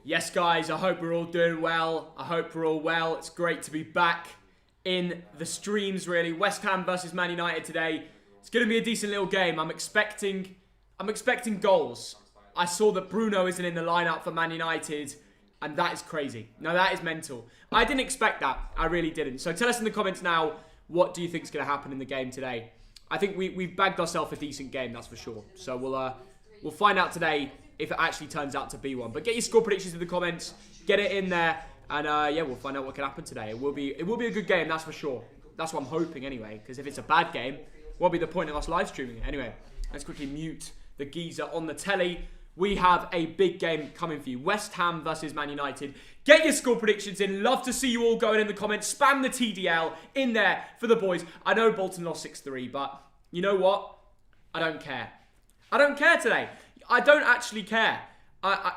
Yes, guys, I hope we're all doing well. I hope we're all well. It's great to be back in the streams, really. West Ham versus Man United today. It's going to be a decent little game. I'm expecting goals. I saw that Bruno isn't in the lineup for Man United, and that is crazy. No, that is mental. I didn't expect that. I really didn't. So tell us in the comments now, what do you think is going to happen in the game today? I think we've bagged ourselves a decent game, that's for sure. So we'll find out today if it actually turns out to be one. But get your score predictions in the comments, get it in there, and yeah, we'll find out what can happen today. It will be a good game, that's for sure. That's what I'm hoping anyway, because if it's a bad game, what will be the point of us live streaming it? Anyway, let's quickly mute the geezer on the telly. We have a big game coming for you. West Ham versus Man United. Get your score predictions in. Love to see you all going in the comments. Spam the TDL in there for the boys. I know Bolton lost 6-3, but you know what? I don't care. I don't care today. I don't actually care.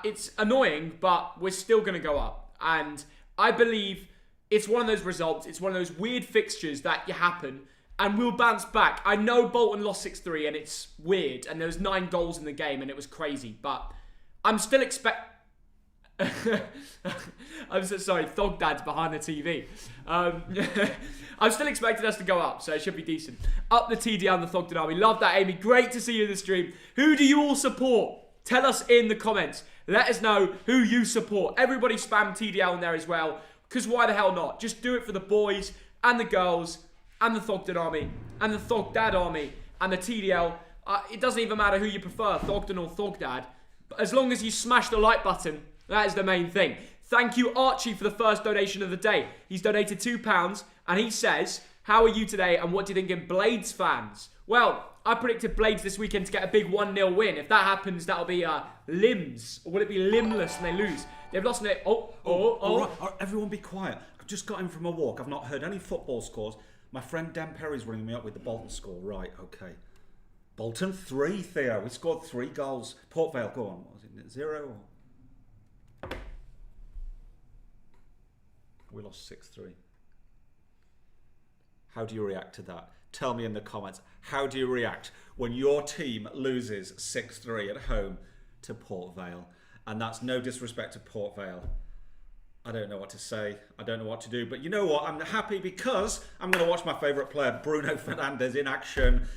It's annoying, but we're still going to go up. And I believe it's one of those results. It's one of those weird fixtures that happen. And we'll bounce back. I know Bolton lost 6-3 and it's weird. And there was 9 goals in the game and it was crazy. But I'm still I'm so sorry, Thogdad's behind the TV. I'm still expecting us to go up, so it should be decent. Up the TD and the Thogden Army. Love that, Amy. Great to see you in the stream. Who do you all support? Tell us in the comments. Let us know who you support. Everybody spam TDL in there as well, because why the hell not? Just do it for the boys and the girls and the Thogden Army and the Thogdad Army and the TDL. It doesn't even matter who you prefer, Thogden or Thogdad. But as long as you smash the like button, that is the main thing. Thank you, Archie, for the first donation of the day. He's donated £2, and he says, how are you today, and what do you think in Blades fans? Well, I predicted Blades this weekend to get a big 1-0 win. If that happens, that'll be limbs. Or will it be limbless and they lose? They've lost it. Right. Everyone be quiet. I've just got in from a walk. I've not heard any football scores. My friend Dan Perry's ringing me up with the Bolton score. Right, okay. Bolton 3, Theo. We scored 3 goals. Port Vale, go on. Was it 0? We lost 6-3. How do you react to that? Tell me in the comments. How do you react when your team loses 6-3 at home to Port Vale? And that's no disrespect to Port Vale. I don't know what to say. I don't know what to do. But you know what? I'm happy because I'm going to watch my favourite player, Bruno Fernandes, in action.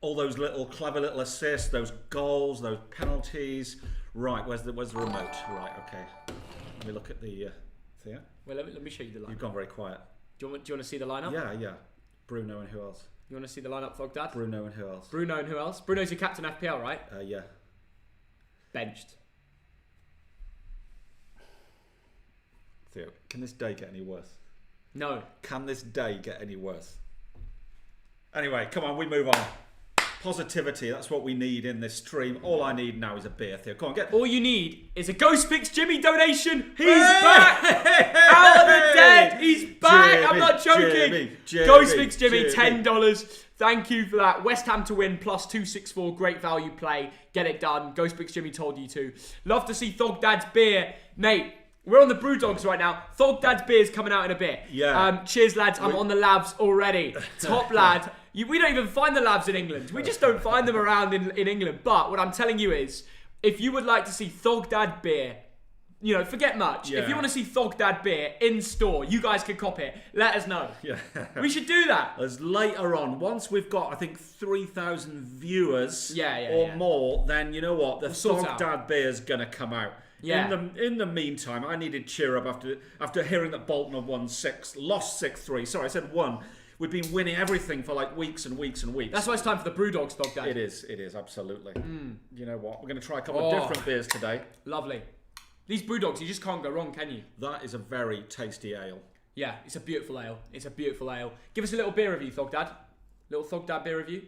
All those clever little assists, those goals, those penalties. Right, where's the remote? Right, okay. Let me look at the... Theo? Well, let me show you the lineup. You've gone very quiet. Do you want to see the lineup? Yeah. Bruno and who else? You want to see the lineup, Thogdad? Bruno and who else? Bruno and who else? Bruno's your captain FPL, right? Yeah. Benched. Theo, can this day get any worse? No. Can this day get any worse? Anyway, come on, we move on. Positivity, that's what we need in this stream. All I need now is a beer, Theo. Come on, get... All you need is a Ghost Picks Jimmy donation. He's back! Out of the dead! He's back! Jimmy, I'm not joking! Ghost Picks Jimmy, $10. Thank you for that. West Ham to win, plus 264. Great value play. Get it done. Ghost Picks Jimmy told you to. Love to see Thogdad's beer. Mate, we're on the Brewdogs right now. Thogdad's beer's coming out in a bit. Yeah. Cheers, lads. I'm on the labs already. Top lad. We don't even find the labs in England. We just don't find them around in England. But what I'm telling you is, if you would like to see Thogdad beer, forget much. Yeah. If you want to see Thogdad beer in store, you guys can cop it. Let us know. Yeah. We should do that. As later on, once we've got, I think, 3,000 viewers or more, then you know what? The we'll Thogdad beer's going to come out. Yeah. In the meantime, I needed cheer up after hearing that Bolton had lost 6-3. Sorry, I said 1. We've been winning everything for like weeks and weeks and weeks. That's why it's time for the Brewdogs, Thogdad. It is, absolutely. You know what? We're going to try a couple of different beers today. Lovely. These Brewdogs, you just can't go wrong, can you? That is a very tasty ale. Yeah, it's a beautiful ale. It's a beautiful ale. Give us a little beer review, Thogdad. Little Thogdad beer review.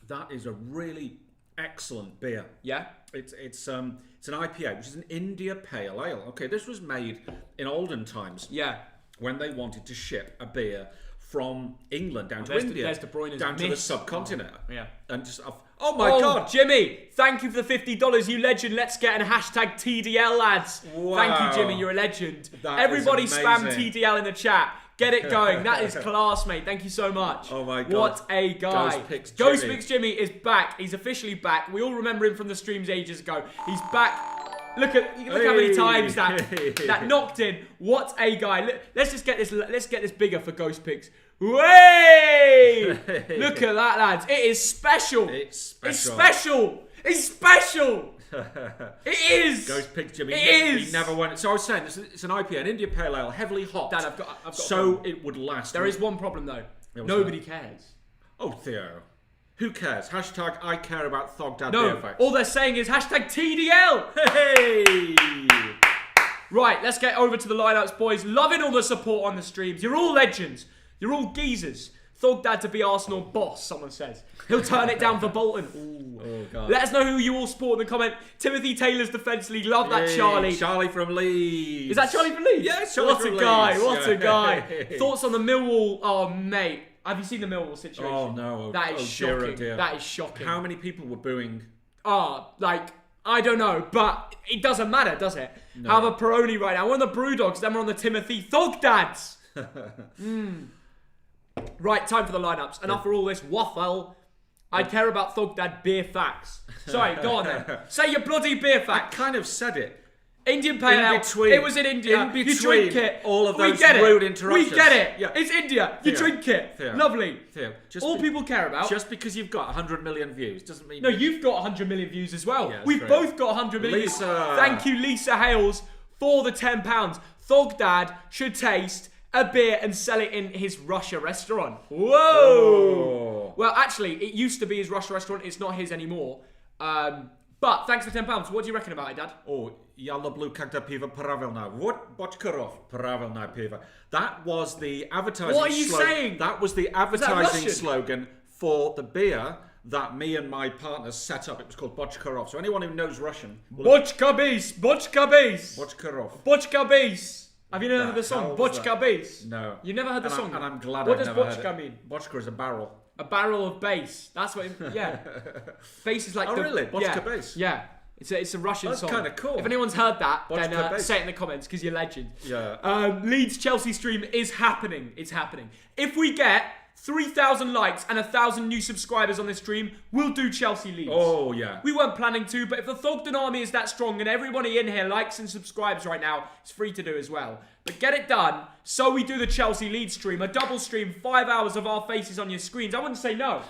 That is a really excellent beer. Yeah? It's an IPA, which is an India Pale Ale. Okay, this was made in olden times. Yeah. When they wanted to ship a beer from England down to India, down to the subcontinent. Yeah. And just, oh my God. Jimmy, thank you for the $50, you legend. Let's get a hashtag TDL, lads. Wow. Thank you, Jimmy, you're a legend. Everybody is spam amazing. TDL in the chat. Get it going. That is class, mate. Thank you so much. Oh my God. What a guy. Ghost Picks Jimmy is back. He's officially back. We all remember him from the streams ages ago. He's back. Look how many times that knocked in. What a guy. Let's just get this. Let's get this bigger for Ghost Pigs. Way! Look at that, lads. It is special. It's special. It's special. It's special. It is. Ghost Pigs, Jimmy. It is. He never won it. So I was saying, it's an IPA, an India Pale Ale, heavily hopped. Dad, I've got so it would last. There is one problem though. Nobody cares. Oh, Theo. Who cares? Hashtag I care about Thogdad No, beer facts. all they're saying is hashtag TDL. Hey! Right, let's get over to the lineups, boys. Loving all the support on the streams. You're all legends. You're all geezers. Thogdad to be Arsenal boss, someone says. He'll turn it down for Bolton. Ooh. Oh, God. Let us know who you all support in the comment. Timothy Taylor's Defence League. Love that, Charlie. Charlie from Leeds. Is that Charlie from Leeds? Yeah, Charlie what from a guy. Leeds. What a guy. Thoughts on the Millwall? Oh, mate. Have you seen the Millwall situation? Oh, no. That is shocking. Dear, oh dear. That is shocking. How many people were booing? I don't know, but it doesn't matter, does it? No. Have a Peroni right now. We're on the Brewdogs, then we're on the Timothy Thogdads. Right, time for the lineups. Enough for all this waffle. I care about Thogdad beer facts. Sorry, go on then. Say your bloody beer I fact. kind of said it. Indian Pale Ale. Between, It was in India. In between you drink it. all of those we get rude it. interruptions. We get it. Yeah. It's India. You Theo. drink it. Theo. Lovely. Theo, All people care about. Just because you've got 100 million views doesn't mean... No, you've got 100 million views as well. Yeah, We've great. both got 100 million views. Lisa. Thank you, Lisa Hales, for the £10. Thogdad should taste a beer and sell it in his Russia restaurant. Whoa! Oh. Well, actually, it used to be his Russia restaurant. It's not his anymore. But thanks for £10. What do you reckon about it, Dad? Oh, я люблю, когда пиво правильное. Вот бочкаров, правильное пиво. That was the advertising What are you saying? That was the that advertising Russian? slogan for the beer that me and my partners set up. It was called Bochkarov. So anyone who knows Russian... Bochka bis! Bochka bis! Bochkarov. Bochka bis! Have you never heard the hell song? was Bochka that? bis? No. You never heard the song? And I'm glad What I've does never heard bochka it. mean? Bochka is a barrel. A barrel of bass. That's what. Yeah, bass is like. Oh, the, really? Bochka yeah, bass? Yeah, it's a Russian That's song. kinda cool. If anyone's heard that, then Bochka bass. say it in the comments because you're legend. Yeah. Leeds Chelsea stream is happening. It's happening. If we get 3,000 likes and 1,000 new subscribers on this stream, we'll do Chelsea Leeds. Oh, yeah. We weren't planning to, but if the Thogden army is that strong and everybody in here likes and subscribes right now, it's free to do as well. But get it done, so we do the Chelsea Leeds stream, a double stream, 5 hours of our faces on your screens. I wouldn't say no.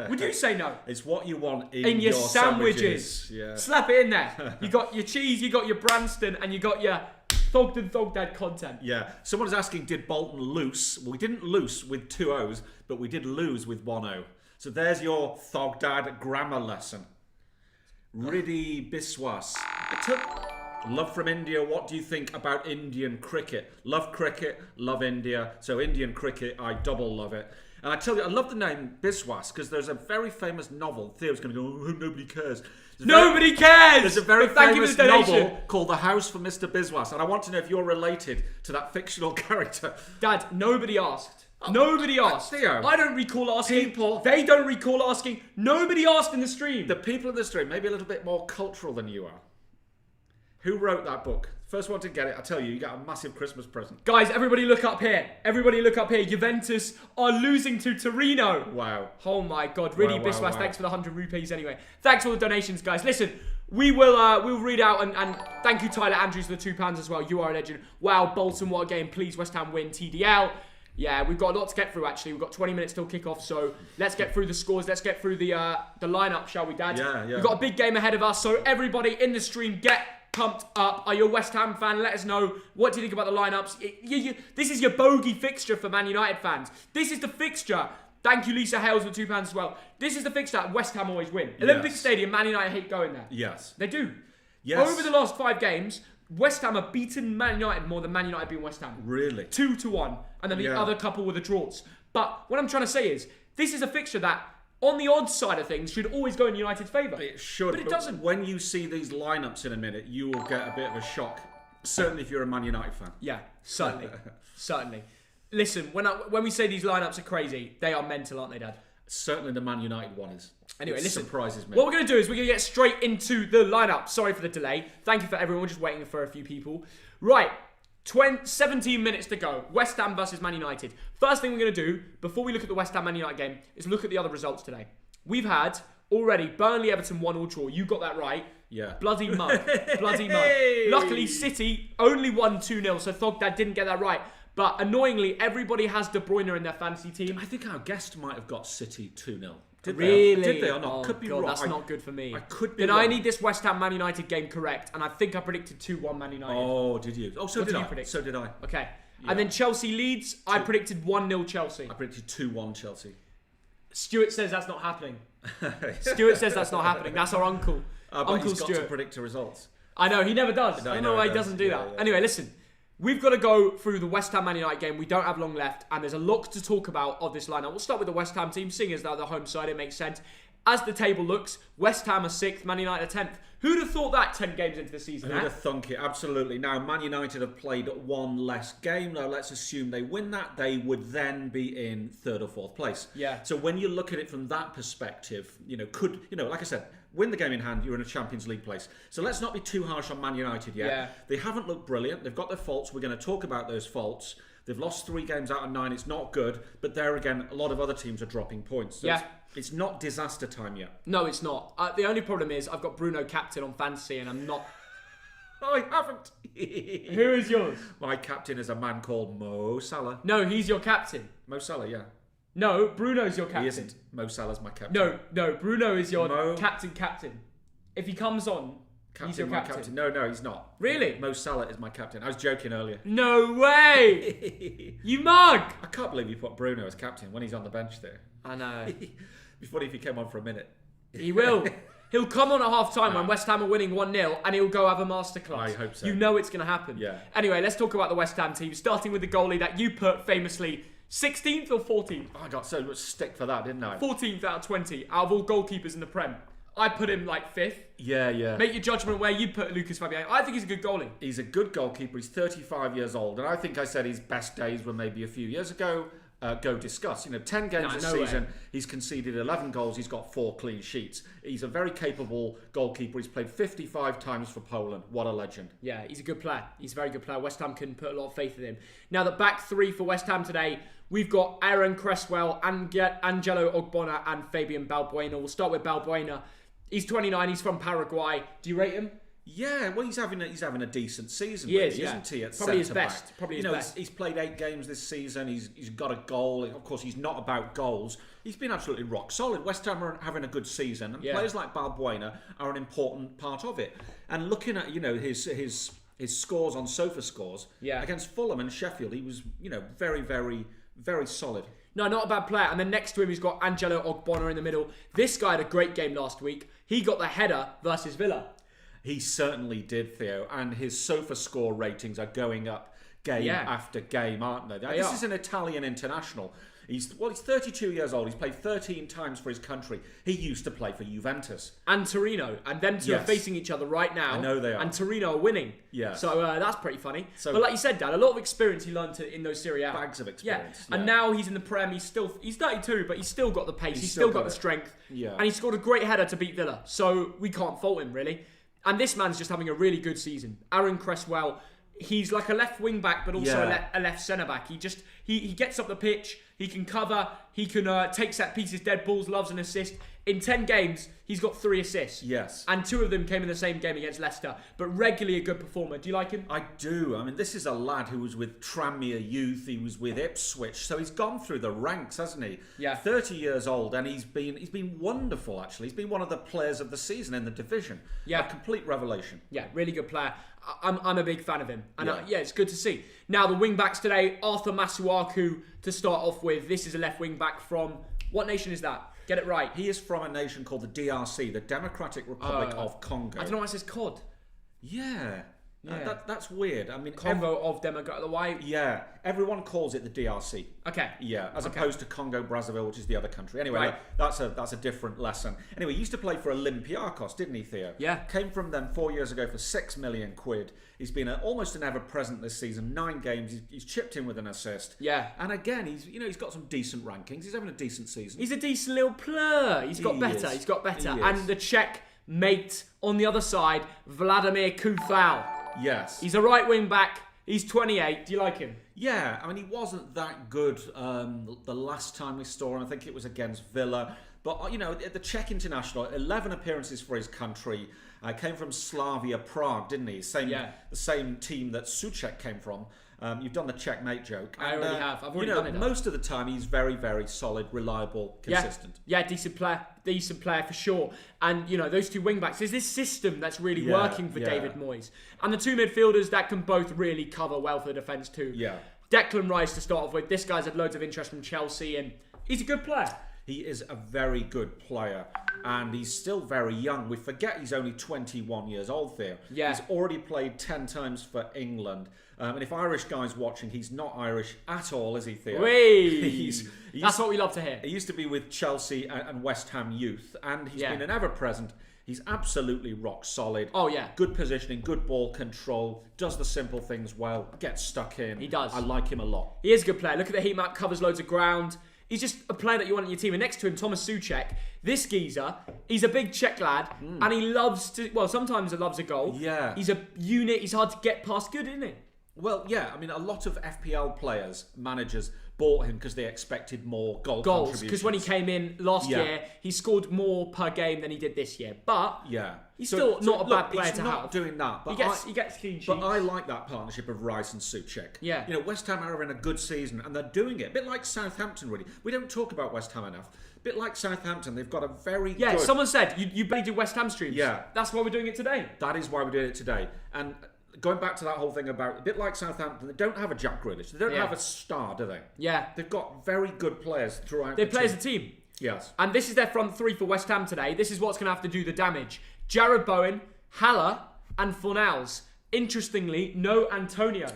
Would you say no? It's what you want in your your sandwiches. Yeah. Slap it in there. You got your cheese, you got your Branston, and you got your Thogden Thogdad content. Yeah. Someone is asking, did Bolton lose? Well, we didn't lose with 2 O's, but we did lose with 1 O. So there's your Thogdad grammar lesson. Riddy Biswas. Love from India. What do you think about Indian cricket? Love cricket, love India. So Indian cricket, I double love it. And I tell you, I love the name Biswas because there's a very famous novel. Theo's going to go, oh, nobody cares. Nobody cares! There's a very But thank you famous for the donation. novel called The House for Mr. Biswas. And I want to know if you're related to that fictional character. Dad, nobody asked. Nobody asked. Theo. I don't recall asking. People- They don't recall asking. Nobody asked in the stream. The people in the stream may be a little bit more cultural than you are. Who wrote that book? First one to get it, I tell you, you got a massive Christmas present. Guys, everybody look up here. Everybody look up here. Juventus are losing to Torino. Wow. Oh my God. Really, Wow, Biswas, wow. thanks for the 100 rupees anyway. Thanks for the donations, guys. Listen, we'll read out and thank you, Tyler Andrews, for the £2 as well. You are a legend. Wow, Bolton, what a game. Please, West Ham win. TDL. Yeah, we've got a lot to get through, actually. We've got 20 minutes till kickoff, so let's get through the scores. Let's get through the lineup, shall we, Dad? Yeah. We've got a big game ahead of us, so everybody in the stream, get pumped up. Are you a West Ham fan? Let us know. What do you think about the lineups? This is your bogey fixture for Man United fans. This is the fixture. Thank you, Lisa Hales, for £2 as well. This is the fixture that West Ham always win. Olympic Stadium, Man United hate going there. Yes. They do. Yes. Over the last 5 games, West Ham have beaten Man United more than Man United beat West Ham. Really? 2-1. And then the Yeah. other couple were the draws. But what I'm trying to say is, this is a fixture that, on the odds side of things, should always go in United's favour. It should, but it doesn't. When you see these lineups in a minute, you will get a bit of a shock. Certainly if you're a Man United fan. Yeah, certainly. Certainly. Listen, when we say these lineups are crazy, they are mental, aren't they, Dad? Certainly the Man United one is. Anyway, it listen. surprises me. What we're going to do is we're going to get straight into the lineup. Sorry for the delay. Thank you for everyone. We're just waiting for a few people. Right. 17 minutes to go. West Ham versus Man United. First thing we're going to do, before we look at the West Ham Man United game, is look at the other results today. We've had, already, Burnley-Everton 1-1 draw. You got that right. Yeah. Bloody mug. Bloody mug. Luckily, City only won 2-0, so Thogdad didn't get that right. But annoyingly, everybody has De Bruyne in their fantasy team. I think our guest might have got City 2-0. Really? Did they or not? Oh, could be God, wrong. that's not good for me. I could be Then wrong. I need this West Ham Man United game correct, and I think I predicted 2-1 Man United. Oh, did you? Oh, so What did did you I. predict? So did I. Okay. Yeah. And then Chelsea Leeds, I predicted 1-0 Chelsea. I predicted 2-1 Chelsea. Stuart says that's not happening. Stuart says that's not happening. That's our uncle. But Uncle he's got Stuart. to predict the results. I know, he never does. I don't know why he doesn't do that. Anyway, listen. We've got to go through the West Ham Man United game. We don't have long left, and there's a lot to talk about of this lineup. We'll start with the West Ham team, seeing as they're the home side, it makes sense. As the table looks, West Ham are 6th, Man United are 10th. Who'd have thought that 10 games into the season? Who'd have thunk it? Absolutely. Now, Man United have played one less game. Now, let's assume they win that. They would then be in 3rd or 4th place. Yeah. So when you look at it from that perspective, like I said, win the game in hand, you're in a Champions League place. So let's not be too harsh on Man United yet. Yeah. They haven't looked brilliant. They've got their faults. We're going to talk about those faults. They've lost 3 games out of 9. It's not good. But there again, a lot of other teams are dropping points. So it's not disaster time yet. No, it's not. The only problem is I've got Bruno captain on fantasy and I'm not... I haven't. Who is yours? My captain is a man called Mo Salah. No, he's your captain. Mo Salah, yeah. No, Bruno's your captain. He isn't. Mo Salah's my captain. No, Bruno is your captain. If he comes on, he's your captain. No, he's not. Really? Mo Salah is my captain. I was joking earlier. No way! You mug! I can't believe you put Bruno as captain when he's on the bench there. I know. It'd be funny if he came on for a minute. He will. He'll come on at half time when West Ham are winning 1-0 and he'll go have a masterclass. I hope so. You know it's going to happen. Yeah. Anyway, let's talk about the West Ham team, starting with the goalie that you put famously 16th or 14th? I got so much stick for that, didn't I? 14th out of 20 out of all goalkeepers in the Prem. I put him like 5th. Yeah. Make your judgment where you put Lucas Fabian. I think he's a good goalie. He's a good goalkeeper. He's 35 years old. And I think I said his best days were maybe a few years ago. Go discuss. 10 games this season. He's conceded 11 goals. He's got 4 clean sheets. He's a very capable goalkeeper. He's played 55 times for Poland. What a legend. Yeah, he's a good player. He's a very good player. West Ham can put a lot of faith in him. Now, the back 3 for West Ham today, we've got Aaron Cresswell, Angelo Ogbonna, and Fabian Balbuena. We'll start with Balbuena. He's 29. He's from Paraguay. Do you rate him? Yeah, well, he's having a decent season, he is, isn't he? At probably his centre-back. best. Probably his best. He's played 8 games this season. He's got a goal. Of course, he's not about goals. He's been absolutely rock solid. West Ham are having a good season, and players like Balbuena are an important part of it. And looking at his scores on Sofa Scores against Fulham and Sheffield, he was very, very, very solid. No, not a bad player. And then next to him, he's got Angelo Ogbonna in the middle. This guy had a great game last week. He got the header versus Villa. He certainly did, Theo. And his Sofa Score ratings are going up game after game, aren't they? This is an Italian international. He's 32 years old. He's played 13 times for his country. He used to play for Juventus. And Torino. And them two are facing each other right now. I know they are. And Torino are winning. Yeah. So that's pretty funny. But like you said, Dad, a lot of experience he learned in those Serie A. Bags of experience. Yeah. And now he's in the Prem. He's 32, but he's still got the pace. He's still got the strength. Yeah. And he scored a great header to beat Villa. So we can't fault him, really. And this man's just having a really good season. Aaron Cresswell, he's like a left wing back, but also a left centre back. He gets up the pitch. He can cover. He can take set pieces, dead balls, loves an assist. In 10 games, he's got 3 assists. Yes. And 2 of them came in the same game against Leicester. But regularly a good performer. Do you like him? I do. I mean, this is a lad who was with Tranmere Youth. He was with Ipswich. So he's gone through the ranks, hasn't he? Yeah. 30 years old, and he's been wonderful, actually. He's been one of the players of the season in the division. Yeah. A complete revelation. Yeah, really good player. I'm a big fan of him. And it's good to see. Now, the wing-backs today, Arthur Masuaku to start off with. This is a left wing-back from... What nation is that? Get it right. He is from a nation called the DRC, the Democratic Republic of Congo. I don't know why it says COD. Yeah. That's weird. I mean, Congo of Democratic. Why? Yeah, everyone calls it the DRC. Okay. Yeah, as opposed to Congo Brazzaville, which is the other country. Anyway, that's a different lesson. Anyway, he used to play for Olympiacos, didn't he, Theo? Yeah. Came from them 4 years ago for £6 million. He's been almost an ever-present this season. 9 games. He's chipped in with an assist. Yeah. And again, he's got some decent rankings. He's having a decent season. He's a decent little plur. He's got better. He's got better. And the Czech mate on the other side, Vladimir Koufal. Yes. He's a right wing back. He's 28. Do you like him? Yeah, I mean, he wasn't that good the last time we saw him. I think it was against Villa. But, the Czech international, 11 appearances for his country, came from Slavia Prague, didn't he? The same team that Souček came from. You've done the checkmate joke. I already have. I've already done it. Most of the time, he's very, very solid, reliable, consistent. Yeah, decent player for sure. And, those two wing-backs, there's this system that's really working for David Moyes. And the two midfielders that can both really cover well for the defence too. Yeah. Declan Rice to start off with. This guy's had loads of interest from Chelsea, and he's a good player. He is a very good player, and he's still very young. We forget he's only 21 years old there. Yeah. He's already played 10 times for England. And if Irish guys watching, he's not Irish at all, is he, Theo? That's what we love to hear. He used to be with Chelsea and West Ham youth, and he's been an ever-present. He's absolutely rock solid. Oh, yeah. Good positioning, good ball control, does the simple things well, gets stuck in. He does. I like him a lot. He is a good player. Look at the heat map, covers loads of ground. He's just a player that you want in your team. And next to him, Thomas Souček. This geezer, he's a big Czech lad, and he loves to, sometimes he loves a goal. Yeah. He's a unit. He's hard to get past. Good, isn't he? Well, yeah. I mean, a lot of FPL players, managers, bought him because they expected more goals. Because when he came in last year, he scored more per game than he did this year. But he's still not a bad player to have. He's not doing that. But he gets clean sheets. But I like that partnership of Rice and Souček. Yeah. West Ham are in a good season, and they're doing it. A bit like Southampton, really. We don't talk about West Ham enough. A bit like Southampton, they've got a very good... someone said, you better do West Ham streams. Yeah. That's why we're doing it today. That is why we're doing it today. And... going back to that whole thing about, a bit like Southampton, they don't have a Jack Grealish. They don't have a star, do they? Yeah. They've got very good players throughout They play as a team. Yes. And this is their front three for West Ham today. This is what's going to have to do the damage. Jared Bowen, Haller, and Fornals. Interestingly, no Antonio.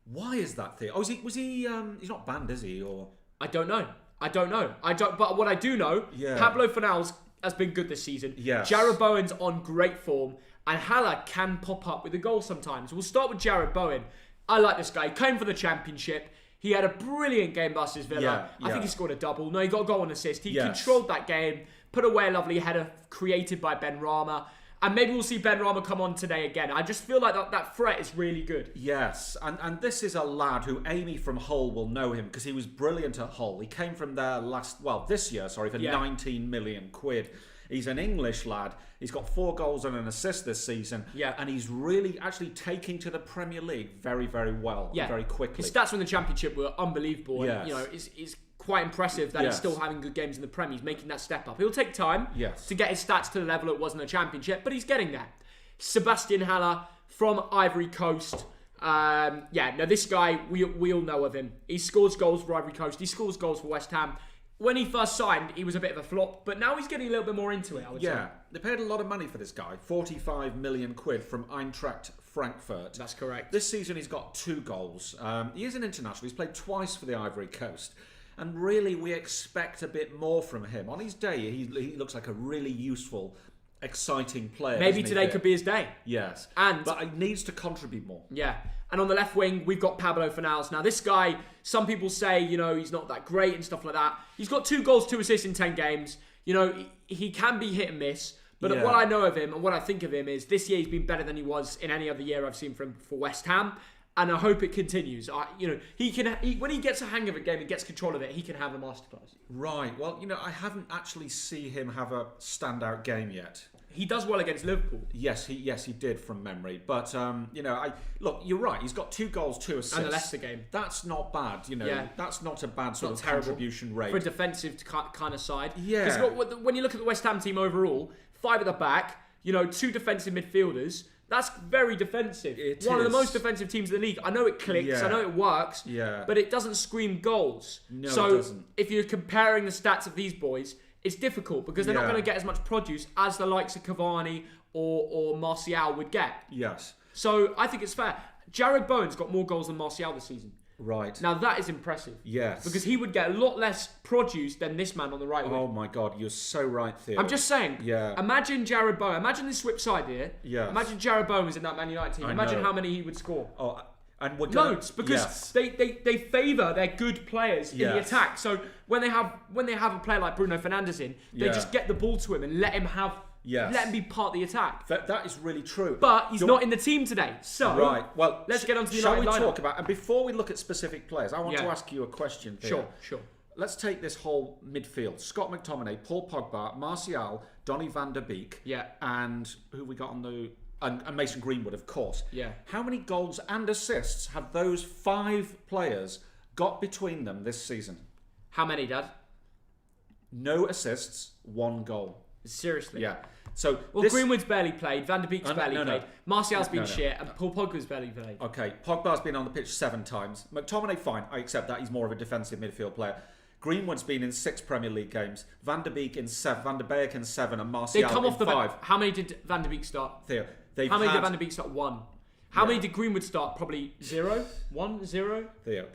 Why is that, Theo? Oh, he's not banned, is he? Or I don't know. But what I do know, Pablo Fornals has been good this season. Yes. Jared Bowen's on great form. And Haller can pop up with a goal sometimes. We'll start with Jared Bowen. I like this guy. He came for the championship. He had a brilliant game versus Villa. I think he scored a double. No, he got a goal and assist. He controlled that game, put away a lovely header created by Ben Rama. And maybe we'll see Ben Rama come on today again. I just feel like that threat is really good. Yes, and this is a lad who Amy from Hull will know him because he was brilliant at Hull. He came from there this year, for 19 million quid. He's an English lad. He's got 4 goals and an assist this season. Yeah. And he's really actually taking to the Premier League very, very well. Yeah. Very quickly. His stats from the Championship were unbelievable. Yes. And, it's quite impressive that he's still having good games in the Premier. He's making that step up. It'll take time to get his stats to the level it was in the Championship, but he's getting there. Sebastian Haller from Ivory Coast. This guy, we all know of him. He scores goals for Ivory Coast. He scores goals for West Ham. When he first signed, he was a bit of a flop, but now he's getting a little bit more into it, I would say. Yeah, they paid a lot of money for this guy. 45 million quid from Eintracht Frankfurt. That's correct. This season he's got 2 goals. He is an international. He's played twice for the Ivory Coast. And really, we expect a bit more from him. On his day, he looks like a really useful, exciting player. Maybe today could be his day. Yes. But he needs to contribute more. Yeah. And on the left wing, we've got Pablo Fornals. Now, this guy, some people say, he's not that great and stuff like that. He's got 2 goals, 2 assists in 10 games. He can be hit and miss. But what I know of him and what I think of him is this year he's been better than he was in any other year I've seen for West Ham. And I hope it continues. When he gets a hang of a game and gets control of it, he can have a masterclass. Right. Well, I haven't actually seen him have a standout game yet. He does well against Liverpool. Yes, he did from memory. But look, you're right. He's got 2 goals, 2 assists. And the Leicester game. That's not bad. That's not a bad sort of terrible contribution rate for a defensive kind of side. Yeah. Because when you look at the West Ham team overall, 5 at the back, 2 defensive midfielders. That's very defensive. One of the most defensive teams in the league. I know it clicks. I know it works. Yeah. But it doesn't scream goals. No, it doesn't. If you're comparing the stats of these boys, it's difficult because they're not going to get as much produce as the likes of Cavani or Martial would get. Yes. So I think it's fair. Jared Bowen's got more goals than Martial this season. Right. Now that is impressive. Yes. Because he would get a lot less produce than this man on the right wing. Oh my God, you're so right, Theo. I'm just saying. Yeah. Imagine Jared Bowen. Imagine this swip side here. Yeah. Imagine Jared Bowen was in that Man United team. Imagine how many he would score. Oh, and loads because they favour their good players in the attack. So when they have a player like Bruno Fernandes in, they just get the ball to him and let him have. Yes. Let him be part of the attack. That is really true. But he's not in the team today. So let's get on to the United lineup. Shall we talk about, and before we look at specific players, I want to ask you a question, Theo. Sure. let's take this whole midfield. Scott McTominay, Paul Pogba, Martial, Donny van der Beek, and who we got on the... And Mason Greenwood, of course. Yeah. How many goals and assists have those 5 players got between them this season? How many, Dad? No assists, 1 goal. Seriously? Yeah. So Greenwood's barely played, Van der Beek's barely played, Martial's been shit, and Paul Pogba's barely played. Okay, Pogba's been on the pitch 7 times. McTominay, fine, I accept that. He's more of a defensive midfield player. Greenwood's been in 6 Premier League games. Van der Beek in 7, Van der Beek in 7, and Martial They come off in the 5. How many did Van der Beek start? Theo, how many did Van der Beek start? 1. How many did Greenwood start? Probably 0? 1? 0? Theo,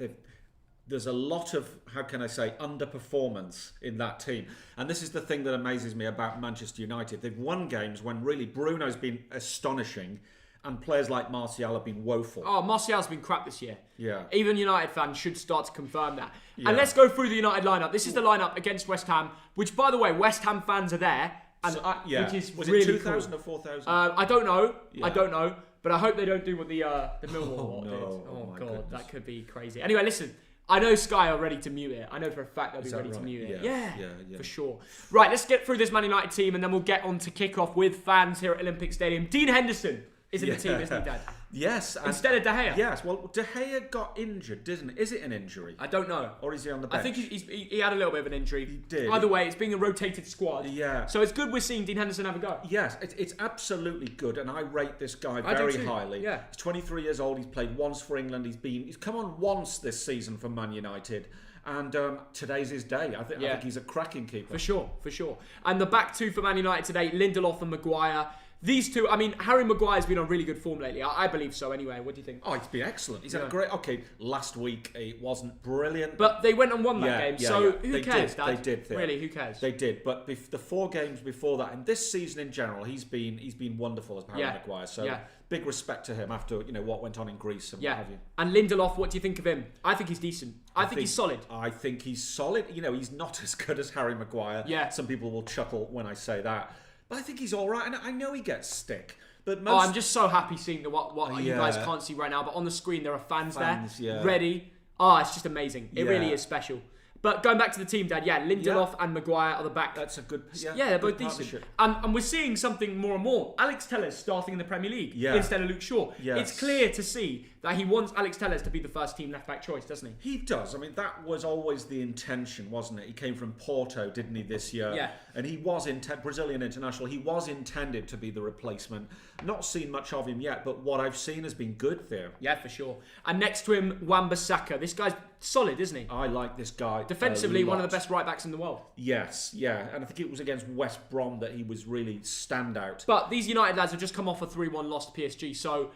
there's a lot of, how can I say, underperformance in that team. And this is the thing that amazes me about Manchester United. They've won games when really Bruno's been astonishing and players like Martial have been woeful. Oh, Martial's been crap this year. Yeah. Even United fans should start to confirm that. Yeah. And let's go through the United lineup. This is the lineup against West Ham, which, by the way, West Ham fans are there. And which is was really it 2,000 cool. or 4,000? I don't know. Yeah. I don't know. But I hope they don't do what the Millwall did. Oh, God, goodness. that could be crazy. Anyway, listen. I know Sky are ready to mute it. I know for a fact they'll be ready to mute it. Yeah, for sure. Right, let's get through this Man United team and then we'll get on to kick-off with fans here at Olympic Stadium. Dean Henderson is in the team, isn't he, Dad? Yes. Instead of De Gea. Yes, well, De Gea got injured, didn't he? Is it an injury? I don't know. Or is he on the bench? I think he had a little bit of an injury. He did. Either way, it's being a rotated squad. Yeah. So it's good we're seeing Dean Henderson have a go. Yes, it's absolutely good, and I rate this guy I do very too. highly. Yeah. He's 23 years old. He's played once for England. He's come on once this season for Man United, and today's his day. I think he's a cracking keeper. For sure. And the back 2 for Man United today, Lindelof and Maguire. These 2, I mean, Harry Maguire's been on really good form lately. I believe so anyway. What do you think? Oh, he's been excellent. He's had a great... Okay, last week it wasn't brilliant. But they went and won that game, so who cares, Dad? They did. Theo. Really, who cares? They did, but the 4 games before that, and this season in general, he's been wonderful as Harry Maguire. So big respect to him after what went on in Greece and what have you. And Lindelof, what do you think of him? I think he's decent. I think he's solid. I think he's solid. He's not as good as Harry Maguire. Yeah. Some people will chuckle when I say that, but I think he's all right. And I know he gets stick. But I'm just so happy seeing what you guys can't see right now. But on the screen, there are fans there, ready. It's just amazing. It really is special. But going back to the team, Dad, Lindelof and Maguire are the back. That's a good... they're both decent. And we're seeing something more and more. Alex Tellez starting in the Premier League instead of Luke Shaw. Yes. It's clear to see that he wants Alex Tellez to be the first team left-back choice, doesn't he? He does. I mean, that was always the intention, wasn't it? He came from Porto, didn't he, this year? Yeah. And he was Brazilian international. He was intended to be the replacement. Not seen much of him yet, but what I've seen has been good there. Yeah, for sure. And next to him, Wan-Bissaka. This guy's solid, isn't he? I like this guy. Defensively, one of the best right-backs in the world. Yes, yeah. And I think it was against West Brom that he was really standout. But these United lads have just come off a 3-1 loss to PSG, so,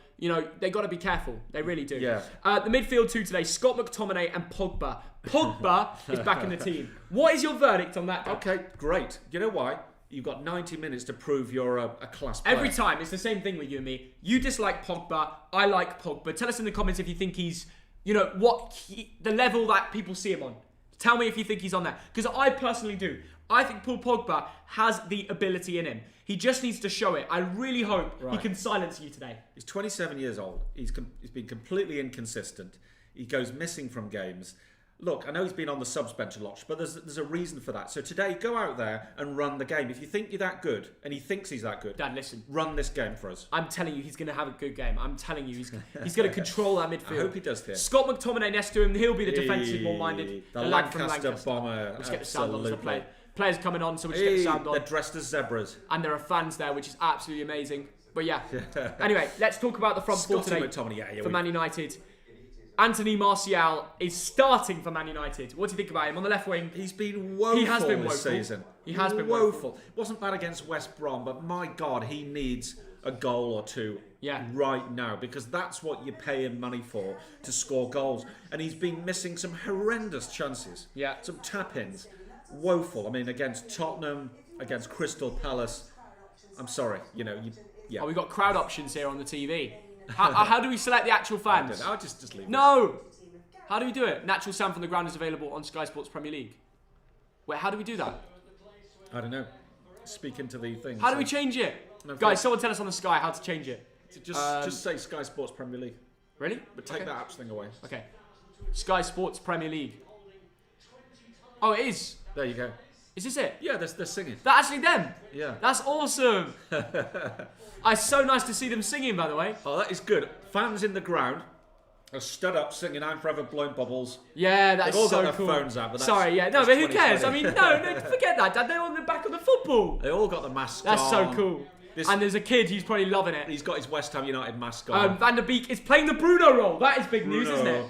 they've got to be careful. They really do. Yeah. The midfield 2 today, Scott McTominay and Pogba. Pogba is back in the team. What is your verdict on that, Dad? Okay, great. You know why? You've got 90 minutes to prove you're a class player. Every time, it's the same thing with you and me. You dislike Pogba, I like Pogba. Tell us in the comments if you think he's, the level that people see him on. Tell me if you think he's on that. Because I personally do. I think Paul Pogba has the ability in him. He just needs to show it. I really hope he can silence you today. He's 27 years old. He's been completely inconsistent. He goes missing from games. Look, I know he's been on the subs bench a lot, but there's a reason for that. So today, go out there and run the game. If you think you're that good, and he thinks he's that good, Dad, listen. Run this game for us. I'm telling you, he's going to have a good game. I'm telling you, he's going to control that midfield. I hope he does this. Scott McTominay next to him, he'll be the defensive, more-minded. The Lancaster bomber. Let's get the sound on. So players coming on, so we'll just get the sound on. They're dressed as zebras. And there are fans there, which is absolutely amazing. But anyway, let's talk about the front four today for Man United. Anthony Martial is starting for Man United. What do you think about him on the left wing? He's been woeful this season. He has been woeful. Wasn't bad against West Brom, but my God, he needs a goal or two right now, because that's what you pay him money for, to score goals. And he's been missing some horrendous chances. Yeah. Some tap-ins. Woeful. I mean, against Tottenham, against Crystal Palace. I'm sorry, Oh, we've got crowd options here on the TV. How do we select the actual fans? I'll just leave it. No! How do we do it? Natural sound from the ground is available on Sky Sports Premier League. Wait, how do we do that? I don't know. Speak into the thing. How do we change it? No, guys, someone tell us on the Sky how to change it. Just say Sky Sports Premier League. Really? But take that apps thing away. Okay. Sky Sports Premier League. Oh, it is. There you go. Is this it? Yeah, they're singing. That's actually them. Yeah. That's awesome. It's so nice to see them singing, by the way. Oh, that is good. Fans in the ground are stood up singing "I'm Forever Blowing Bubbles." Yeah, that's They've all so got cool. their phones out, but that's, Sorry, yeah, no, that's but who cares? 2020. I mean, no, forget that, Dad. They're on the back of the football. They all got the masks That's on. so cool. And there's a kid, he's probably loving it. He's got his West Ham United mask on. Van der Beek is playing the Bruno role. That is big news, isn't it?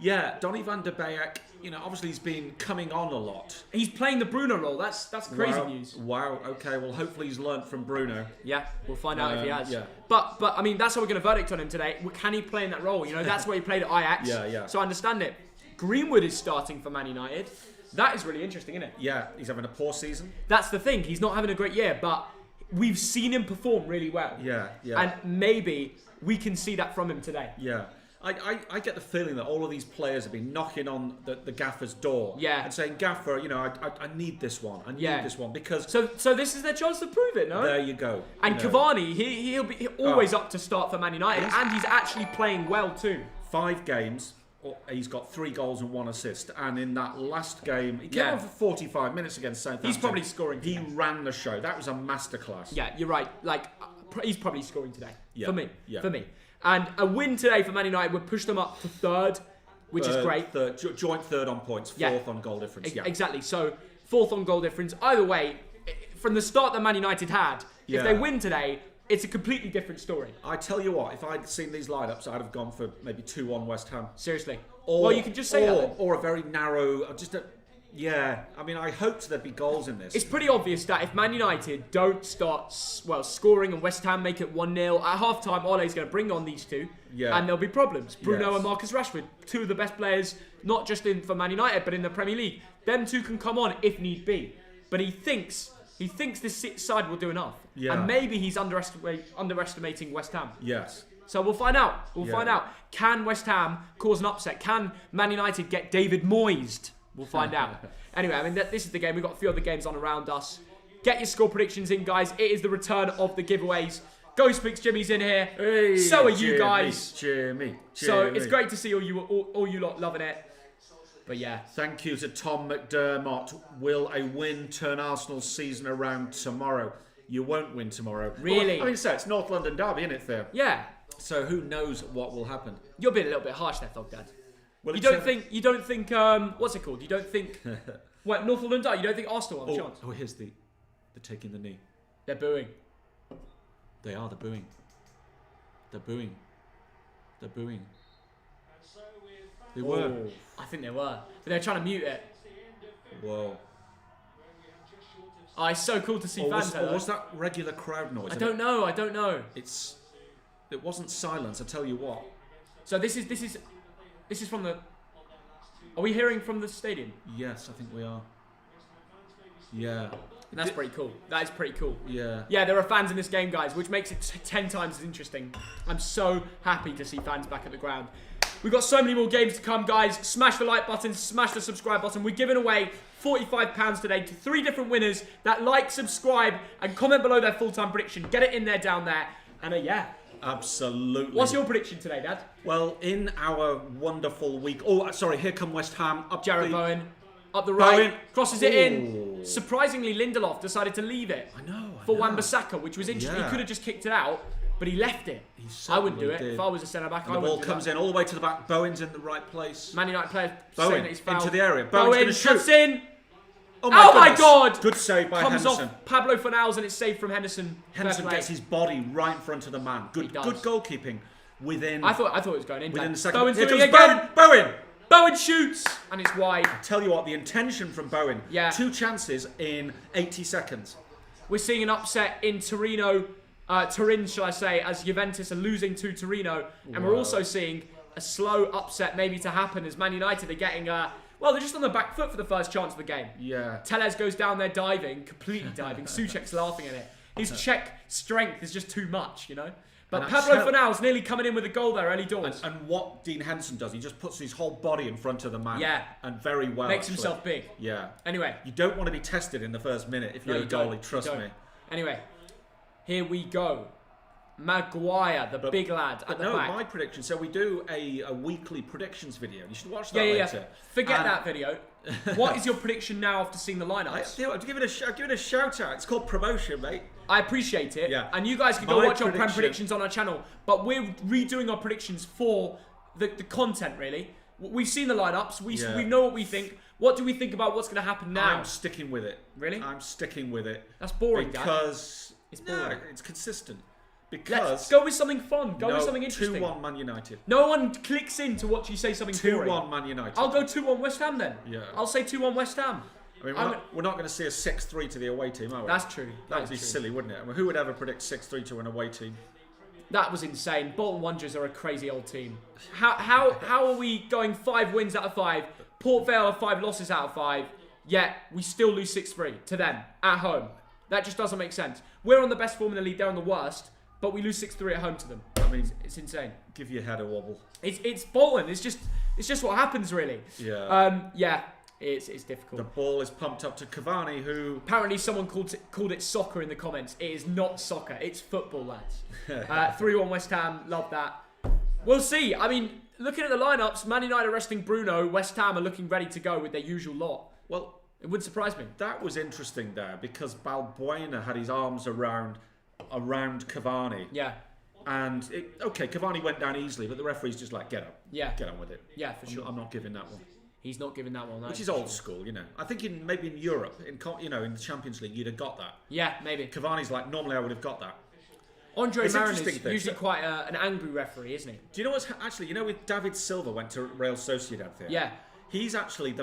Yeah, Donny van der Beek, obviously he's been coming on a lot. He's playing the Bruno role. That's crazy news. Wow, okay, well hopefully he's learnt from Bruno. Yeah, we'll find out if he has. Yeah. But I mean, that's how we're going to verdict on him today. Can he play in that role? That's where he played at Ajax. Yeah. So I understand it. Greenwood is starting for Man United. That is really interesting, isn't it? Yeah, he's having a poor season. That's the thing. He's not having a great year, but we've seen him perform really well. Yeah. And maybe we can see that from him today. Yeah. I get the feeling that all of these players have been knocking on the gaffer's door and saying, Gaffer, I need this one. I need this one because... So this is their chance to prove it, no? There you go. And Cavani, he'll be always up to start for Man United, and he's actually playing well too. 5 games, he's got 3 goals and 1 assist, and in that last game, he came on for 45 minutes against Southampton. He's probably scoring today. He ran the show. That was a masterclass. Yeah, you're right. He's probably scoring today. Yeah. For me. And a win today for Man United would push them up to 3rd, which is great. Joint 3rd on points, 4th on goal difference. Exactly. So 4th on goal difference. Either way, from the start that Man United had, if they win today, it's a completely different story. I tell you what, if I'd seen these lineups, I'd have gone for maybe 2-1 West Ham. Seriously. Or you can just say that then. Or a very narrow, I mean, I hoped there'd be goals in this. It's pretty obvious that if Man United don't start scoring and West Ham make it 1-0 at half-time, Ole's going to bring on these two, and there'll be problems. Bruno and Marcus Rashford, 2 of the best players, not just for Man United, but in the Premier League. Them 2 can come on if need be. But he thinks this side will do enough. Yeah. And maybe he's underestimating West Ham. Yes. So we'll find out. We'll find out. Can West Ham cause an upset? Can Man United get David Moyes? We'll find out. Anyway, I mean, this is the game. We've got a few other games on around us. Get your score predictions in, guys. It is the return of the giveaways. Ghost Picks Jimmy's in here. Hey, so are you guys. Jimmy. So it's great to see all you lot loving it. But yeah. Thank you to Tom McDermott. Will a win turn Arsenal's season around tomorrow? You won't win tomorrow. Really? Well, I mean, it's North London derby, isn't it, there? Yeah. So who knows what will happen? You're being a little bit harsh there, Thogdad. Well, you don't think what's it called? You don't think North London Derby, you don't think Arsenal have a chance? Oh, here's the taking the knee. They're booing. They are, they're booing. They're booing. They're booing. They were. I think they were. But they're trying to mute it. Whoa. Oh, it's so cool to see fans. Was that regular crowd noise? I don't know. It wasn't silence, I tell you what. So this is from the... Are we hearing from the stadium? Yes, I think we are. Yeah. That's pretty cool. That is pretty cool. Yeah. Yeah, there are fans in this game, guys, which makes it 10 times as interesting. I'm so happy to see fans back at the ground. We've got so many more games to come, guys. Smash the like button, smash the subscribe button. We're giving away £45 today to 3 different winners that like, subscribe, and comment below their full-time prediction. Get it in there down there. And yeah. Absolutely. What's your prediction today, Dad? Well, in our wonderful week... Oh, sorry, here come West Ham. Jared Bowen. Up the right. Crosses it in. Surprisingly, Lindelof decided to leave it. I know. For Wan-Bissaka, which was interesting. Yeah. He could have just kicked it out, but he left it. I wouldn't do it. If I was a centre-back, I wouldn't do it. The ball comes in all the way to the back. Bowen's in the right place. Man United player Bowen saying that he's fouled. into the area. Bowen's going to shoot. Cuts in. Oh my God! Good save by Comes Henderson. off Pablo Fornals and it's saved from Henderson. Henderson gets his body right in front of the man. Good goalkeeping. I thought it was going in. Within the second. Bowen's Here doing comes it again. Bowen! Bowen shoots and it's wide. I tell you what, the intention from Bowen. Yeah. 2 chances in 80 seconds. We're seeing an upset in Turin, shall I say, as Juventus are losing to Torino. And we're also seeing a slow upset maybe to happen as Man United are getting... they're just on the back foot for the first chance of the game. Yeah. Teles goes down there diving, completely diving. Souček's laughing at it. His Czech strength is just too much, you know? But Pablo Fornals nearly coming in with a goal there early doors. And what Dean Henderson does, he just puts his whole body in front of the man. Yeah. And very well. Makes himself big. Yeah. Anyway. You don't want to be tested in the first minute if you're a goalie, trust me. Anyway, here we go. Maguire, the big lad at the back. My prediction. So we do a weekly predictions video. You should watch that Yeah. later. Forget that video. What is your prediction now after seeing the lineups? I'll give it a shout out. It's called promotion, mate. I appreciate it. Yeah. And you guys can go watch our Prem predictions on our channel. But we're redoing our predictions for the content, really. We've seen the lineups. We know what we think. What do we think about what's going to happen now? I'm sticking with it. Really? I'm sticking with it. That's boring, because it's boring. No, it's consistent. Let's go with something fun. Go with something interesting. 2-1 Man United. No one clicks in to watch you say something boring. 2-1 Man United. I'll go 2-1 West Ham then. Yeah. I'll say 2-1 West Ham. I mean, we're not going to see a 6-3 to the away team, are we? That's true. That would be silly, wouldn't it? I mean, who would ever predict 6-3 to an away team? That was insane. Bolton Wanderers are a crazy old team. How are we going 5 wins out of 5? Port Vale are 5 losses out of 5. Yet we still lose 6-3 to them at home. That just doesn't make sense. We're on the best form in the league. They're on the worst, but we lose 6-3 at home to them. I mean, it's insane. Give your head a wobble. It's Bolton. It's just what happens, really. Yeah. It's difficult. The ball is pumped up to Cavani, who... Apparently someone called it soccer in the comments. It is not soccer. It's football, lads. 3-1 West Ham. Love that. We'll see. I mean, looking at the lineups, Man United are resting Bruno. West Ham are looking ready to go with their usual lot. Well, it wouldn't surprise me. That was interesting there because Balbuena had his arms around Cavani. Yeah. And, Cavani went down easily, but the referee's just like, get up. Yeah. Get on with it. Yeah, for sure. I'm not giving that one. He's not giving that one. Which is old school, you know. I think maybe in Europe, in the Champions League, you'd have got that. Yeah, maybe. Cavani's like, normally I would have got that. Andre Marin is usually quite an angry referee, isn't he? Do you know what's actually, with David Silva went to Real Sociedad there? Yeah. He's actually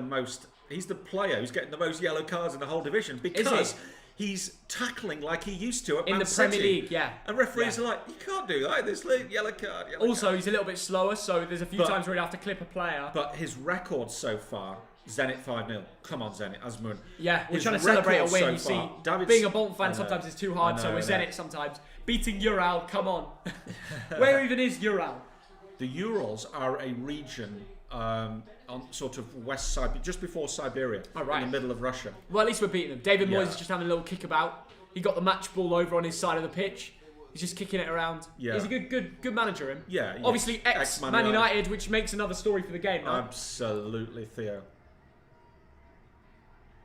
he's the player who's getting the most yellow cards in the whole division because he's tackling like he used to at Man City. Premier League, yeah. And referees are like, you can't do that in this league, yellow card. Also, he's a little bit slower, so there's a few times where he'd have to clip a player. But his record so far, Zenit 5-0. Come on, Zenit, Azmoun. Yeah, we're trying to celebrate a win. So you see, being a Bolton fan sometimes is too hard, so we're Zenit sometimes. Beating Ural, come on. Where even is Ural? The Urals are a region on sort of west side, just before Siberia, in the middle of Russia. Well, at least we're beating them. David Moyes is just having a little kickabout. He got the match ball over on his side of the pitch. He's just kicking it around. Yeah. He's a good manager, him. Yeah. Obviously, ex-Man United, which makes another story for the game, no? Absolutely, Theo.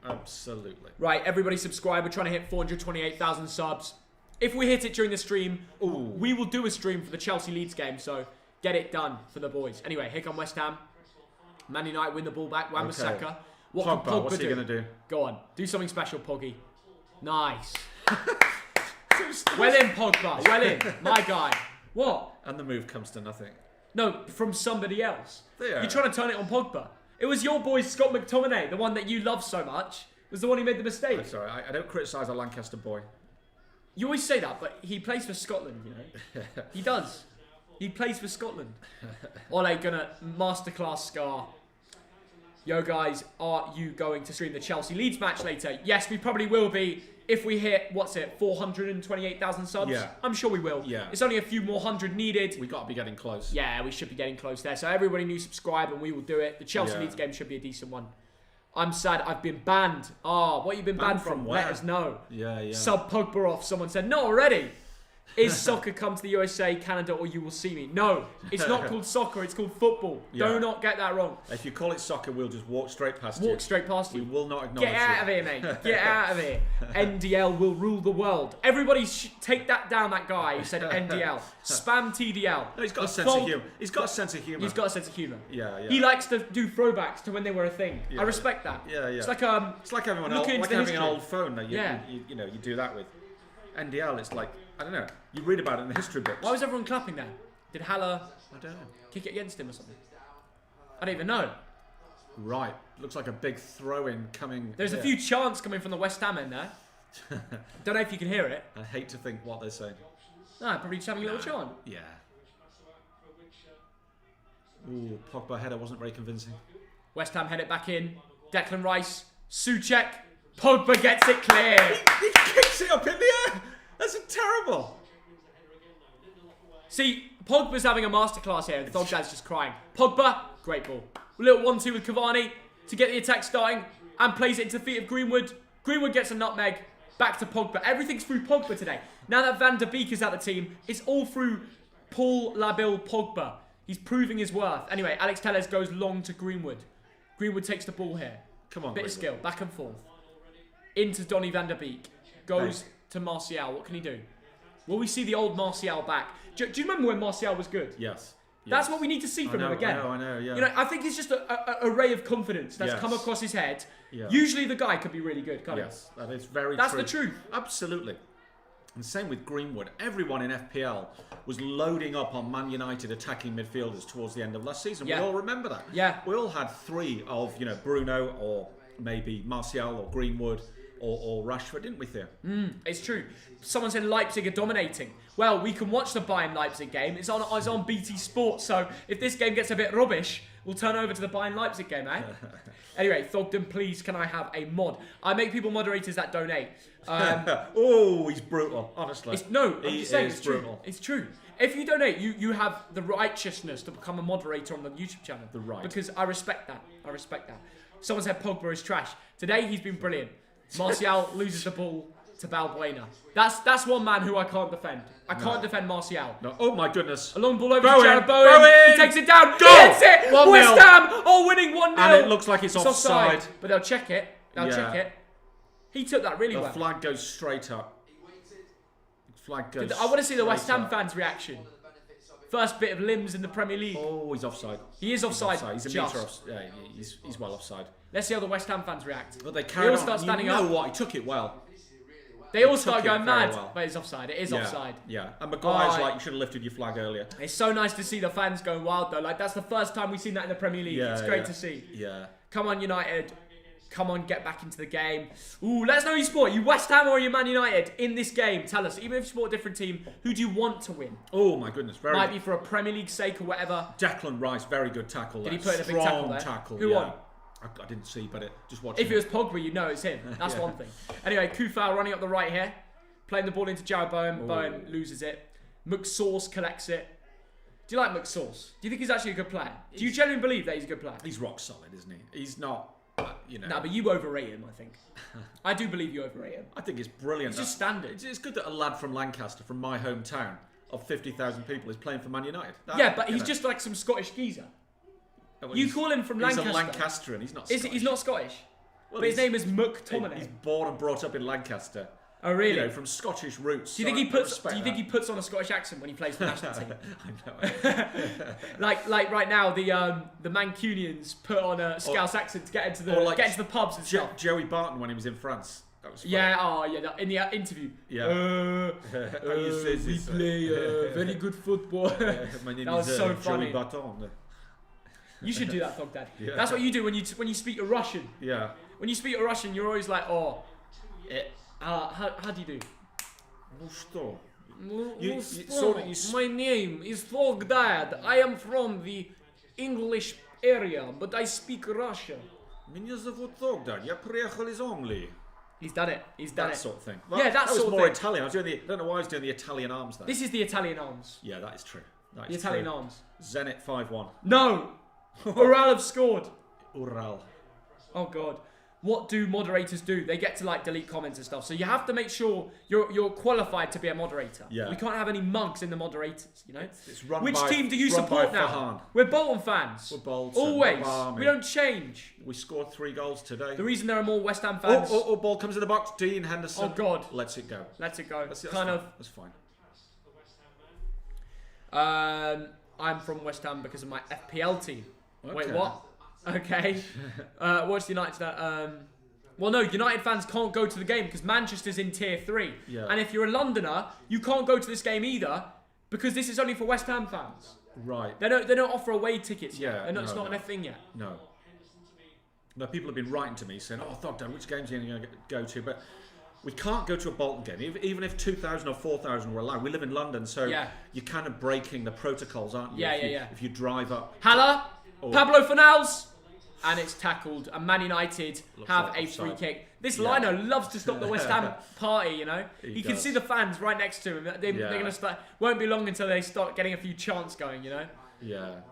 Absolutely. Right, everybody subscribe. We're trying to hit 428,000 subs. If we hit it during the stream, we will do a stream for the Chelsea-Leeds game, so get it done for the boys. Anyway, here come West Ham. Man United win the ball back. Wan-Bissaka. What can Pogba what's he going to do? Go on. Do something special, Poggy. Nice. Well in, Pogba. Well in. My guy. What? And the move comes to nothing. No, from somebody else. Yeah. You're trying to turn it on Pogba. It was your boy Scott McTominay, the one that you love so much, was the one who made the mistake. I'm sorry, I don't criticise a Lancaster boy. You always say that, but he plays for Scotland, you know. He does. He plays for Scotland. Ole gonna masterclass Scar. Yo guys, are you going to stream the Chelsea-Leeds match later? Yes, we probably will be. If we hit, 428,000 subs? Yeah. I'm sure we will. Yeah. It's only a few more hundred needed. We've got to be getting close. Yeah, we should be getting close there. So everybody new subscribe and we will do it. The Chelsea-Leeds game should be a decent one. I'm sad I've been banned. What you been banned from? Where? Let us know. Yeah. Sub Pogba off. Someone said, not already. Is soccer come to the USA, Canada, or you will see me? No, it's not called soccer. It's called football. Yeah. Do not get that wrong. If you call it soccer, we'll just walk straight past you. Walk straight past you. We will not acknowledge Get out of here, mate. Get out of here. NDL will rule the world. Everybody take that down, that guy who said NDL. Spam TDL. No, he's got a sense of humour. He's got a sense of humour. He's got a sense of humour. Yeah. He likes to do throwbacks to when they were a thing. Yeah. I respect that. Yeah. It's like everyone else, like having an old phone that you do that with. NDL, it's like, I don't know. You read about it in the history books. Why was everyone clapping there? Did Haller, I don't know, kick it against him or something? I don't even know. Right. Looks like a big throw-in coming. There's a few chants coming from the West Ham end there. Don't know if you can hear it. I hate to think what they're saying. No, probably just having a little chant. Yeah. Ooh, Pogba header wasn't very convincing. West Ham head it back in. Declan Rice, Souček. Pogba gets it clear. He kicks it up in the air. That's terrible. See, Pogba's having a masterclass here and Thogdad's just crying. Pogba, great ball. A little 1-2 with Cavani to get the attack starting and plays it into the feet of Greenwood. Greenwood gets a nutmeg. Back to Pogba. Everything's through Pogba today. Now that Van der Beek is at the team, it's all through Paul Labille Pogba. He's proving his worth. Anyway, Alex Telles goes long to Greenwood. Greenwood takes the ball here. Come on, Bit of skill. Back and forth. Into Donny van der Beek. Goes to Martial. What can he do? Will we see the old Martial back? Do you remember when Martial was good? Yes. That's what we need to see from him again. I know, yeah. You know, I think it's just a ray of confidence that's come across his head. Yeah. Usually the guy could be really good, can't Yes, that is very true. That's the truth. Absolutely. And same with Greenwood. Everyone in FPL was loading up on Man United attacking midfielders towards the end of last season. Yeah. We all remember that. Yeah. We all had three of, Bruno or maybe Martial or Greenwood or Rashford, didn't we, Theo? It's true. Someone said Leipzig are dominating. Well, we can watch the Bayern Leipzig game. It's on BT Sport. So if this game gets a bit rubbish, we'll turn over to the Bayern Leipzig game, eh? Anyway, Thogden, please, can I have a mod? I make people moderators that donate. Oh, he's brutal, honestly. I'm just saying, it's brutal. true. It's true. If you donate, you have the righteousness to become a moderator on the YouTube channel. The right. Because I respect that. Someone said Pogba is trash. Today, he's been brilliant. Martial loses the ball to Balbuena. That's one man who I can't defend. I can't defend Martial. No. Oh, my goodness. A long ball over Bowen, to Jared Bowen. He takes it down. Go! He hits it. 1-0. West Ham winning 1-0. And it looks like it's offside. But they'll check it. He took that really well. The flag goes straight up. I want to see the West Ham fans' reaction. First bit of limbs in the Premier League. Oh, he's offside. He is offside. He's a metre off. Yeah, he's well offside. Let's see how the West Ham fans react. But they carry all start standing up. You know what? He took it well. They all start going mad. Well. But it's offside. It is offside. Yeah. And Maguire's like, you should have lifted your flag earlier. It's so nice to see the fans going wild though. Like that's the first time we've seen that in the Premier League. Yeah, it's great to see. Yeah. Come on, United. Come on, get back into the game. Ooh, let us know who you support. You West Ham or you Man United in this game? Tell us. Even if you support a different team, who do you want to win? Oh my goodness, Might be for a Premier League sake or whatever. Declan Rice, very good tackle. Did he put in a big tackle there? Tackle. Who won? I didn't see, but just watch. If it was Pogba, you know it's him. That's one thing. Anyway, Kufal running up the right here, playing the ball into Jared Bowen. Ooh. Bowen loses it. McSauce collects it. Do you like McSauce? Do you think he's actually a good player? Do you genuinely believe that he's a good player? He's rock solid, isn't he? He's not. No, but you overrate him, I think. I do believe you overrate him. I think it's brilliant. It's just standard. It's good that a lad from Lancaster, from my hometown, of 50,000 people, is playing for Man United. But he's just like some Scottish geezer. You call him from Lancaster. He's a Lancastrian. He's not Scottish. He's not Scottish. Well, but his name is McTominay. He's born and brought up in Lancaster. Oh really? From Scottish roots. Do you think he puts on a Scottish accent when he plays for the national team? I know. like right now, the Mancunians put on a Scouse accent to get into the pubs and stuff. Joey Barton when he was in France. That was fun. In the interview. Yeah. We play very good football. My name that is was so Joey funny. Barton. You should do that, Thogdad. Yeah. That's what you do when you speak a Russian. Yeah. When you speak a Russian, you're always like, how do you do? Ну что? My name is Thogdad. I am from the English area, but I speak Russian. Меня зовут Thogdad. Я приехал из Англии. He's done it. That sort of thing. That was sort of more thing. Italian. I don't know why I was doing the Italian arms there. This is the Italian arms. Yeah, that is true. The Italian arms. Zenit 5-1. No! Ural have scored. Ural. Oh god. What do moderators do? They get to delete comments and stuff. So you have to make sure you're qualified to be a moderator. Yeah. We can't have any mugs in the moderators, you know? It's run Which by, team do you run support by now? Fahan. We're Bolton fans. We're Bolton. Always. Barmy. We don't change. We scored 3 goals today. The reason there are more West Ham fans. Ball comes in the box. Dean Henderson. Oh god. Lets it go. Lets it go. That's fine. I'm from West Ham because of my FPL team. Okay. Wait, what? Okay. What's United? Well, no, United fans can't go to the game because Manchester's in Tier 3. Yeah. And if you're a Londoner, you can't go to this game either because this is only for West Ham fans. Right. They don't offer away tickets Yeah. yet. It's not a thing yet. No. Now, people have been writing to me saying, Thogden, which games are you going to go to? But we can't go to a Bolton game. Even if 2,000 or 4,000 were allowed. We live in London, so you're kind of breaking the protocols, aren't you? If you drive up. Haller, Pablo Fornals. And it's tackled, and Man United have a free kick. This lino loves to stop the West Ham party, you know. You can see the fans right next to him. They're going to start. Won't be long until they start getting a few chants going, you know. Yeah.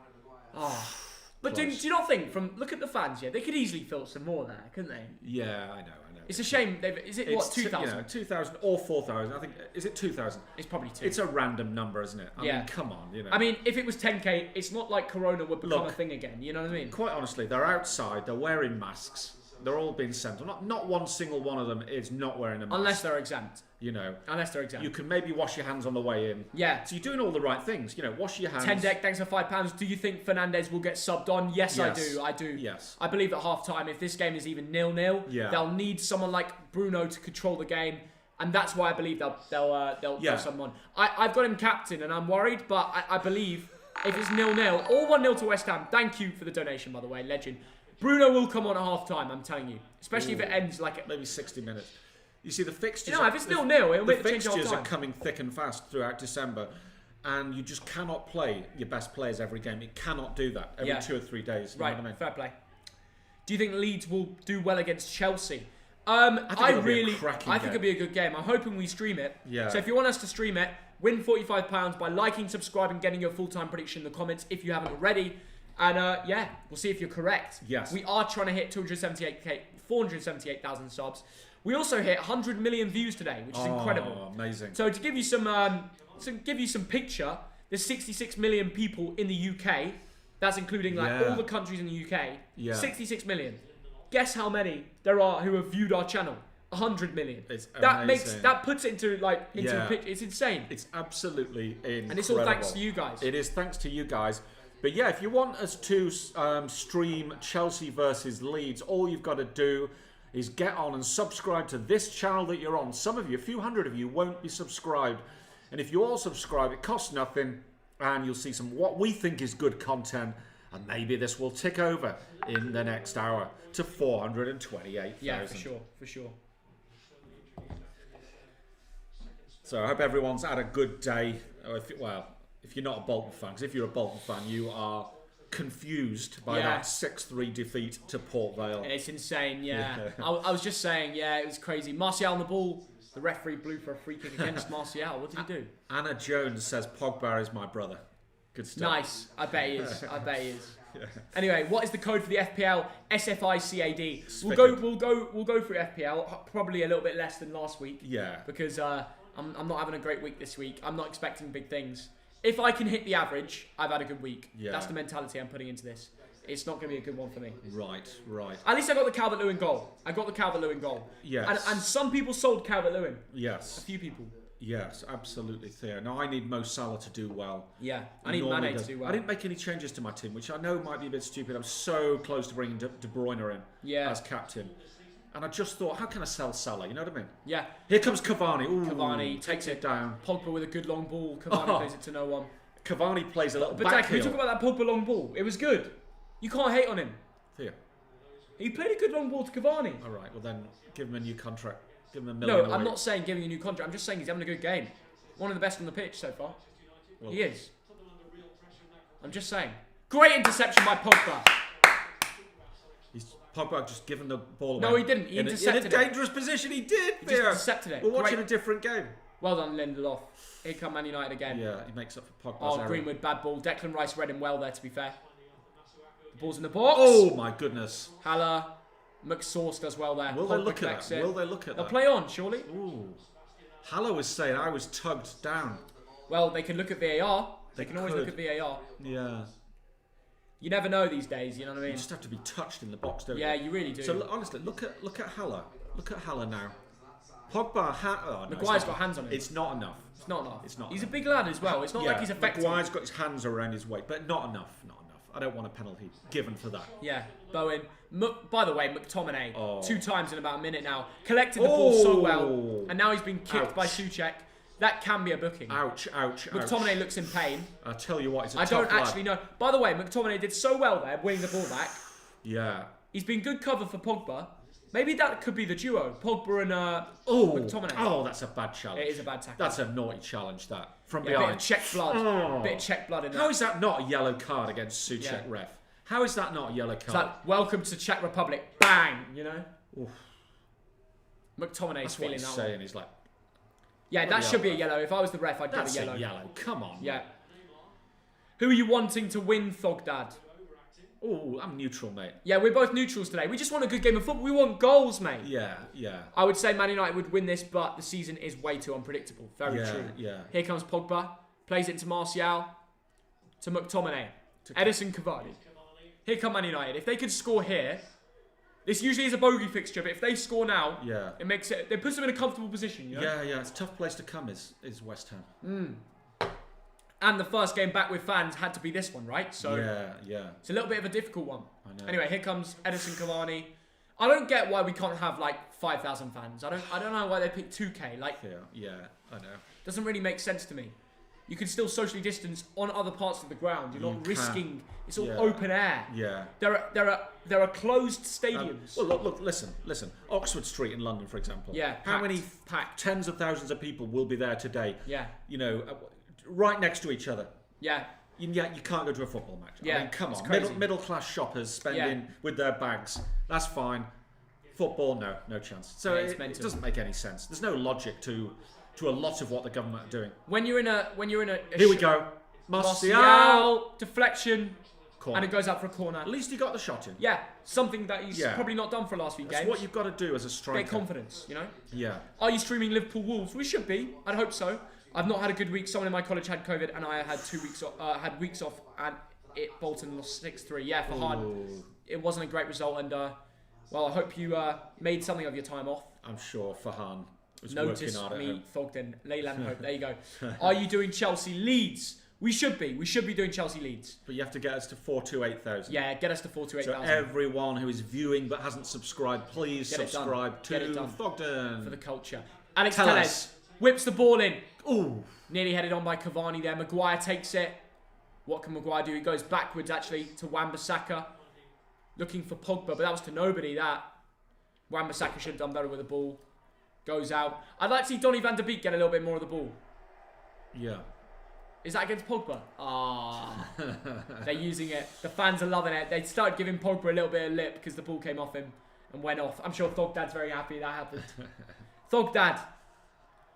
But do you not think? Look at the fans. Yeah, they could easily fill some more there, couldn't they? Yeah, I know. It's a shame. Is it what, 2,000? You know, 2,000 or 4,000. I think, is it 2,000? It's probably 2. It's a random number, isn't it? I mean, come on, you know. I mean, if it was 10k, it's not like Corona would become a thing again. You know what I mean? Quite honestly, they're outside. They're wearing masks. They're all being sent. Not one single one of them is not wearing a mask. Unless they're exempt. You know. Unless they're exempt. You can maybe wash your hands on the way in. Yeah. So you're doing all the right things. You know, wash your hands. 10 deck, thanks for £5. Do you think Fernandes will get subbed on? Yes, I do. Yes. I believe at half time, if this game is even 0-0, they'll need someone like Bruno to control the game. And that's why I believe they'll sub him on. I've got him captain and I'm worried, but I believe if it's 0-0 or 1-0 to West Ham, thank you for the donation, by the way, legend. Bruno will come on at half time, I'm telling you. Especially if it ends like... Maybe 60 minutes. You see, the fixtures... if it's 0-0, it'll make the change half time. fixtures are coming thick and fast throughout December. And you just cannot play your best players every game. You cannot do that every 2 or 3 days. You know what I mean? Fair play. Do you think Leeds will do well against Chelsea? I think it'll be a good game. I'm hoping we stream it. Yeah. So if you want us to stream it, win £45 by liking, subscribing, getting your full-time prediction in the comments if you haven't already. And we'll see if you're correct. Yes. We are trying to hit 478,000 subs. We also hit 100 million views today, which is incredible. Amazing. So to give you some picture, there's 66 million people in the UK. That's including all the countries in the UK. Yeah. 66 million. Guess how many there are who have viewed our channel? 100 million. It's amazing. That puts it into a picture. It's insane. It's absolutely incredible. And it's all thanks to you guys. It is thanks to you guys. But yeah, if you want us to stream Chelsea versus Leeds, all you've got to do is get on and subscribe to this channel that you're on. Some of you, a few hundred of you, won't be subscribed. And if you all subscribe, it costs nothing. And you'll see some what we think is good content. And maybe this will tick over in the next hour to 428,000. Yeah, for sure. So I hope everyone's had a good day. If you're not a Bolton fan, because if you're a Bolton fan, you are confused by that 6-3 defeat to Port Vale. It's insane, yeah. I was just saying, it was crazy. Martial on the ball. The referee blew for a free kick against Martial. What did he do? Anna Jones says Pogba is my brother. Good stuff. Nice. I bet he is. Yeah. Anyway, what is the code for the FPL? SFICAD. We'll go through FPL. Probably a little bit less than last week. Yeah. Because I'm not having a great week this week. I'm not expecting big things. If I can hit the average, I've had a good week. Yeah. That's the mentality I'm putting into this. It's not going to be a good one for me. Right. At least I got the Calvert-Lewin goal. Yes. And some people sold Calvert-Lewin. Yes. A few people. Yes, absolutely, Theo. Now, I need Mo Salah to do well. Yeah, I need Mane to do well. I didn't make any changes to my team, which I know might be a bit stupid. I'm so close to bringing De Bruyne in as captain. And I just thought, how can I sell Salah? You know what I mean? Yeah. Here comes Cavani. Ooh, Cavani takes it down. Pogba with a good long ball. Cavani plays it to no one. Cavani plays a little But Dad, can we talk about that Pogba long ball? It was good. You can't hate on him. Theo. He played a good long ball to Cavani. All right, well then, give him a new contract. Give him $1 million. No, I'm not saying giving a new contract. I'm just saying he's having a good game. One of the best on the pitch so far. Well, he is. I'm just saying. Great interception by Pogba. Pogba just given the ball away. No, he didn't. He intercepted it. In a dangerous position, he did. He just intercepted it. We're watching a different game. Well done, Lindelof. Here come Man United again. Yeah, he makes up for Pogba's error. Greenwood, bad ball. Declan Rice read him well there, to be fair. The ball's in the box. Oh, my goodness. Haller. McSauce does well there. Will they look at that? Will they look at that? They'll play on, surely. Ooh. Haller was saying I was tugged down. Well, they can look at VAR. They can always look at VAR. Yeah. You never know these days, you know what I mean? You just have to be touched in the box, don't you? Yeah, you really do. So honestly, look at Haller. Look at Haller now. Pogba, Maguire's got hands on him. It's not enough. It's not enough. It's not. He's a big lad as well. It's not like he's effective. Maguire's got his hands around his waist, but not enough. Not enough. I don't want a penalty given for that. Yeah, Bowen. By the way, McTominay, 2 times in about a minute now, collected the ball so well, and now he's been kicked by Souček. That can be a booking. Ouch. McTominay looks in pain. I tell you what, I don't actually know. By the way, McTominay did so well there, winning the ball back. Yeah. He's been good cover for Pogba. Maybe that could be the duo, Pogba and McTominay. Oh, that's a bad challenge. It is a bad tackle. That's a naughty challenge, that. From behind. behind. Bit of Czech blood. Bit of Czech blood in there. How is that not a yellow card against Souček, ref? How is that not a yellow card? It's like, welcome to Czech Republic. Bang, you know? Oof. McTominay's feeling that one. Saying. He's like... Yeah, that should be a yellow. If I was the ref, I'd give a yellow. That's a yellow. Come on. Yeah. Who are you wanting to win, Thogdad? Oh, I'm neutral, mate. Yeah, we're both neutrals today. We just want a good game of football. We want goals, mate. Yeah. I would say Man United would win this, but the season is way too unpredictable. Very true. Yeah. Here comes Pogba. Plays it into Martial. To McTominay. Edison Cavani. Here come Man United. If they could score here, this usually is a bogey fixture, but if they score now, it makes it. It puts them in a comfortable position. You know? Yeah. It's a tough place to come. Is West Ham? And the first game back with fans had to be this one, right? So yeah. It's a little bit of a difficult one. I know. Anyway, here comes Edison Cavani. I don't get why we can't have like 5,000 fans. I don't know why they picked 2K. Like, yeah, I know. Doesn't really make sense to me. You can still socially distance on other parts of the ground. You're not risking. It's all open air. Yeah. There are closed stadiums. Well, look, listen. Oxford Street in London, for example. Yeah. How many packed? tens of thousands of people will be there today? Yeah. You know, right next to each other. Yeah. You can't go to a football match. Yeah. I mean, come on. Crazy. Middle class shoppers spending with their bags. That's fine. Football, no chance. So it doesn't make any sense. There's no logic to a lot of what the government are doing. When you're in a Here we go. Martial deflection, corner. and it goes out for a corner. At least he got the shot in. Yeah, something that he's probably not done for the last few games. That's what you've got to do as a striker. Get confidence, you know. Yeah. Are you streaming Liverpool Wolves? We should be. I'd hope so. I've not had a good week. Someone in my college had COVID, and I had 2 weeks off. Weeks off, and Bolton lost 6-3. Yeah, for hard. It wasn't a great result, and well, I hope you made something of your time off. I'm sure Farhan was Notice working hard at me, home. Thogden, Leyland Hope. There you go. Are you doing Chelsea Leeds? We should be. We should be doing Chelsea Leeds. But you have to get us to 428,000. Yeah, get us to 428,000. So everyone who is viewing but hasn't subscribed, please subscribe to Thogden. For the culture. Alex Telles whips the ball in. Ooh. Nearly headed on by Cavani there. Maguire takes it. What can Maguire do? He goes backwards, actually, to Wan-Bissaka. Looking for Pogba, but that was to nobody, that. Wan-Bissaka should have done better with the ball. Goes out. I'd like to see Donny van de Beek get a little bit more of the ball. Yeah. Is that against Pogba? They're using it. The fans are loving it. They started giving Pogba a little bit of lip because the ball came off him and went off. I'm sure Thogdad's very happy that happened. Thogdad,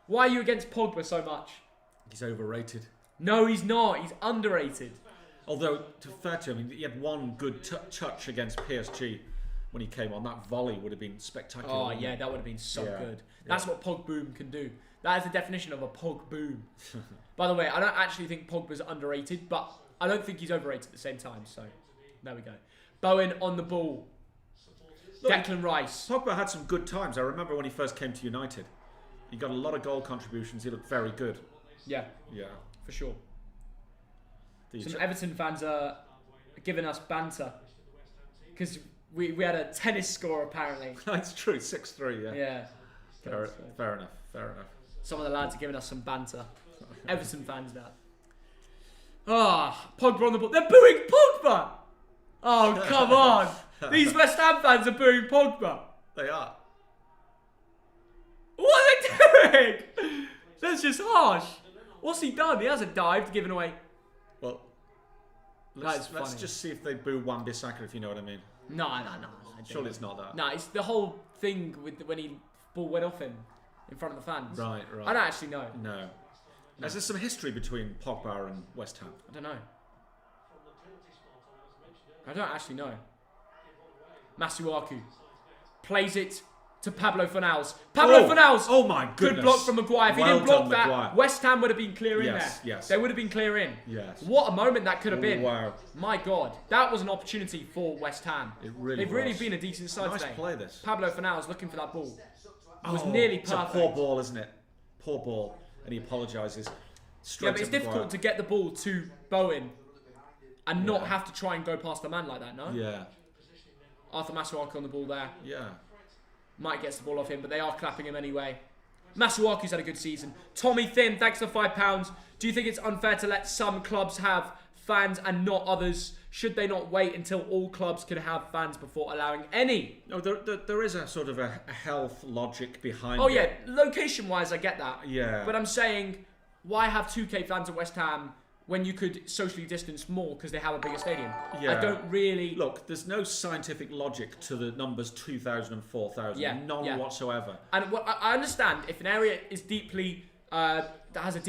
why are you against Pogba so much? He's overrated. No, he's not. He's underrated. Although, to be fair to him, he had one good touch against PSG when he came on. That volley would have been spectacular. Oh, yeah, that would have been so good. That's what Pogboom can do. That is the definition of a Pogboom. By the way, I don't actually think Pogba's underrated, but I don't think he's overrated at the same time. So, there we go. Bowen on the ball. Look, Declan Rice. Pogba had some good times. I remember when he first came to United. He got a lot of goal contributions. He looked very good. Yeah. Yeah. For sure. Some Everton fans are giving us banter. Because we had a tennis score, apparently. That's true. 6-3, yeah. Fair enough. Some of the lads are giving us some banter. Everton fans now. Pogba on the ball. They're booing Pogba! Oh, come on. These West Ham fans are booing Pogba. They are. What are they doing? That's just harsh. What's he done? He hasn't dived, given away. Well, let's just see if they boo Wan-Bissaka, if you know what I mean. No. Surely it's not that. No, it's the whole thing with when he ball went off him in front of the fans. Right. I don't actually know. No. Is there some history between Pogba and West Ham? I don't know. I don't actually know. Masuaku plays it to Pablo Fornals. Fornals! Oh my goodness. Good block from Maguire. If he didn't block that, Maguire. West Ham would have been clear in there. Yes. They would have been clear in. Yes. What a moment that could have been. Wow. My God. That was an opportunity for West Ham. They've really been a decent side today. Nice play, this. Pablo Fornals looking for that ball. It was nearly perfect. It's a poor ball, isn't it? Poor ball. And he apologises. Yeah, but it's difficult to get the ball to Bowen and not have to try and go past the man like that, no? Yeah. Arthur Masuaku on the ball there. Yeah. Mike gets the ball off him, but they are clapping him anyway. Masuaku's had a good season. Tommy Thin, thanks for £5. Do you think it's unfair to let some clubs have fans and not others? Should they not wait until all clubs can have fans before allowing any? No, there is a sort of a health logic behind it. Oh, yeah. Location-wise, I get that. Yeah. But I'm saying, why have 2K fans at West Ham when you could socially distance more because they have a bigger stadium? Yeah. I don't really... Look, there's no scientific logic to the numbers 2,000 and 4,000. Yeah. None whatsoever. And I understand if an area is deeply... that has a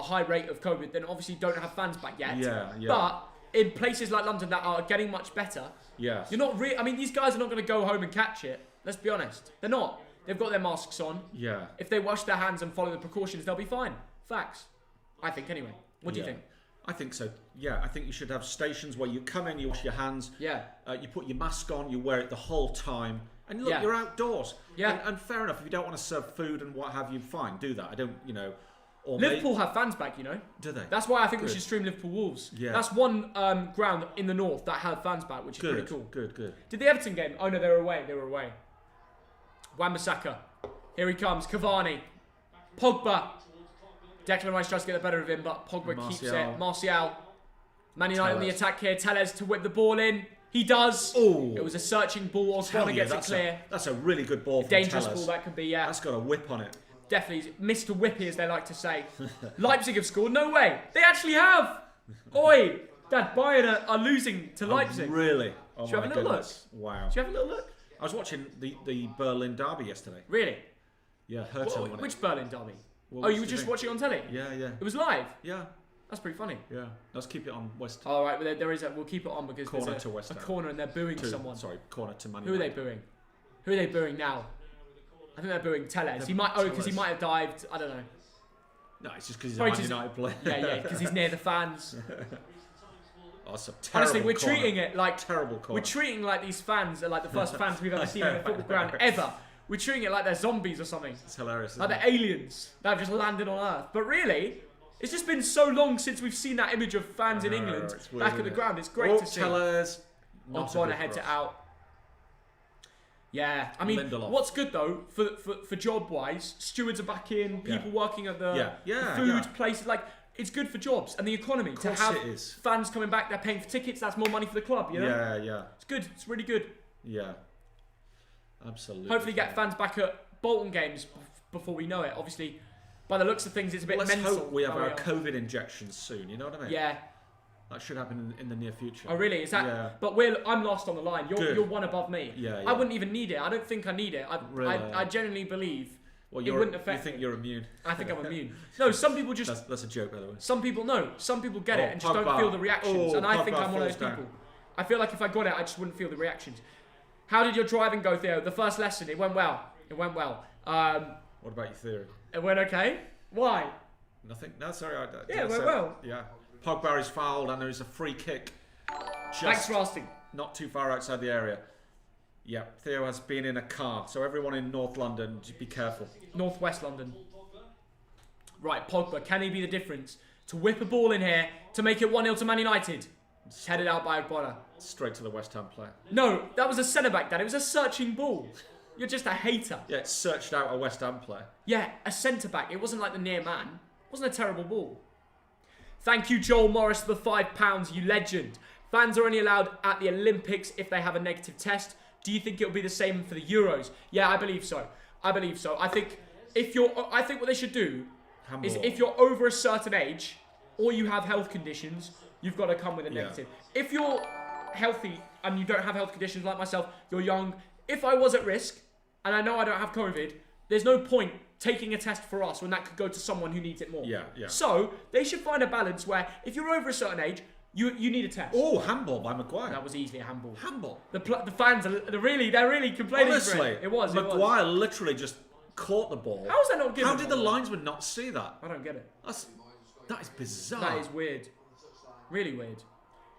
high rate of COVID, then obviously don't have fans back yet. Yeah. But in places like London that are getting much better, Yes. you're not I mean, these guys are not going to go home and catch it. Let's be honest. They're not. They've got their masks on. Yeah. If they wash their hands and follow the precautions, they'll be fine. Facts. I think anyway. What do you think? I think so. Yeah, I think you should have stations where you come in, you wash your hands. Yeah. You put your mask on, you wear it the whole time. And look, Yeah. you're outdoors. Yeah. And fair enough, if you don't want to serve food and what have you, fine, do that. I don't, Or Liverpool have fans back, Do they? That's why I think we Good. should stream Liverpool Wolves. Yeah. That's one ground in the north that have fans back, which is pretty cool. Good. Did the Everton game? Oh no, they were away. Wan-Bissaka. Here he comes. Cavani. Pogba. Declan Rice tries to get the better of him, but Pogba keeps it. Martial. Man United on the attack here. Tellez to whip the ball in. He does. Oh. It was a searching ball. Osborne gets it clear. That's a really good ball from Dangerous Tellez. ball that could be, yeah. That's got a whip on it. Definitely. Mr. Whippy, as they like to say. Leipzig have scored. No way. They actually have. Oi. Dad, Bayern are losing to Leipzig. Really? Oh, Should we have a little goodness. Wow. Do you have a little look? I was watching the Berlin derby yesterday. Really? Yeah, Hertha won it. Which Berlin derby? Well, Oh, you were what's just the watching on telly? Yeah. It was live? Yeah. That's pretty funny. Yeah. Let's keep it on West. All right, well, there is we'll keep it on because Corner there's to West a Ham. corner and they're booing someone. Sorry, corner to Man Who are they United. booing? Who are they booing now? I think they're booing Tellez. He might because he might have dived. I don't know. No, it's just because he's Probably a Man just- United player. Yeah, because he's near the fans. Awesome. Honestly, we're treating it like terrible corner. we're treating like these fans are like the first fans we've ever seen in a football ground ever. We're treating it like they're zombies or something. It's hilarious. Like Isn't they're aliens that have just landed on Earth. But really, it's just been so long since we've seen that image of fans in England it's weird, back at the isn't it? ground. It's great to see. Tellez. Osborne heads it out. Yeah, I mean, Lindelof. what's good though for job wise, stewards are back in, people working at the food places. Like, it's good for jobs and the economy to have it is. fans coming back. They're paying for tickets. That's more money for the club. You know, Yeah. it's good. It's really good. Yeah. Absolutely. Hopefully, get fans back at Bolton games before we know it. Obviously, by the looks of things, it's a bit Let's mental. hope we have how our are. COVID injections soon. You know what I mean? Yeah. That should happen in the near future. Oh really? Is that? Yeah. But I'm last on the line. You're one above me. Yeah. I wouldn't even need it. I don't think I need it. Really? I genuinely believe Well, it wouldn't affect. You think me. you're immune? I think I'm immune. No, some people just. That's a joke, by the way. Some people know. Some people get it and just Pogba. don't feel the reactions. Oh, And I think Pogba I'm one of those falls down. people. I feel like if I got it, I just wouldn't feel the reactions. How did your driving go, Theo? The first lesson, it went well. It went well. What about your theory? It went okay. Why? Nothing. No, sorry. Yeah, it went well. Yeah. Pogba is fouled and there is a free kick. Thanks for asking. Not too far outside the area. Yeah, Theo has been in a car, so everyone in North London, just be careful. Northwest London. Right, Pogba. Can he be the difference? To whip a ball in here to make it 1-0 to Man United. It's headed out by Ogbonna. Straight to the West Ham player. No, that was a centre-back, Dad. It was a searching ball. You're just a hater. Yeah, it searched out a West Ham player. Yeah, a centre-back. It wasn't like the near man. It wasn't a terrible ball. Thank you, Joel Morris, for the £5, you legend. Fans are only allowed at the Olympics if they have a negative test. Do you think it'll be the same for the Euros? Yeah, I believe so. I think what they should do is if you're over a certain age or you have health conditions, you've got to come with a negative. If you're healthy and you don't have health conditions like myself, you're young. If I was at risk and I know I don't have COVID, there's no point taking a test for us when that could go to someone who needs it more. Yeah. So they should find a balance where if you're over a certain age, you need a test. Oh, handball by Maguire. That was easily a handball. Handball. The fans are they're really complaining. Honestly, for it. It was. Maguire literally just caught the ball. How was that not given? How did the linesman not see that? I don't get it. That is bizarre. That is weird. Really weird.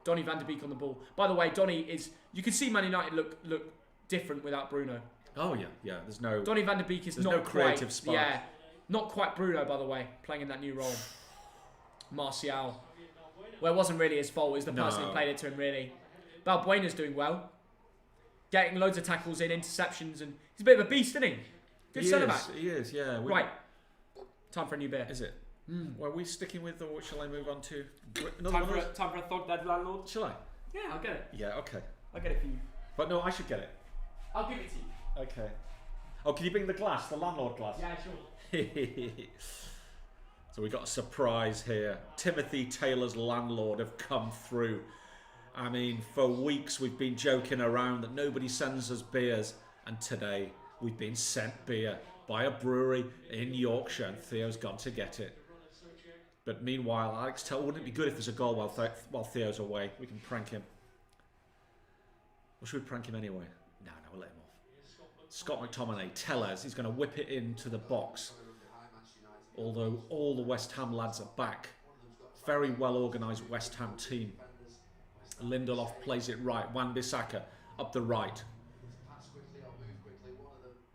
Donny van de Beek on the ball. By the way, Donny is. You can see Man United look different without Bruno. Oh yeah. There's no. Donny van de Beek is not no creative quite, spark. Yeah, not quite Bruno, by the way, playing in that new role. Martial. Well, it wasn't really his fault. It was the person who played it to him, really. Balbuena's doing well. Getting loads of tackles in, interceptions, and he's a bit of a beast, isn't he? Good centre-back. He is, yeah. Right. Time for a new beer. Is it? Well, are we sticking with, or shall I move on to Time for a Thogdad landlord. Shall I? Yeah, I'll get it. Yeah, okay. I'll get it for you. But no, I should get it. I'll give it to you. Okay. Oh, can you bring the glass, the landlord glass? Yeah, sure. So we got a surprise here. Timothy Taylor's landlord have come through. I mean, for weeks we've been joking around that nobody sends us beers, and today we've been sent beer by a brewery in Yorkshire, and Theo's gone to get it. But meanwhile, Alex Tell, wouldn't it be good if there's a goal while Theo's away? We can prank him. Or should we prank him anyway? No, we'll let him off. Scott McTominay, Tellers, he's going to whip it into the box. Although all the West Ham lads are back. Very well organised West Ham team. Lindelof plays it right. Wan-Bissaka up the right.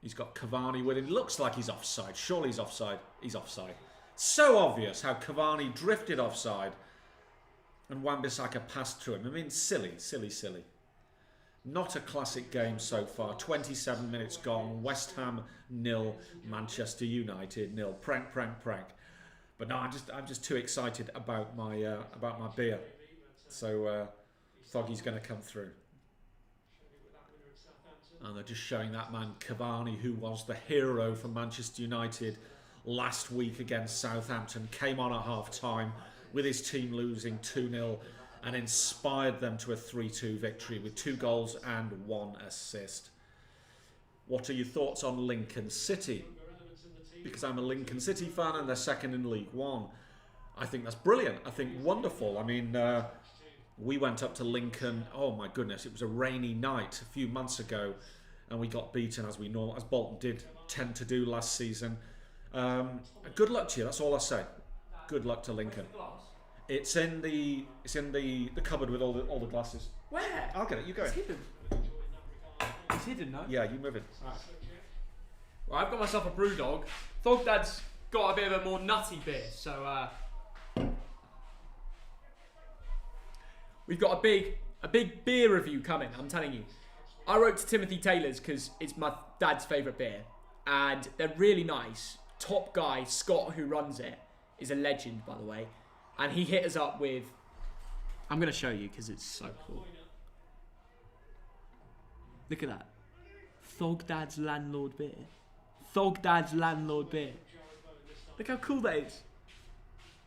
He's got Cavani with him. Looks like he's offside. Surely he's offside. He's offside. So obvious how Cavani drifted offside and Wan-Bissaka passed through him. I mean, silly. Not a classic game so far. 27 minutes gone. West Ham 0, Manchester United 0. Prank. But no, I'm just too excited about my beer. So Thoggy's going to come through. And they're just showing that man Cavani, who was the hero for Manchester United last week against Southampton, came on at half-time with his team losing 2-0 and inspired them to a 3-2 victory with 2 goals and 1 assist. What are your thoughts on Lincoln City? Because I'm a Lincoln City fan and they're second in League One. I think that's brilliant. I think wonderful. I mean, we went up to Lincoln. Oh my goodness, it was a rainy night a few months ago, and we got beaten as Bolton did tend to do last season. Good luck to you. That's all I say. Good luck to Lincoln. It's in the cupboard with all the glasses. Where? I'll get it. You go. It's hidden. It's hidden, no? Yeah, you move it. Right. Well, I've got myself a Brewdog. Thogdad's got a bit of a more nutty beer, so we've got a big beer review coming. I'm telling you. I wrote to Timothy Taylor's because it's my dad's favourite beer, and they're really nice. Top guy Scott, who runs it, is a legend, by the way, and he hit us up with. I'm gonna show you because it's so cool. Look at that. Thogdad's Landlord Beer. Thogdad's Landlord Beer. Look how cool that is.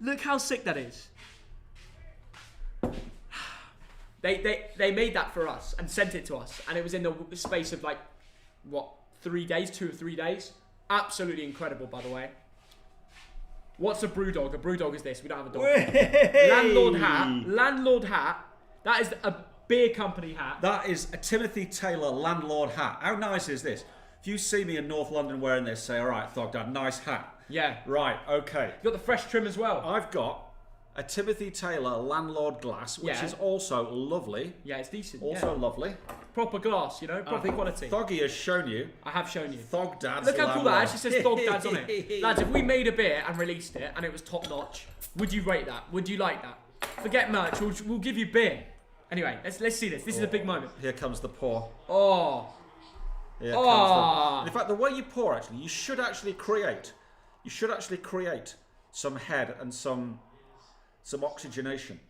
Look how sick that is. They made that for us and sent it to us, and it was in the space of like, what, 3 days, 2 or 3 days. Absolutely incredible, by the way. What's a Brewdog? A Brewdog is this. We don't have a dog. Hey! Landlord hat. That is a beer company hat. That is a Timothy Taylor landlord hat. How nice is this? If you see me in North London wearing this, say, all right, Thogdad, nice hat. Yeah. Right, okay. You got the fresh trim as well. I've got a Timothy Taylor landlord glass, which is also lovely. Yeah, it's decent. Also lovely. Proper glass, you know, proper quality. Thoggy has shown you. I have shown you. Thogdad's Look how cool that landlord. actually says Thogdad's on it. Lads, if we made a beer and released it and it was top notch, would you rate that? Would you like that? Forget merch, we'll give you beer. Anyway, let's see this. This is a big moment. Here comes the pour. Oh. Here comes the... In fact, the way you pour, actually, you should actually create some head and some oxygenation.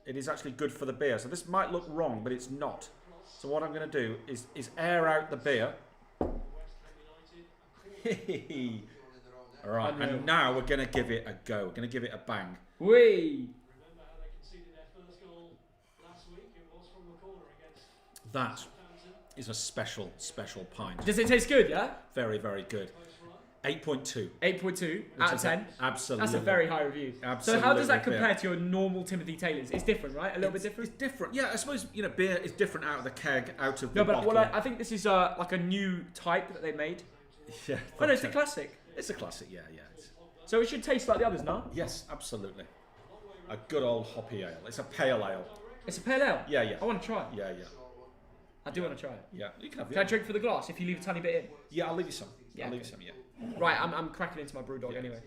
It is actually good for the beer. So this might look wrong, but it's not. So what I'm going to do is air out the beer. All right, and now we're going to give it a go. We're going to give it a bang. Whee! That is a special pint. Does it taste good, yeah? Very, very good. 8.2. 8.2 out of 10. Absolutely. That's a very high review. Absolutely. So how does that compare to your normal Timothy Taylor's? It's different, right? A little bit different? It's different. Yeah, I suppose, you know, beer is different out of the keg, out of the No, but bottle. well, I think this is like a new type that they made. Yeah. Oh no, it's a classic. It's a classic, yeah. So it should taste like the others, no? Yes, absolutely. A good old hoppy ale. It's a pale ale. It's a pale ale? Yeah. I want to try it. Yeah. I do want to try it. Yeah, you can have Can I drink for the glass if you leave a tiny bit in? Yeah, I'll leave you some. Yeah, I'll leave you some, yeah. Right, I'm cracking into my Brewdog anyway.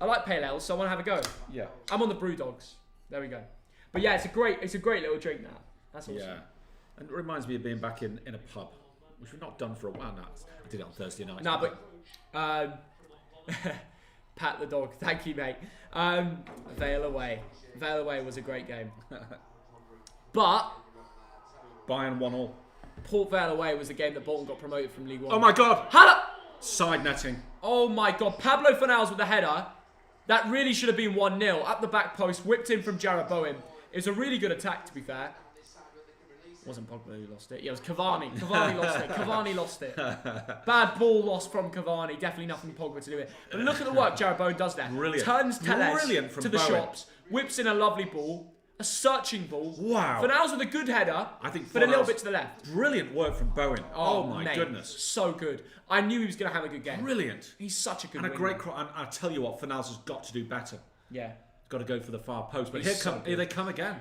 I like pale ales, so I want to have a go. Yeah. I'm on the Brewdogs. There we go. But yeah, it's a great little drink now. That's awesome. Yeah. And it reminds me of being back in a pub, which we've not done for a while now. I did it on Thursday night. No, but Pat the dog. Thank you, mate. Vale Away. Vale Away was a great game. But Bayern 1-1. Port Vale Away was the game that Bolton got promoted from League One. Oh my God! Haller! Side netting. Oh my God. Pablo Fornals with the header. That really should have been 1-0. Up the back post, whipped in from Jared Bowen. It was a really good attack, to be fair. Wasn't Pogba who lost it. Yeah, it was Cavani. Cavani lost it. Cavani lost it. Bad ball loss from Cavani. Definitely nothing Pogba to do with it. But look at the work Jared Bowen does there. Brilliant. Turns Telles Brilliant to the Bowen. shops. Whips in a lovely ball. A searching ball. Wow. Fornals with a good header. I think but a little Fornals- bit to the left. Brilliant work from Bowen. Oh my mate, goodness. So good. I knew he was going to have a good game. Brilliant. He's such a good And a winger. great cross. And I tell you what, Fornals has got to do better. Yeah. Got to go for the far post. But He's so here good. they come again.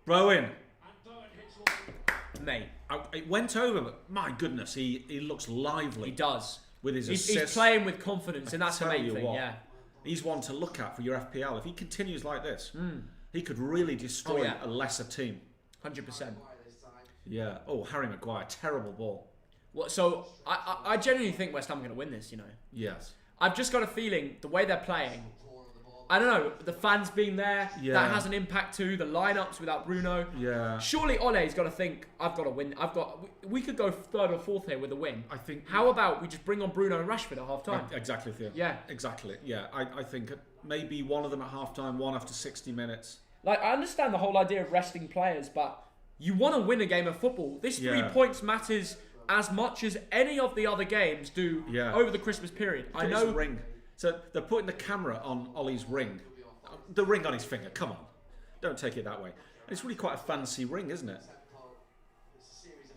Bowen. Mate. It went over, but my goodness, he looks lively. He does. With his He's assists. playing with confidence, and that's the Tell main you thing. what, Yeah. He's one to look at for your FPL. If he continues like this, he could really destroy yeah. a lesser team. 100%. Yeah. Oh, Harry Maguire, terrible ball. Well, so I genuinely think West Ham are going to win this. You know. Yes. I've just got a feeling the way they're playing. I don't know, the fans being there, Yeah. that has an impact too. The lineups without Bruno. Yeah. Surely Ole's got to think, I've got to win. We could go third or fourth here with a win. I think. How about we just bring on Bruno and Rashford at half time? Exactly, Theo. Yeah. Exactly. Yeah. I think maybe one of them at half time, one after 60 minutes. Like, I understand the whole idea of resting players, but you want to win a game of football. This 3 points matters as much as any of the other games do over the Christmas period. I know. His ring. So they're putting the camera on Ollie's ring. The ring on his finger. Come on. Don't take it that way. And it's really quite a fancy ring, isn't it?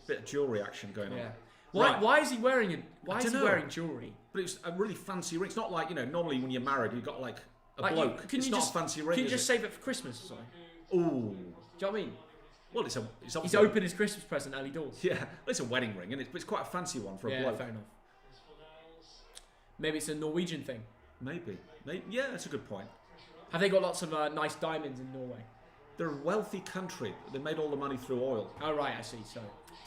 Bit of jewellery action going on. Yeah. Right. Why is he wearing it? Why is he dunno. wearing jewellery? But it's a really fancy ring. It's not like, normally when you're married, you've got like a Like, bloke. can It's you not just, a fancy ring. Can you is just it? save it for Christmas or something? Ooh. Do you know what I mean? Well, it's He's obviously opened his Christmas present early doors. Yeah, well, it's a wedding ring, but it's quite a fancy one for a Yeah, bloke. fair enough. Maybe it's a Norwegian thing. Maybe. Yeah, that's a good point. Have they got lots of nice diamonds in Norway? They're a wealthy country. They made all the money through oil. Oh, right, I see. So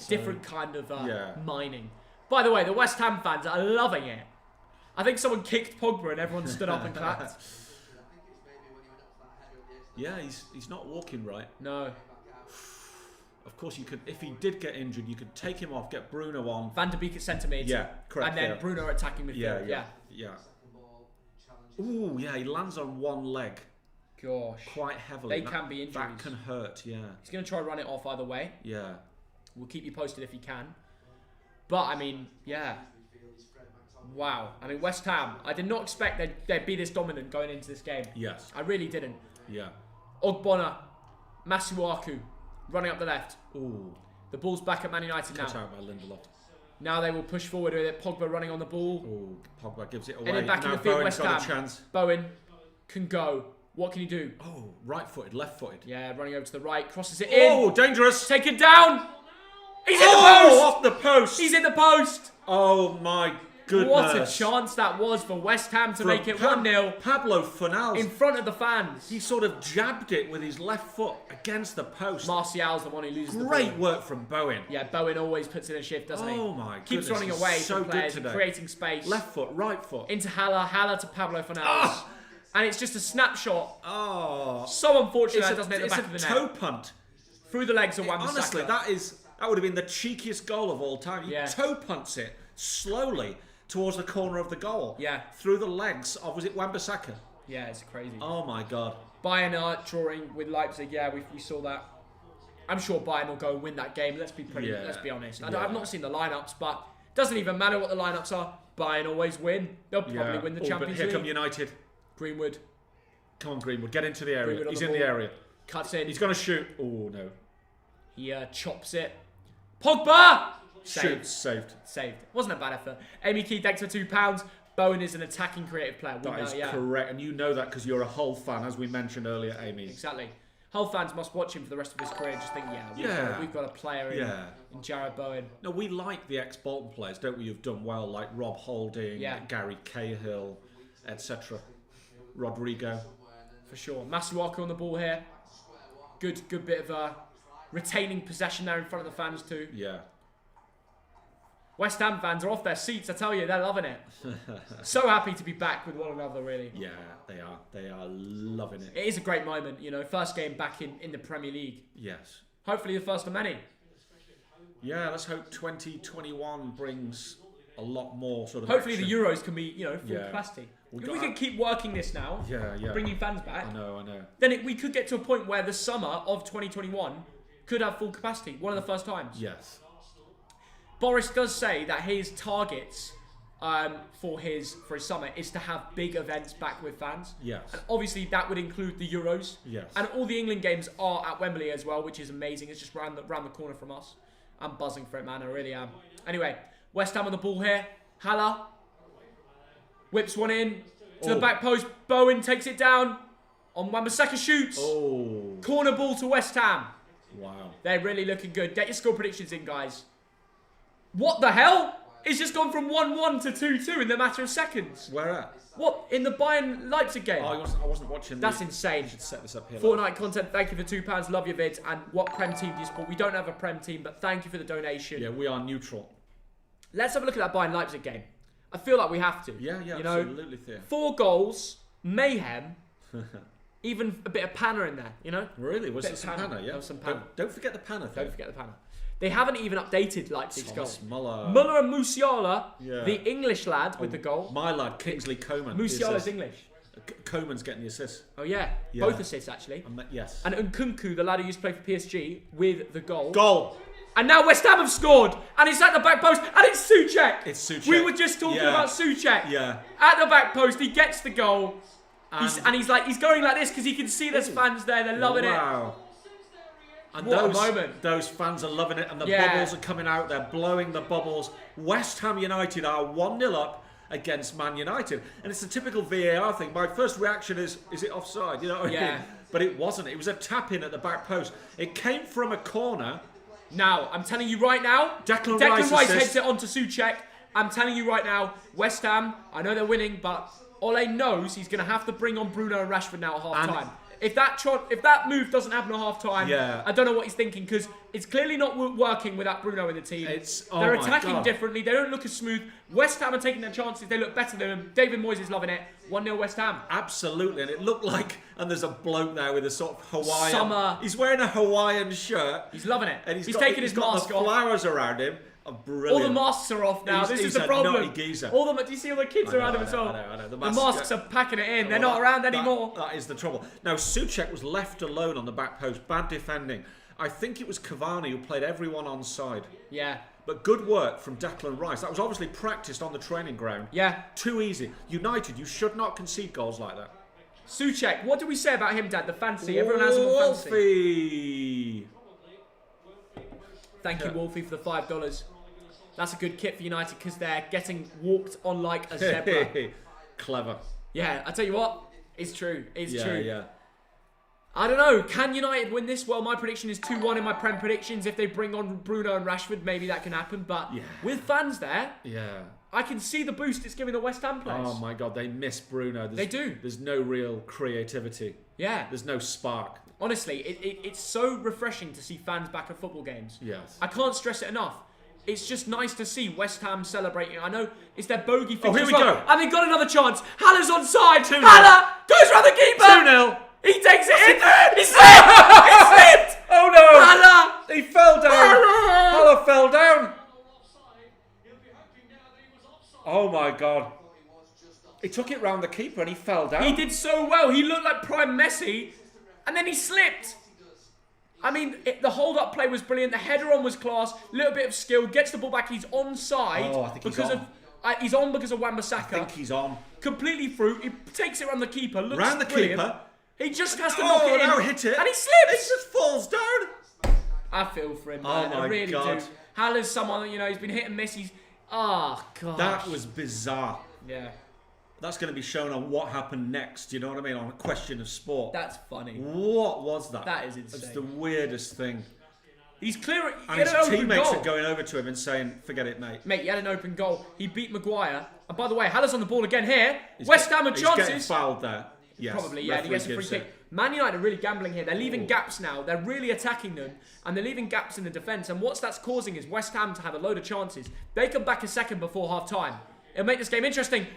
different kind of yeah. mining. By the way, the West Ham fans are loving it. I think someone kicked Pogba and everyone stood up and clapped. Yeah, he's not walking right. No. Of course, you could. If he did get injured, you could take him off, get Bruno on. Van der Beek at centre mid. Yeah, correct. And then Bruno attacking midfield. Yeah. Ooh, yeah, he lands on one leg Gosh. quite heavily. They can be injuries. That can hurt, yeah. He's going to try and run it off either way. Yeah. We'll keep you posted if he can. But, I mean, yeah. Wow. I mean, West Ham, I did not expect they'd be this dominant going into this game. Yes. I really didn't. Yeah. Ogbonna, Masuaku, running up the left. Ooh. The ball's back at Man United Cut now. out by Lindelof. Now they will push forward with it. Pogba running on the ball. Ooh, Pogba gives it away. And then back in now the field, Bowen's West got Ham. a chance. Bowen can go. What can he do? Oh, right-footed, left-footed. Yeah, running over to the right, crosses it in. Oh, dangerous! Take it down. He's in the Oh, post. off the post! He's in the post. Oh my goodness! What a chance that was for West Ham to make it 1-0 Pablo Fornals. in front of the fans. He sort of jabbed it with his left foot against the post. Martial's the one who loses the Great ball. work from Bowen. Yeah, Bowen always puts in a shift, doesn't he? Oh my Keeps goodness, running he's away so from good players and today. creating space. Left foot, right foot. Into Haller to Pablo Fornals. Ah! And it's just a snapshot. Oh, So unfortunate it's that doesn't hit the it's back a of the toe net. punt. Through the legs of Wan-Bissaka. Honestly, that would have been the cheekiest goal of all time. He Yeah. toe punts it slowly towards the corner of the goal. Yeah. Through the legs of, was it Wan-Bissaka? Yeah, it's crazy. Oh my god. Bayern are drawing with Leipzig. Yeah, we saw that. I'm sure Bayern will go and win that game. Let's be honest. I've not seen the lineups, but it doesn't even matter what the lineups are. Bayern always win. They'll probably win the But Champions here League. come United. Greenwood Come on, Greenwood, get into the area. Greenwood on He's the in the ball. area. cuts in. He's going to shoot. Oh, no. He chops it. Pogba! Shoots. Saved. Saved. Wasn't a bad effort. Amy Key, thanks for £2. Bowen is an attacking creative player. That is correct. And you know that because you're a Hull fan, as we mentioned earlier, Amy. Exactly. Hull fans must watch him for the rest of his career and just think, we've got a player in Jared Bowen. No, we like the ex-Bolton players, don't we? You've done well, like Rob Holding, Gary Cahill, etc. Rodrigo. For sure. Masuaku on the ball here. Good bit of retaining possession there in front of the fans too. Yeah. West Ham fans are off their seats, I tell you, they're loving it. So happy to be back with one another, really. Yeah, they are. They are loving it. It is a great moment, first game back in the Premier League. Yes. Hopefully the first of many. Yeah, let's hope 2021 brings a lot more sort of Hopefully action. the Euros can be, full capacity. If we could keep working this now, yeah. bringing fans back, I know. then we could get to a point where the summer of 2021 could have full capacity. One of the first times. Yes. Boris does say that his targets for his summer is to have big events back with fans. Yes. And obviously that would include the Euros. Yes. And all the England games are at Wembley as well, which is amazing. It's just round the corner from us. I'm buzzing for it, man. I really am. Anyway, West Ham on the ball here. Haller whips one in to the back post. Bowen takes it down. On Wan-Bissaka shoots. Oh. Corner ball to West Ham. Wow. They're really looking good. Get your score predictions in, guys. What the hell? It's just gone from 1-1 to 2-2 in the matter of seconds. Where at? What? In the Bayern Leipzig game? Oh, I wasn't watching. That's insane. I should set this up here. Fortnite content, thank you for £2. Love your vids. And what Prem team do you support? We don't have a Prem team, but thank you for the donation. Yeah, we are neutral. Let's have a look at that Bayern Leipzig game. I feel like we have to. Yeah, you absolutely. Know, 4 goals, mayhem, even a bit of panna in there, you know? Really? Was there some panna? Yeah. There was some panna. Don't forget the panna thing. Don't forget the panna. They haven't even updated Leipzig's goal. Muller. Muller and Musiala, the English lad with the goal. My lad, Kingsley Coman. Musiala's English. Coman's getting the assist. Oh, yeah. Both assists, actually. Yes. And Nkunku, the lad who used to play for PSG, with the goal. Goal! And now West Ham have scored. And it's at the back post. And it's Souček. It's Souček. We were just talking about Souček. Yeah. At the back post, he gets the goal. He's going like this because he can see there's fans there. They're loving it. Wow. And what a moment. Those fans are loving it, and the bubbles are coming out. They're blowing the bubbles. West Ham United are 1-0 up against Man United. And it's a typical VAR thing. My first reaction is it offside? You know what I mean? But it wasn't. It was a tap-in at the back post. It came from a corner. Now, I'm telling you right now, Declan Rice heads it on to Souček. I'm telling you right now, West Ham, I know they're winning, but Ole knows he's going to have to bring on Bruno and Rashford now at half-time. If that move doesn't happen at half-time, I don't know what he's thinking, because it's clearly not working without Bruno in the team. They're attacking differently. They don't look as smooth. West Ham are taking their chances. They look better than them. David Moyes is loving it. 1-0 West Ham. Absolutely. And it looked like, and there's a bloke there with a sort of Hawaiian. Summer. He's wearing a Hawaiian shirt. He's loving it. And he's taking his mask the off. flowers around him. Oh, brilliant. All the masks are off now. This is the problem. Do you see all the kids around him as well? I know. The masks are packing it in. They're not around anymore. That is the trouble. Now, Souček was left alone on the back post. Bad defending. I think it was Cavani who played everyone on side. Yeah. But good work from Declan Rice. That was obviously practiced on the training ground. Yeah. Too easy. United, you should not concede goals like that. Souček, what do we say about him, Dad? The fancy. Everyone has him on fancy. Wolfie. Thank you, Wolfie, for the $5. That's a good kit for United because they're getting walked on like a zebra. Clever. Yeah, I tell you what, it's true. It's true. Yeah. I don't know. Can United win this? Well, my prediction is 2-1 in my Prem predictions. If they bring on Bruno and Rashford, maybe that can happen. But with fans there, I can see the boost it's giving the West Ham players. Oh my God, they miss Bruno. They do. There's no real creativity. Yeah. There's no spark. Honestly, it's so refreshing to see fans back at football games. Yes. I can't stress it enough. It's just nice to see West Ham celebrating. I know it's their bogey fixture. Oh, here we go. And they've got another chance. Haller's onside. Haller goes round the keeper. 2-0. He takes it in. He slipped. He slipped. Oh no. Haller. He fell down. Haller fell down. Oh my God. He took it round the keeper and he fell down. He did so well. He looked like prime Messi. And then he slipped. I mean, the hold-up play was brilliant. The header on was class. Little bit of skill. Gets the ball back. He's onside. Oh, I think he's on. He's on because of Wan-Bissaka. I think he's on. Completely through. He takes it around the keeper. Looks Round the brilliant. keeper. He just has to knock it in. No, hit it. And he slips. It just falls down. I feel for him, man. Oh my I really God. do. Haller's someone, he's been hit and miss. God. That was bizarre. Yeah. That's going to be shown on What Happened Next, you know what I mean? On A Question of Sport. That's funny. What was that? That is insane. It's the weirdest thing. He's clear. And his teammates are going over to him and saying, forget it, mate. Mate, he had an open goal. He beat Maguire. And by the way, Haller's on the ball again here. West Ham have chances. He's getting fouled there. Yes. Probably, yeah. And he gets a free kick. Man United are really gambling here. They're leaving gaps now. They're really attacking them. And they're leaving gaps in the defence. And what that's causing is West Ham to have a load of chances. They come back a second before half-time. It'll make this game interesting.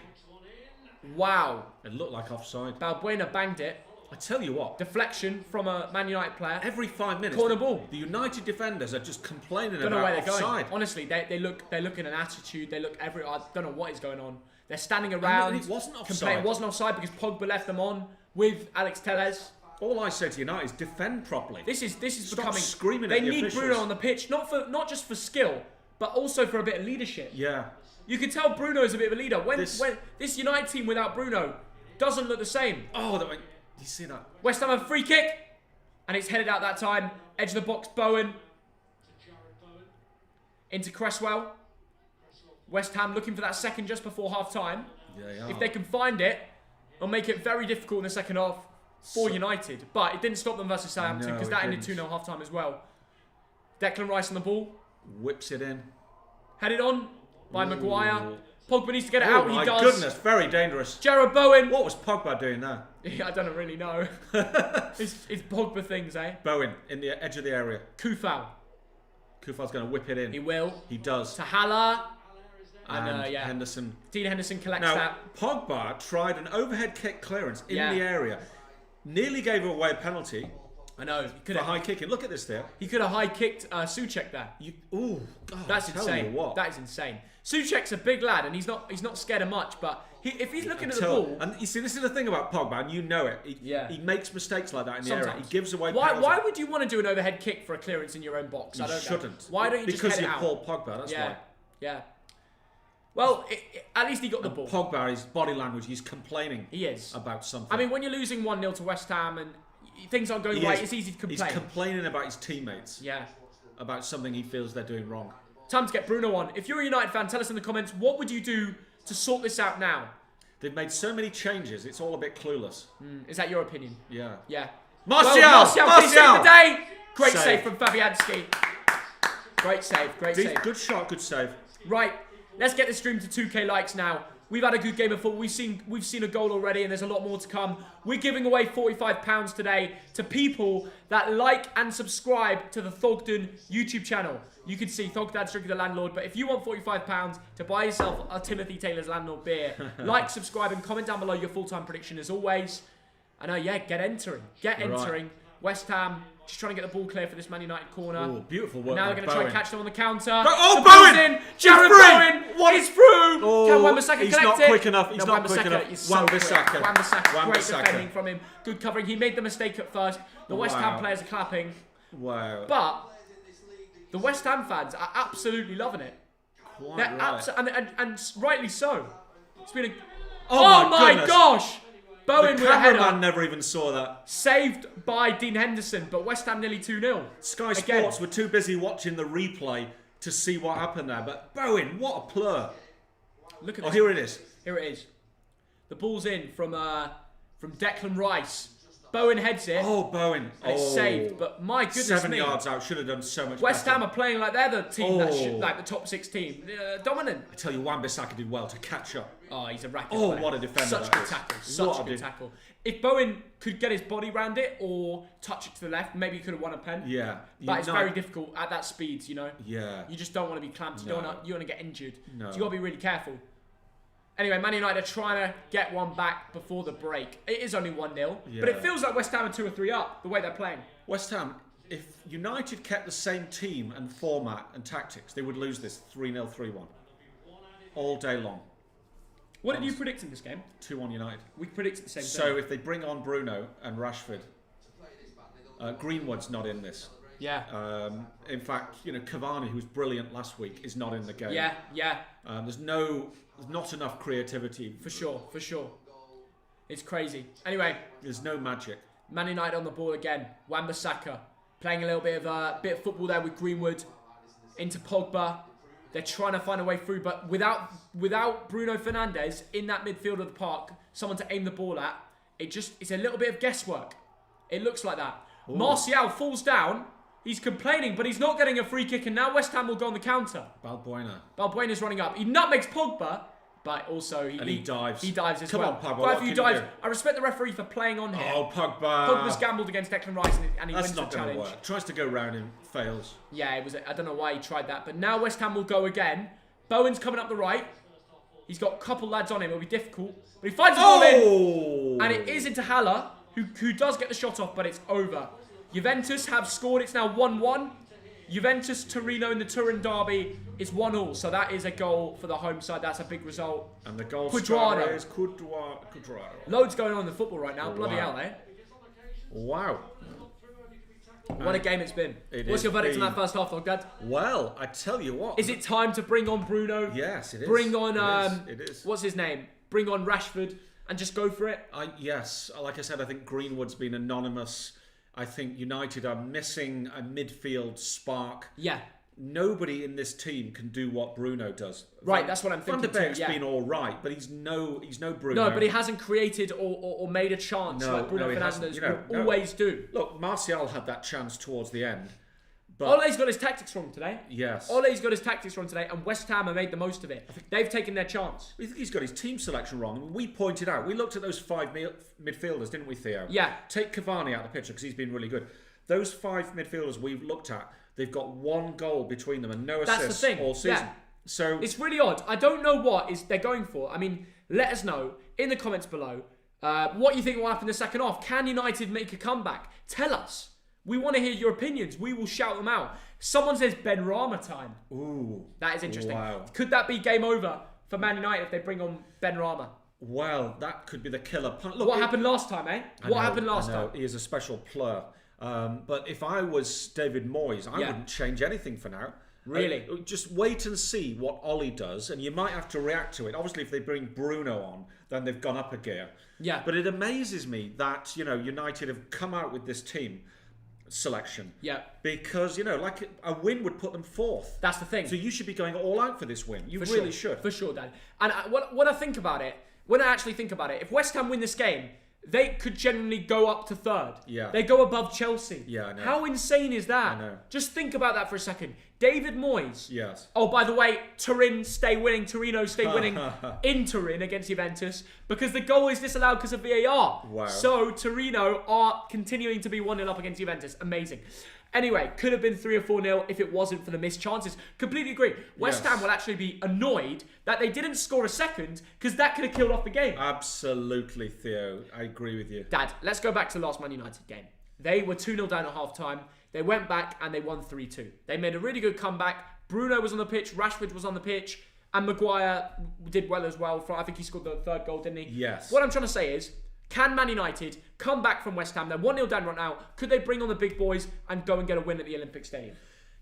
Wow. It looked like offside. Balbuena banged it. I tell you what. Deflection from a Man United player. Every 5 minutes. Corner ball. The United defenders are just complaining don't know about where they're offside. going. Honestly, they look in an attitude. They look I don't know what is going on. They're standing around. It wasn't offside. It wasn't offside because Pogba left them on with Alex Telles. All I say to United is defend properly. This is Stop becoming screaming They at the need officials. Bruno on the pitch, not just for skill, but also for a bit of leadership. Yeah. You can tell Bruno is a bit of a leader. When this United team without Bruno doesn't look the same. Oh, do you see that? West Ham have a free kick, and it's headed out that time. Edge of the box, Bowen. Into Cresswell. West Ham looking for that second just before half-time. Yeah, If they can find it, it'll make it very difficult in the second half for United. But it didn't stop them versus Southampton because that ended 2-0 half-time as well. Declan Rice on the ball. Whips it in. Headed on by Maguire. Pogba needs to get it out. He does. Oh my goodness, very dangerous. Jared Bowen. What was Pogba doing there? I don't really know. it's Pogba things, eh? Bowen in the edge of the area. Kufal. Kufal's going to whip it in. He will. He does. To Haller. And yeah. Henderson. Dean Henderson collects Now, that. Pogba tried an overhead kick clearance in Yeah. the area. Nearly gave away a penalty I know. He could for have high kicking. Look at this there. high kicked Souček there. Ooh, God, That's I tell insane. you what. That is insane. Souček's a big lad, and he's not scared of much. But if he's looking at the ball, And you see, this is the thing about Pogba, and you know it. He makes mistakes like that in the area. Sometimes. He gives away why penalties. would you want to do an overhead kick for a clearance in your own box? You I don't shouldn't. know. Why don't you just Because head it you're out? Paul Pogba, that's why. Yeah. Well, at least he got the ball. Pogba, his body language, he's complaining He is. about something. I mean, when you're losing 1-0 to West Ham and things aren't going right, it's easy to complain. He's complaining about his teammates. Yeah. About something he feels they're doing wrong. Time to get Bruno on. If you're a United fan, tell us in the comments, what would you do to sort this out now? They've made so many changes, it's all a bit clueless. Is that your opinion? Yeah. Yeah. Martial! Please save the day! Great save from Fabianski. Great save. Good shot, good save. Right, let's get this stream to 2K likes now. We've had a good game of football. We've seen a goal already, and there's a lot more to come. We're giving away £45 today to people that like and subscribe to the Thogden YouTube channel. You can see Thogdad Strictly the Landlord, but if you want £45 to buy yourself a Timothy Taylor's Landlord beer, like, subscribe, and comment down below your full-time prediction as always. And yeah, get entering. Right. West Ham just trying to get the ball clear for this Man United corner. Oh, beautiful work. Now they're going to try and catch them on the counter. Bowen! Jared Bowen! What is through! Oh, Can Wan-Bissaka he's collect not it? quick enough. He's not quick enough. Wan-Bissaka. Great Wan-Bissaka. defending from him. Good covering. He made the mistake at first. The West Ham players are clapping. Wow. But the West Ham fans are absolutely loving it. They're right. And rightly so. It's been a... Oh my gosh! Bowen the with a header. cameraman never even saw that. Saved by Dean Henderson, but West Ham nearly 2-0. Sky Sports were too busy watching the replay to see what happened there. But Bowen, what a plur. Look at this. Here it is. Here it is. The ball's in from Declan Rice. Bowen heads it. Oh, Bowen. And it's saved. But my goodness 7 me. yards out. Should have done so much West better. Ham are playing like they're the team that should, like the top 6 team. Dominant. I tell you, Wan-Bissaka did well to catch up. Oh, he's a racket Oh, player. what a defender Such that good is. tackle. Such a good tackle. If Bowen could get his body round it or touch it to the left, maybe he could have won a pen. Yeah. But it's very difficult at that speed, you know. Yeah. You just don't want to be clamped. You want to get injured. No. So you got to be really careful. Anyway, Man United are trying to get one back before the break. It is only 1-0, but it feels like West Ham are 2 or 3 up, the way they're playing. West Ham, if United kept the same team and format and tactics, they would lose this 3-0, 3-1. All day long. What did you predict in this game? 2-1 United. We predicted the same thing. So if they bring on Bruno and Rashford, Greenwood's not in this. Yeah. In fact, Cavani, who was brilliant last week, is not in the game. Yeah. There's not enough creativity. For sure. It's crazy. Anyway. There's no magic. Man United on the ball again. Wan-Bissaka playing a little bit of football there with Greenwood. Into Pogba. They're trying to find a way through, but without Bruno Fernandes in that midfield of the park, someone to aim the ball at, it's a little bit of guesswork. It looks like that. Ooh. Martial falls down. He's complaining, but he's not getting a free kick, and now West Ham will go on the counter. Balbuena's running up. He nutmegs Pogba, but also he dives. He dives as well. Come on, Pogba. Quite a few dives. I respect the referee for playing on here. Oh, Pogba. Pogba's gambled against Declan Rice, and he wins the challenge. That's not going to work. Tries to go round him, fails. Yeah, I don't know why he tried that, but now West Ham will go again. Bowen's coming up the right. He's got a couple lads on him. It'll be difficult, but he finds the ball in, and it is into Haller, who does get the shot off, but it's over. Juventus have scored. It's now 1-1. Juventus Torino in the Turin derby is 1-1, so that is a goal for the home side. That's a big result. And the goal Quadrado is Quadrado. Loads going on in the football right now. Bloody hell, eh? Wow. What a game it's been. What's your verdict on that first half, Thogdad? Well, I tell you what. Is it time to bring on Bruno? Yes, it is. Bring on, it is. what's his name? Bring on Rashford and just go for it? Yes. Like I said, I think Greenwood's been anonymous. I think United are missing a midfield spark. Yeah. Nobody in this team can do what Bruno does. Right, that's what I'm thinking. Van der Beek's been all right, but he's no Bruno. No, but he hasn't created or made a chance like Bruno Fernandes would always do. Look, Martial had that chance towards the end. But Ole's got his tactics wrong today. Yes. Ole's got his tactics wrong today, and West Ham have made the most of it. They've taken their chance. I think he's got his team selection wrong. I mean, we pointed out, we looked at those 5 midfielders, didn't we, Theo? Yeah. Take Cavani out of the picture because he's been really good. Those 5 midfielders we've looked at, they've got 1 goal between them and no assists all season. Yeah. So it's really odd. I don't know what they're going for. I mean, let us know in the comments below what you think will happen in the second half. Can United make a comeback? Tell us. We want to hear your opinions. We will shout them out. Someone says Ben Rama time. Ooh. That is interesting. Wow. Could that be game over for Man United if they bring on Ben Rama? Well, that could be the killer punch. Look, what happened last time, eh? What happened last time? He is a special player. But if I was David Moyes, I wouldn't change anything for now. Really? Just wait and see what Ollie does, and you might have to react to it. Obviously, if they bring Bruno on, then they've gone up a gear. Yeah. But it amazes me that, United have come out with this team selection. Yeah. Because, like a win would put them 4th. That's the thing. So you should be going all out for this win. You really should. For sure, Dad. And when I think about it, when I actually think about it, if West Ham win this game, they could genuinely go up to 3rd. Yeah. They go above Chelsea. Yeah, I know. How insane is that? I know. Just think about that for a second. David Moyes. Yes. Oh, by the way, Torino stay winning in Turin against Juventus because the goal is disallowed because of VAR. Wow. So Torino are continuing to be 1-0 up against Juventus. Amazing. Anyway, could have been 3 or 4-0 if it wasn't for the missed chances. Completely agree. West Ham will actually be annoyed that they didn't score a second because that could have killed off the game. Absolutely, Theo. I agree with you. Dad, let's go back to the last Man United game. They were 2-0 down at half-time. They went back and they won 3-2. They made a really good comeback. Bruno was on the pitch. Rashford was on the pitch. And Maguire did well as well. I think he scored the 3rd goal, didn't he? Yes. What I'm trying to say is, can Man United come back from West Ham? They're 1-0 down right now. Could they bring on the big boys and go and get a win at the Olympic Stadium?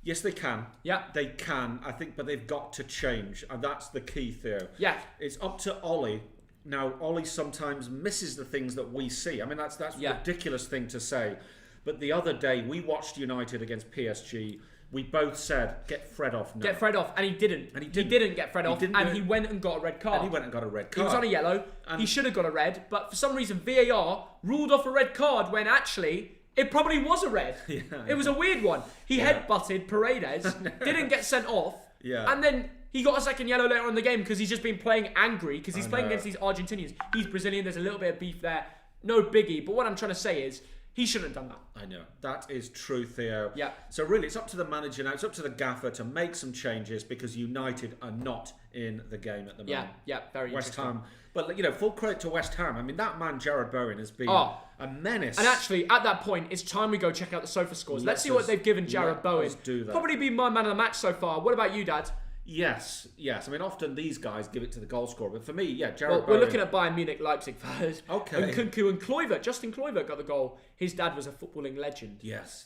Yes, they can. Yeah. They can, I think, but they've got to change. And that's the key, Theo. Yeah. It's up to Ollie. Now, Ollie sometimes misses the things that we see. I mean, that's a ridiculous thing to say. But the other day, we watched United against PSG. We both said, get Fred off now. Get Fred off. And he didn't. He didn't get Fred off. And he went and got a red card. And he went and got a red card. He was on a yellow. And he should have got a red. But for some reason, VAR ruled off a red card when actually it probably was a red. Yeah, it was a weird one. He headbutted Paredes, didn't get sent off. Yeah. And then he got a second yellow later on in the game because he's just been playing angry because he's playing against these Argentinians. He's Brazilian. There's a little bit of beef there. No biggie. But what I'm trying to say is, he shouldn't have done that. I know. That is true, Theo. Yeah. So really, it's up to the manager now. It's up to the gaffer to make some changes because United are not in the game at the moment. Yeah, very West interesting. Ham. But, full credit to West Ham. I mean, that man, Jared Bowen, has been a menace. And actually, at that point, it's time we go check out the sofa scores. Let's see what they've given Jared Bowen. Let's do that. Probably been my man of the match so far. What about you, Dad? Yes. I mean, often these guys give it to the goal scorer, but for me, Jared Bowen. We're looking at Bayern Munich, Leipzig first. Okay. And Kunku and Kluivert. Justin Kluivert got the goal. His dad was a footballing legend. Yes.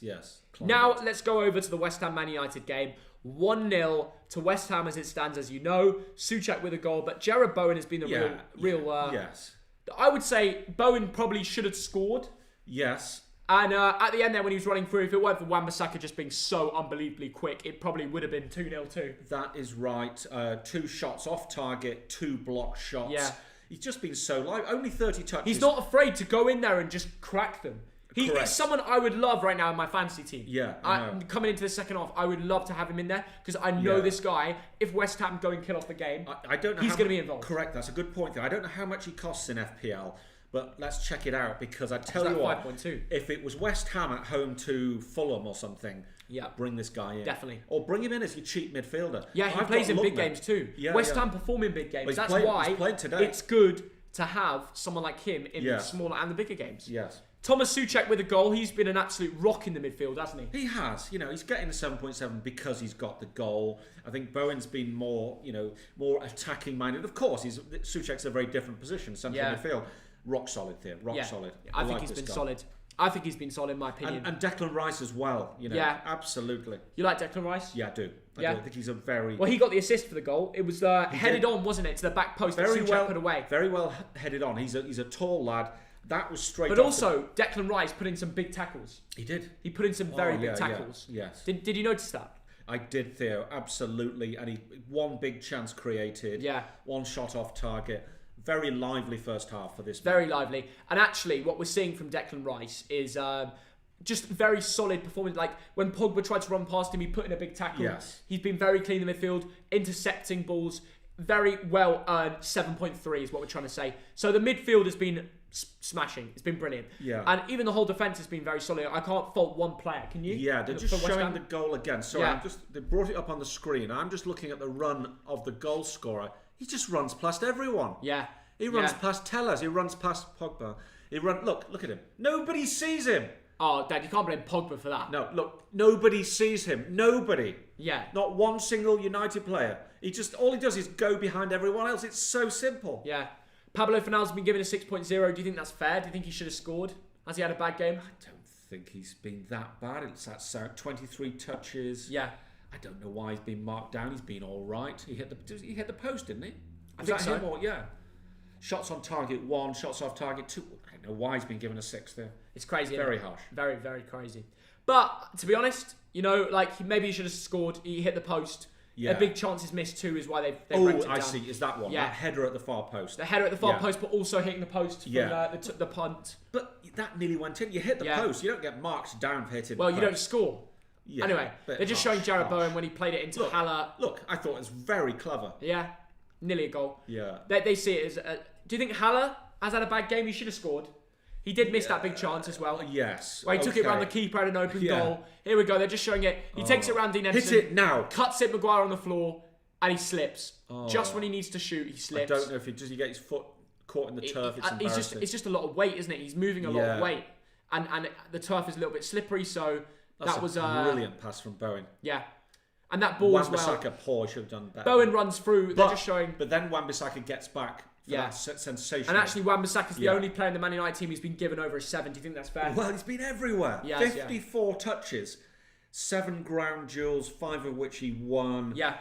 Now, let's go over to the West Ham Man United game. 1-0 to West Ham as it stands, as you know. Souček with a goal, but Jared Bowen has been the real. Yes. I would say Bowen probably should have scored. Yes. And at the end there, when he was running through, if it weren't for Wan-Bissaka just being so unbelievably quick, it probably would have been 2-0 too. That is right. 2 shots off target, 2 blocked shots. Yeah. He's just been so live. Only 30 touches. He's not afraid to go in there and just crack them. He's someone I would love right now in my fantasy team. Yeah, I know. Coming into the second half, I would love to have him in there because I know this guy, if West Ham go and kill off the game, I don't know he's going to be involved. Correct, that's a good point there. I don't know how much he costs in FPL, but let's check it out because I tell you what, 5.2. If it was West Ham at home to Fulham or something, bring this guy in. Definitely. Or bring him in as your cheap midfielder. Yeah, he plays in big games too. West Ham perform in big games. Well, That's why he's played today. It's good to have someone like him in the smaller and the bigger games. Yes. Thomas Souček with a goal. He's been an absolute rock in the midfield, hasn't he? He has. He's getting a 7.7 because he's got the goal. I think Bowen's been more attacking minded. Of course, Souček's a very different position, central midfield. Rock solid there. Rock solid. I think he's been solid. I think he's been solid in my opinion. And Declan Rice as well. Yeah. Absolutely. You like Declan Rice? Yeah, I do. I Yeah. do. I think he's a very... Well, he got the assist for the goal. It was headed on, wasn't it, to the back post. Very well put away. Very well headed on. He's a tall lad. That was straight. But also, Declan Rice put in some big tackles. He did. He put in some very big tackles. Yeah. Yes. Did you notice that? I did, Theo. Absolutely. And he one big chance created. Yeah. One shot off target. Very lively first half for this. Very lively. And actually, what we're seeing from Declan Rice is just very solid performance. Like when Pogba tried to run past him, he put in a big tackle. Yes. He's been very clean in the midfield, intercepting balls. Very well earned. 7.3 is what we're trying to say. So the midfield has been smashing. It's been brilliant. Yeah. And even the whole defence has been very solid. I can't fault one player. Can you? Yeah, they're just showing the goal again. So Yeah. they brought it up on the screen. I'm just looking at the run of the goal scorer. He just runs past everyone. Yeah. He runs past Tellers. He runs past Pogba. Look at him. Nobody sees him. Oh, Dad, you can't blame Pogba for that. No, look, nobody sees him. Nobody. Yeah. Not one single United player. All he does is go behind everyone else. It's so simple. Yeah. Pablo Fornal's been given a 6.0. Do you think that's fair? Do you think he should have scored? Has he had a bad game? I don't think he's been that bad. It's that 23 touches. Yeah. I don't know why he's been marked down. He's been all right. He hit the post, didn't he? I think so. Him or, yeah. Shots on target 1, shots off target 2. I don't know why he's been given a 6 there. It's crazy. Very harsh. Very, very crazy. But to be honest, maybe he should have scored. He hit the post. Yeah. A big chance is missed too, is why they've Oh, ranked it down. I see. Is that one? Yeah. That header at the far post. The header at the far post, but also hitting the post from the punt. But that nearly went in. You hit the post. You don't get marked down for hitting the post. You don't score. Yeah, anyway, they're just showing Jared Bowen when he played it into Haller. Look, I thought it was very clever. Yeah. Nearly a goal. Yeah. They see it as... do you think Haller has had a bad game? He should have scored. He did miss that big chance as well. Yes. Where he took it around the keeper, had an open goal. Here we go. They're just showing it. He takes it around Dean Henderson. Hit it now. Cuts it Maguire on the floor. And he slips. Just when he needs to shoot, he slips. I don't know if he gets his foot caught in the turf. It's embarrassing. It's just a lot of weight, isn't it? He's moving a lot of weight. And the turf is a little bit slippery, so that was a brilliant pass from Bowen. Yeah. And that ball as well. Wan-Bissaka, poor, should have done better. Bowen runs through. They're just showing... But then Wan-Bissaka gets back for that sensational... And actually, Wan-Bissaka's the only player in the Man United team who's been given over a 7. Do you think that's fair? Well, he's been everywhere. Yes, 54 touches, 7 ground duels, 5 of which he won. Yeah.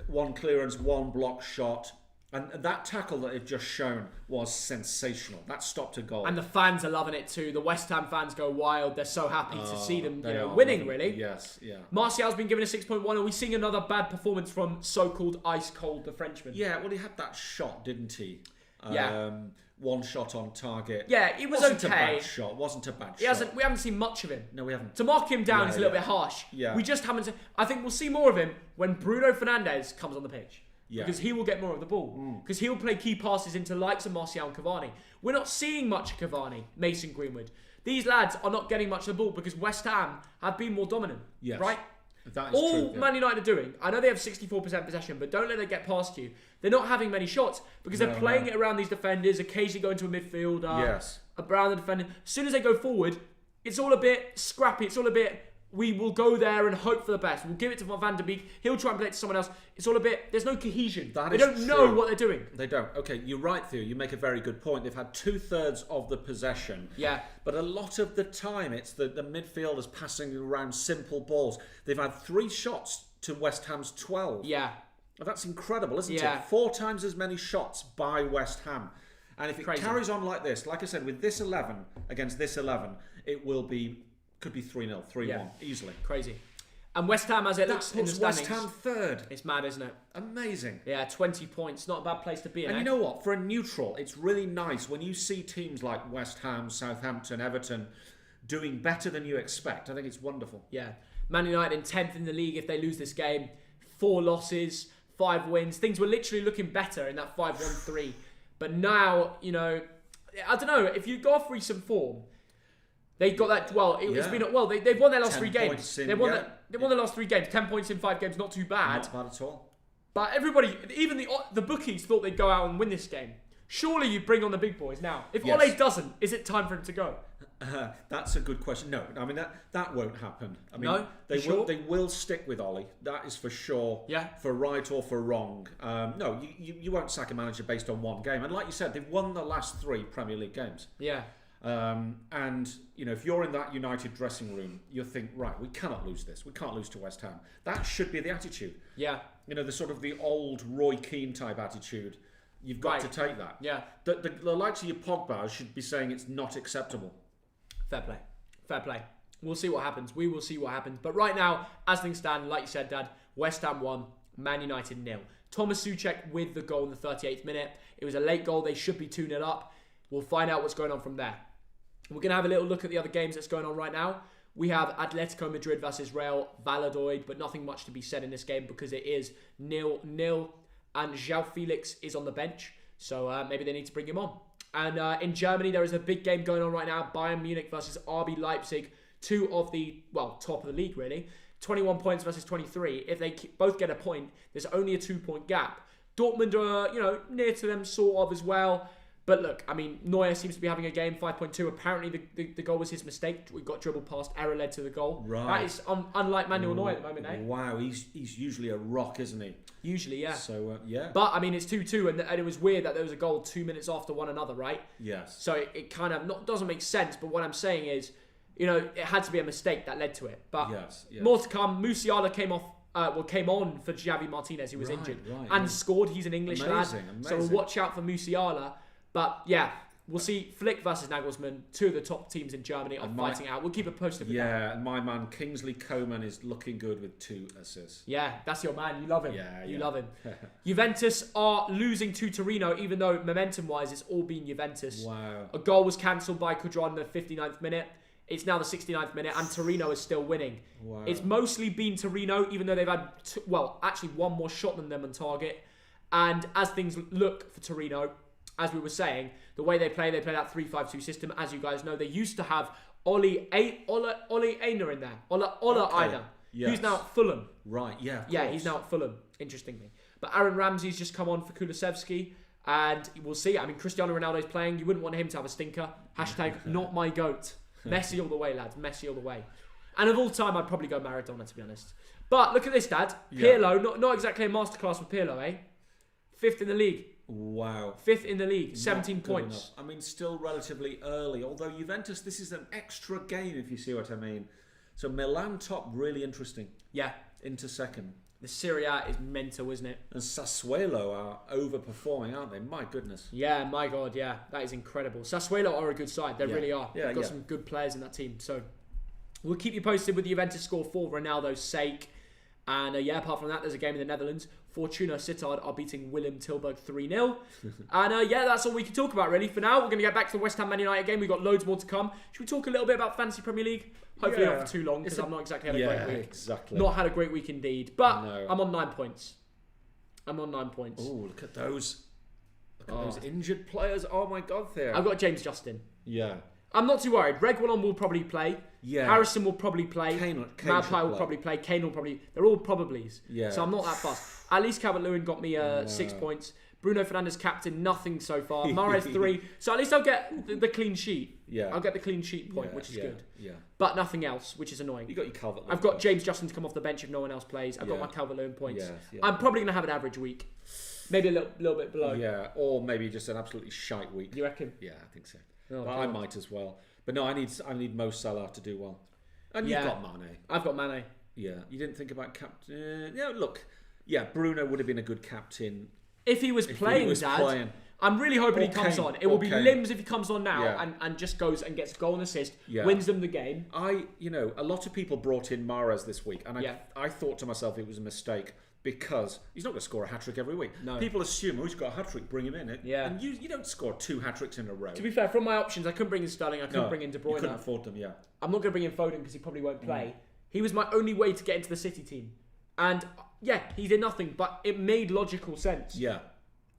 1 clearance, 1 block shot. And that tackle that they've just shown was sensational. That stopped a goal. And the fans are loving it too. The West Ham fans go wild. They're so happy to see them winning, really. Yes, yeah. Martial's been given a 6.1. Are we seeing another bad performance from so-called ice cold, the Frenchman? Yeah, well, he had that shot, didn't he? Yeah. 1 shot on target. Yeah, it was Wasn't okay. Wasn't a bad shot. We haven't seen much of him. No, we haven't. To mark him down is a little bit harsh. Yeah. We just haven't. I think we'll see more of him when Bruno Fernandes comes on the pitch. Yeah. Because he will get more of the ball. Because he'll play key passes into the likes of Martial and Cavani. We're not seeing much of Cavani, Mason Greenwood. These lads are not getting much of the ball because West Ham have been more dominant. Yes. Right? That is All true, Man United are doing, I know they have 64% possession, but don't let it get past you. They're not having many shots because they're playing it around these defenders, occasionally going to a midfielder, around the defender. As soon as they go forward, it's all a bit scrappy. It's all a bit, we will go there and hope for the best. We'll give it to Van der Beek. He'll try and play it to someone else. It's all a bit, there's no cohesion. They don't know what they're doing. They don't. Okay, you're right, Theo. You make a very good point. They've had 2/3 of the possession. Yeah. But a lot of the time, it's the midfielders passing around simple balls. They've had 3 shots to West Ham's 12. Yeah. Well, that's incredible, isn't Yeah. it? 4 times as many shots by West Ham. And if it carries on like this, like I said, with this 11 against this 11, it will be... Could be 3-0, 3-1, easily. Crazy. And West Ham, as it looks in the standings, West Ham 3rd. It's mad, isn't it? Amazing. Yeah, 20 points. Not a bad place to be in. And you know what? For a neutral, it's really nice when you see teams like West Ham, Southampton, Everton doing better than you expect. I think it's wonderful. Yeah. Man United in 10th in the league if they lose this game. 4 losses, 5 wins. Things were literally looking better in that 5-1-3. But now, I don't know. If you go off recent form, they got that. Well, it's been they've won their last 3 games. They won their last 3 games. 10 points in 5 games, not too bad. Not bad at all. But everybody, even the bookies, thought they'd go out and win this game. Surely you bring on the big boys now. If Ole doesn't, is it time for him to go? That's a good question. No, I mean that won't happen. I mean, no, they will stick with Ole. That is for sure. Yeah. For right or for wrong. No, you won't sack a manager based on 1 game. And like you said, they've won the last 3 Premier League games. Yeah. And, if you're in that United dressing room, you'll think, right, we cannot lose this. We can't lose to West Ham. That should be the attitude. Yeah. The sort of the old Roy Keane type attitude. You've got to take that. Yeah. The likes of your Pogba should be saying it's not acceptable. Fair play. Fair play. We'll see what happens. We will see what happens. But right now, as things stand, like you said, Dad, West Ham 1, Man United 0. Thomas Souček with the goal in the 38th minute. It was a late goal. They should be 2-0 up. We'll find out what's going on from there. We're going to have a little look at the other games that's going on right now. We have Atletico Madrid versus Real Valadoid, but nothing much to be said in this game because it is 0-0. And João Felix is on the bench, so maybe they need to bring him on. And in Germany, there is a big game going on right now. Bayern Munich versus RB Leipzig. Two of the, top of the league, really. 21 points versus 23. If they both get a point, there's only a 2-point gap. Dortmund are, near to them sort of as well. But look, Neuer seems to be having a game, 5.2. Apparently, the goal was his mistake. We got dribbled past, error led to the goal. Right. That is unlike Manuel Neuer at the moment, eh? Wow, he's usually a rock, isn't he? Usually, yeah. So, yeah. But, it's 2-2, and it was weird that there was a goal 2 minutes after one another, right? Yes. So it kind of doesn't make sense, but what I'm saying is, it had to be a mistake that led to it. But yes. more to come. Musiala came on for Javi Martinez, who was injured, and scored. He's an English lad. So we'll watch out for Musiala. But yeah, we'll see Flick versus Nagelsmann, two of the top teams in Germany are fighting out. We'll keep it posted with that. Yeah, and my man Kingsley Coman is looking good with 2 assists. Yeah, that's your man. You love him. Yeah, you love him. Juventus are losing to Torino, even though momentum-wise it's all been Juventus. Wow. A goal was cancelled by Quadron in the 59th minute. It's now the 69th minute, and Torino is still winning. Wow. It's mostly been Torino, even though they've had, actually one more shot than them on target. And as things look for Torino, as we were saying, the way they play that 3-5-2 system. As you guys know, they used to have Oli Einer in there. Ola Einer. Yes. Who's now at Fulham. Right, yeah. Yeah, he's now at Fulham, interestingly. But Aaron Ramsey's just come on for Kulusevski. And we'll see. Cristiano Ronaldo's playing. You wouldn't want him to have a stinker. # not my GOAT. Messi all the way, lads. Messi all the way. And of all time, I'd probably go Maradona, to be honest. But look at this, Dad. Pirlo, not exactly a masterclass with Pirlo, eh? 5th in the league. Wow. 5th in the league, 17 points. Enough. Still relatively early. Although Juventus, this is an extra game, if you see what I mean. So Milan top, really interesting. Yeah. Into second. The Serie A is mental, isn't it? And Sassuolo are overperforming, aren't they? My goodness. Yeah, my God, yeah. That is incredible. Sassuolo are a good side. They really are. Yeah, They've got some good players in that team. So we'll keep you posted with the Juventus score for Ronaldo's sake. And apart from that, there's a game in the Netherlands. Fortuna Sittard are beating Willem Tilburg 3-0. And that's all we can talk about, really. For now, we're going to get back to the West Ham Man United game. We've got loads more to come. Should we talk a little bit about Fantasy Premier League? Hopefully not for too long, because I've not exactly had a great week. Exactly. Not had a great week indeed. But I'm on 9 points. Oh, look at those. Look at those injured players. Oh, my God, there. I've got James Justin. Yeah. I'm not too worried. Reguilon will probably play. Yeah. Harrison will probably play. Magpie will probably play. Kane will probably... They're all probablys. Yeah. So I'm not that fussed. At least Calvert-Lewin got me 6 points. Bruno Fernandes captain, nothing so far. Mahrez 3. So at least I'll get the clean sheet. Yeah. I'll get the clean sheet point, which is good. Yeah. But nothing else, which is annoying. You got your Calvert-Lewin. I've got James Justin to come off the bench if no one else plays. I've got my Calvert-Lewin points. I'm probably going to have an average week. Maybe a little bit below. Yeah, or maybe just an absolutely shite week. You reckon? Yeah, I think so. But I might as well. But no, I need Mo Salah to do well. And you've got Mane. I've got Mane. Yeah, you didn't think about captain. Look. Yeah, Bruno would have been a good captain if he was playing, Dad. I'm really hoping he comes on. It will be limbs if he comes on now and just goes and gets goal and assist, wins them the game. A lot of people brought in Mahrez this week, and I thought to myself it was a mistake because he's not going to score a hat-trick every week. No. People assume, he's got a hat-trick, bring him in. And you don't score 2 hat-tricks in a row. To be fair, from my options, I couldn't bring in Sterling, I couldn't bring in De Bruyne. You couldn't afford them, I'm not going to bring in Foden because he probably won't play. He was my only way to get into the City team. And he did nothing, but it made logical sense. Yeah,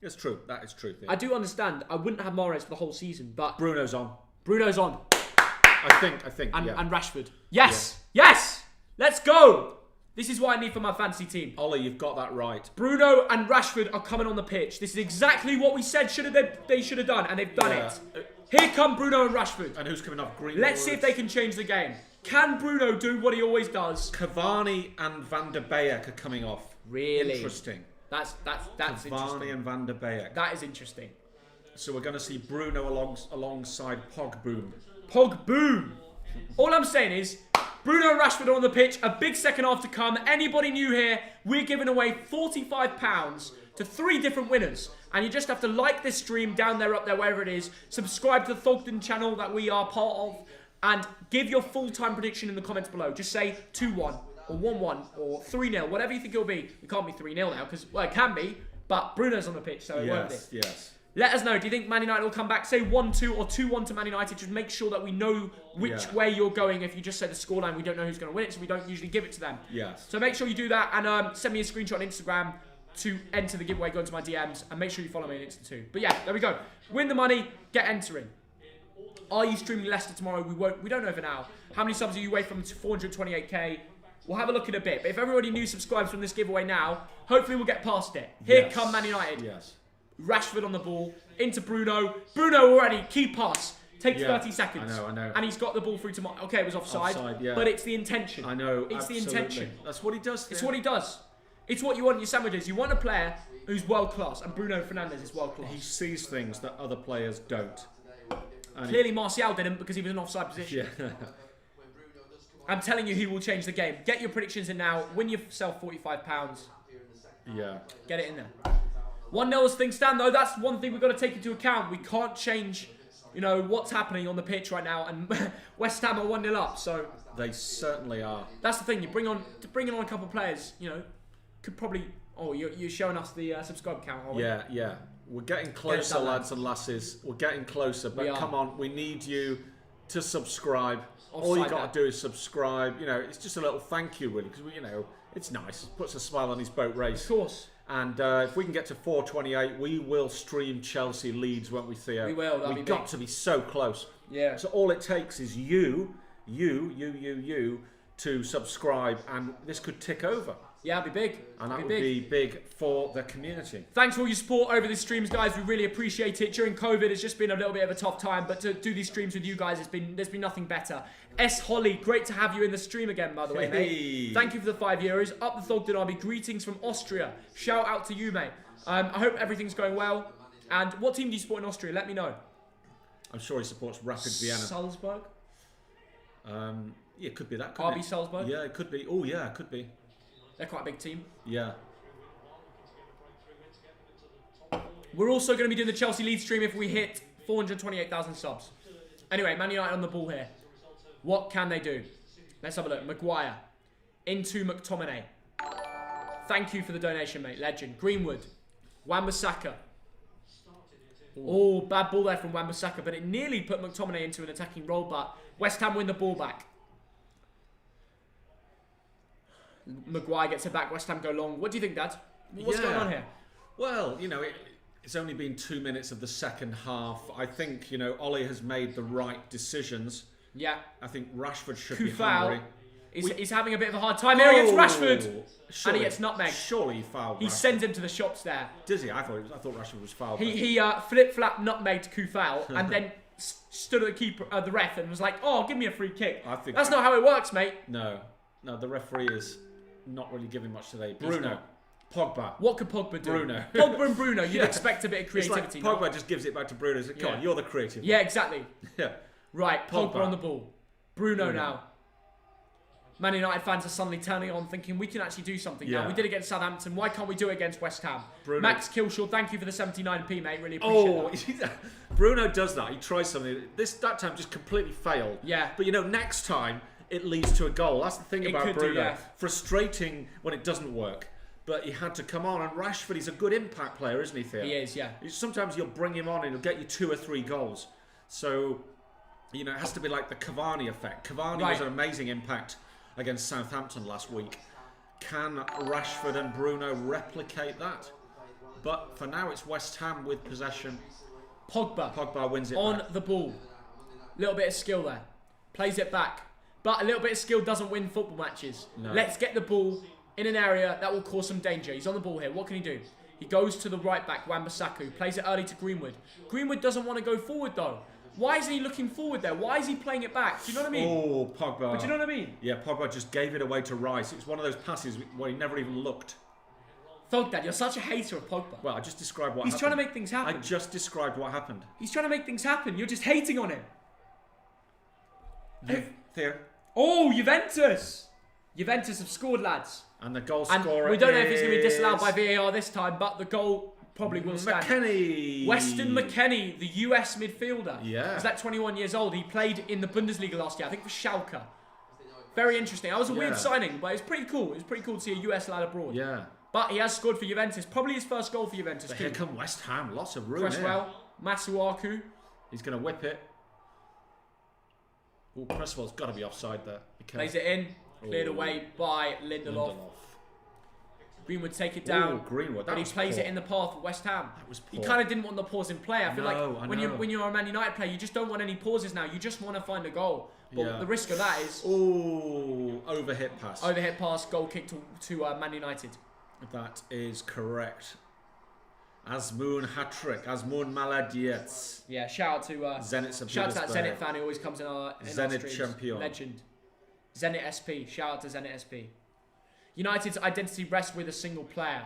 it's true. That is true. I do understand. I wouldn't have Mahrez for the whole season, but Bruno's on. I think. And Rashford. Yes. Let's go. This is what I need for my fantasy team. Ollie, you've got that right. Bruno and Rashford are coming on the pitch. This is exactly what we said they should have done, and they've done it. Here come Bruno and Rashford. And who's coming off green? Let's see if they can change the game. Can Bruno do what he always does? Cavani and Van der Beek are coming off. Really? Interesting. That's Cavani interesting. and Van der Beek. That is interesting. So we're going to see Bruno alongside Pogboom. Pogboom. All I'm saying is, Bruno and Rashford are on the pitch. A big second half to come. Anybody new here, we're giving away £45 to 3 different winners. And you just have to like this stream down there, up there, wherever it is. Subscribe to the Thogden channel that we are part of. And give your full-time prediction in the comments below. Just say 2-1 or 1-1 or 3-0. Whatever you think it'll be. It can't be 3-0 now because, well, it can be. But Bruno's on the pitch, so it won't be. Yes. Let us know. Do you think Man United will come back? Say 1-2 or 2-1 to Man United. Just make sure that we know which way you're going. If you just say the scoreline, we don't know who's going to win it, so we don't usually give it to them. Yes. So make sure you do that and send me a screenshot on Instagram to enter the giveaway. Go into my DMs and make sure you follow me on Insta too. But yeah, there we go. Win the money, get entering. Are you streaming Leicester tomorrow? We don't know for now. How many subs are you away from 428k? We'll have a look in a bit. But if everybody new subscribes from this giveaway now, hopefully we'll get past it. Here come Man United. Yes. Rashford on the ball, into Bruno. Bruno already, key pass. Takes 30 seconds. I know. And he's got the ball through to... Okay, it was offside. But it's the intention. I know, It's absolutely. the intention. That's what he does. It's what he does. It's what you want in your sandwiches. You want a player who's world class. And Bruno Fernandes is world class. He sees things that other players don't. And Clearly Martial didn't because he was in offside position. Yeah. I'm telling you, he will change the game. Get your predictions in now. Win yourself £45. Yeah. Get it in there. 1-0 as things stand, though. That's one thing we've got to take into account. We can't change, what's happening on the pitch right now. And West Ham are 1-0 up, so... They certainly are. That's the thing. You bring on a couple of players, could probably... Oh, you're showing us the subscribe count, aren't we? Yeah. We're getting closer, lads and lasses. We're getting closer, but come on. We need you to subscribe. All you got to do is subscribe. It's just a little thank you, really, because, it's nice. Puts a smile on his boat race. Of course. And if we can get to 428, we will stream Chelsea Leeds, won't we, Theo? We will. We've got to be so close. Yeah. So all it takes is you to subscribe, and this could tick over. Yeah, it'd be big. And that would be big for the community. Thanks for all your support over the streams, guys. We really appreciate it. During COVID, it's just been a little bit of a tough time, but to do these streams with you guys, there's been nothing better. S. Holly, great to have you in the stream again, by the way, mate. Thank you for the €5. Up the Thogden Army, greetings from Austria. Shout out to you, mate. I hope everything's going well. And what team do you support in Austria? Let me know. I'm sure he supports Rapid Vienna. Salzburg? Yeah, it could be that. RB Salzburg? Yeah, it could be. Oh, yeah, it could be. They're quite a big team. Yeah. We're also going to be doing the Chelsea Leeds stream if we hit 428,000 subs. Anyway, Man United on the ball here. What can they do? Let's have a look. Maguire. Into McTominay. Thank you for the donation, mate. Legend. Greenwood. Wan-Bissaka. Oh, bad ball there from Wan-Bissaka, but it nearly put McTominay into an attacking role, but West Ham win the ball back. Maguire gets it back. West Ham go long. What do you think, Dad? What's going on here? Well, it's only been 2 minutes of the second half. I think, Ollie has made the right decisions. Yeah. I think Rashford should be hungry. He's having a bit of a hard time here against Rashford. Surely, and he gets nutmegged. Surely he fouled He Rashford. sends him to the shops there. Does he? I thought Rashford was fouled. He flip-flap nutmegged Kufal and then stood at the ref and was like, "Oh, give me a free kick." That's not how it works, mate. No, the referee is not really giving much today. Bruno. Pogba. What could Pogba do? Bruno. Pogba and Bruno, you'd expect a bit of creativity. It's like Pogba just gives it back to Bruno. He's like, come on, you're the creative. Yeah, exactly. Yeah. Right, Pogba on the ball. Bruno now. Man United fans are suddenly turning on thinking we can actually do something now. We did it against Southampton. Why can't we do it against West Ham? Bruno. Max Kilshaw, thank you for the 79p, mate. Really appreciate that. Bruno does that. He tries something. That time just completely failed. Yeah. But next time it leads to a goal. That's the thing about Bruno. Frustrating when it doesn't work. But he had to come on. And Rashford, he's a good impact player, isn't he, Theo? He is, yeah. Sometimes you'll bring him on and he'll get you 2 or 3 goals. So, it has to be like the Cavani effect. Cavani was an amazing impact against Southampton last week. Can Rashford and Bruno replicate that? But for now, it's West Ham with possession. Pogba wins it on back. the ball. Little bit of skill there. Plays it back. But a little bit of skill doesn't win football matches. No. Let's get the ball in an area that will cause some danger. He's on the ball here. What can he do? He goes to the right back, Wan-Bissaka, plays it early to Greenwood. Greenwood doesn't want to go forward though. Why isn't he looking forward there? Why is he playing it back? Do you know what I mean? Oh, Pogba. But do you know what I mean? Yeah, Pogba just gave it away to Rice. It was one of those passes where he never even looked. Thogdad, you're such a hater of Pogba. Well, I just described what He's happened. trying to make things happen. I just described what happened. He's trying to make things happen. You're just hating on him. Theo. Oh, Juventus! Juventus have scored, lads. And the goal And scorer we don't know if he's going to be is disallowed by VAR this time, but the goal probably will stand. McKennie. Weston McKennie, the US midfielder. Yeah. He's like 21 years old. He played in the Bundesliga last year, I think for Schalke. Very interesting. That was a weird signing, but it's pretty cool. It was pretty cool to see a US lad abroad. Yeah. But he has scored for Juventus. Probably his first goal for Juventus But too. here come West Ham. Lots of room Cresswell, Masuaku. He's going to whip it. Oh, Cresswell's got to be offside there. Plays it in. Cleared away by Lindelof. Greenwood take it down. Greenwood. But he plays it in the path for West Ham. That was He poor. kind of didn't want the pause in play. I feel like I when you're a Man United player, you just don't want any pauses now. You just want to find a goal. But the risk of that is overhit pass. overhit pass, goal kick to Man United. That is correct. Azmoun hat-trick. Azmoun maladiet. Yeah, shout out to Zenit St. shout out to that Petersburg. Zenit fan who always comes in our Zenit streams. champion. Legend. Zenit SP. Shout out to Zenit SP. United's identity rests with a single player.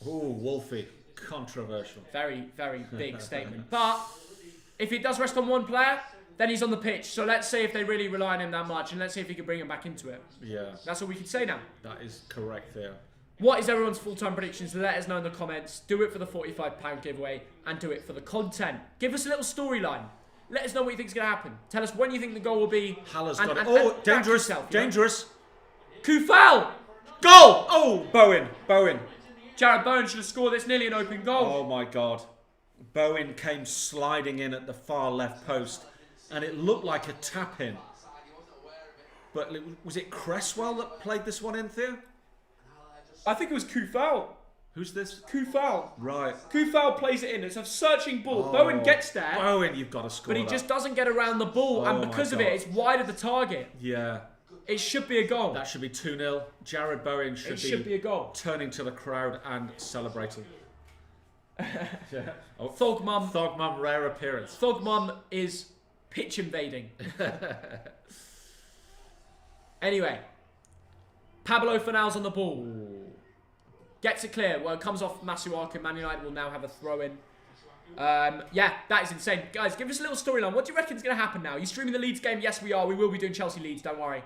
Oh, Wolfie. Controversial. Very, very big statement. But if it does rest on one player, then he's on the pitch. So let's see if they really rely on him that much, and let's see if he can bring him back into it. Yeah, That's all we can say now. that is correct there. What is everyone's full-time predictions? Let us know in the comments. Do it for the £45 giveaway and do it for the content. Give us a little storyline. Let us know what you think is going to happen. Tell us when you think the goal will be. Haller's and, got it. and- Oh, and back dangerous. yourself, you know? Dangerous. Kufal! Goal! Oh, Bowen. Jared Bowen should have scored. It's nearly an open goal. Oh, my God. Bowen came sliding in at the far left post, and it looked like a tap-in. But was it Cresswell that played this one in, Theo? I think it was Kufal. Who's this? Kufal. Right. Kufal plays it in. It's a searching ball. Oh, Bowen gets there, Bowen, you've got to score but he that. just doesn't get around the ball. Oh And my because of God. it, it's wide of the target. Yeah. It should be a goal. That should be 2-0. Jared Bowen Should be a goal. turning to the crowd and celebrating. Yeah. Oh, Thogmum. Thogmum, rare appearance. Thogmum is pitch invading. Anyway, Pablo Fornal's on the ball. Gets it clear. Well, it comes off Masuaku. Man United will now have a throw-in. Yeah, that is insane. Guys, give us a little storyline. What do you reckon is going to happen now? Are you streaming the Leeds game? Yes, we are. We will be doing Chelsea Leeds. Don't worry.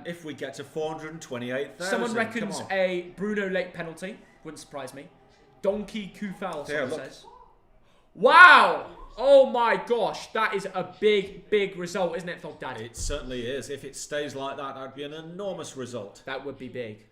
If we get to 428,000, Someone reckons come on. a Bruno late penalty. Wouldn't surprise me. Donkey Kufal, someone look. says. Wow! Oh my gosh, that is a big, big result, isn't it, Thogdad? It certainly is. If it stays like that, that'd be an enormous result. That would be big.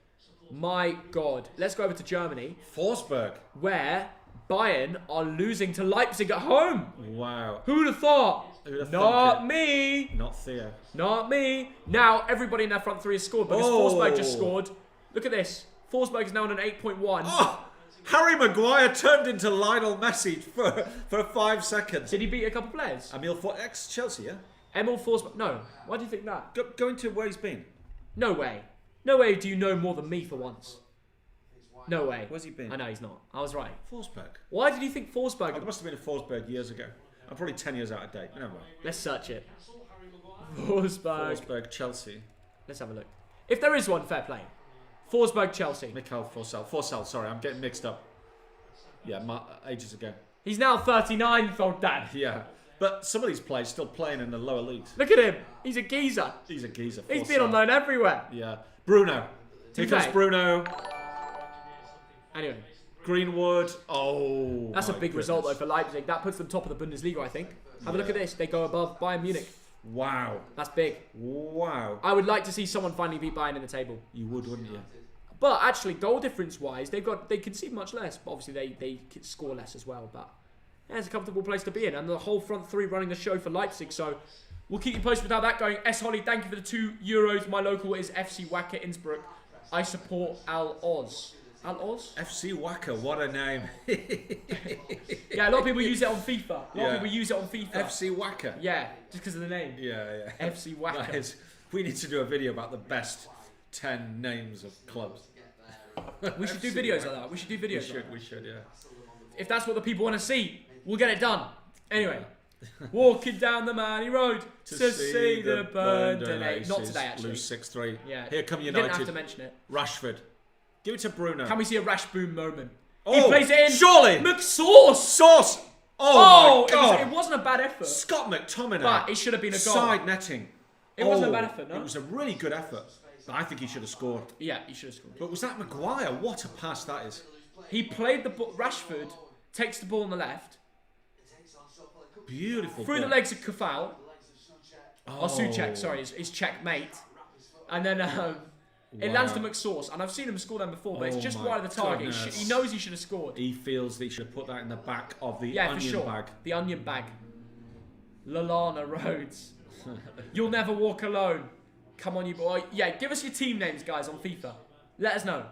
My God. Let's go over to Germany, Forsberg. where Bayern are losing to Leipzig at home. Wow. Who'd have thought? Who'd have Not thunk me. Not Theo. Not me. Now, everybody in their front three has scored because Forsberg just scored. Look at this. Forsberg is now on an 8.1. Oh! Harry Maguire turned into Lionel Messi for 5 seconds. Did he beat a couple players? Emil ex-Chelsea, yeah? Emil Forsberg. No. Why do you think that? Going to where he's been. No way. No way do you know more than me for once. No way. Where's he been? I know he's not. I was right. Forsberg. Why did you think Forsberg? There must have been a Forsberg years ago. I'm probably 10 years out of date. Never mind. Let's search it. Forsberg. Forsberg, Chelsea. Let's have a look. If there is one, fair play. Forsberg, Chelsea. Mikhail Forsell, sorry, I'm getting mixed up. Yeah, ages ago. He's now 39, Thogdad. Yeah. But some of these players still playing in the lower leagues. Look at him. He's a geezer. He's a geezer. He's Forsell. been on loan everywhere. Yeah. Bruno. Here comes Today. Bruno. Anyway, Greenwood. Oh. that's a my big result though goodness. for Leipzig. That puts them top of the Bundesliga, I think. Have a look at this. They go above Bayern Munich. Wow. That's big. Wow. I would like to see someone finally beat Bayern in the table. You would, wouldn't you? But actually, goal difference wise, they concede much less. But obviously, they score less as well. But yeah, it's a comfortable place to be in, and the whole front three running the show for Leipzig. So we'll keep you posted with how that going. S Holly, thank you for the €2. My local is FC Wacker Innsbruck. I support Al Oz. Al Oz? FC Wacker, what a name. Yeah, a lot of people use it on FIFA. A lot of people use it on FIFA. FC Wacker. Yeah, just because of the name. Yeah. FC Wacker. That is, we need to do a video about the best 10 names of clubs. We should do videos like that. We should do videos. We should, yeah. If that's what the people want to see, we'll get it done. Anyway, walking down the Manny Road to see the Burned. Not today, actually. Lose 6-3. Yeah. Here come You didn't United. have to mention it. Rashford. Give it to Bruno. Can we see a rash boom moment? Oh, he plays it in. Surely. McSauce. Sauce. Oh my God. It wasn't a bad effort. Scott McTominay. But it should have been a goal. Side netting. It wasn't a bad effort, no? It was a really good effort. But I think he should have scored. Yeah, he should have scored. But was that Maguire? What a pass that is. He played the ball. Rashford takes the ball on the left. Beautiful. Through the goal. legs of Kufal. Or Souček, sorry, his checkmate. And then it lands to McSauce. And I've seen him score them before, but it's just wide of the target. He knows he should have scored. He feels that he should have put that in the back of the Yeah, onion for sure. bag. The onion bag. Lalana Rhodes. You'll never walk alone. Come on, you boy. Yeah, give us your team names, guys, on FIFA. Let us know.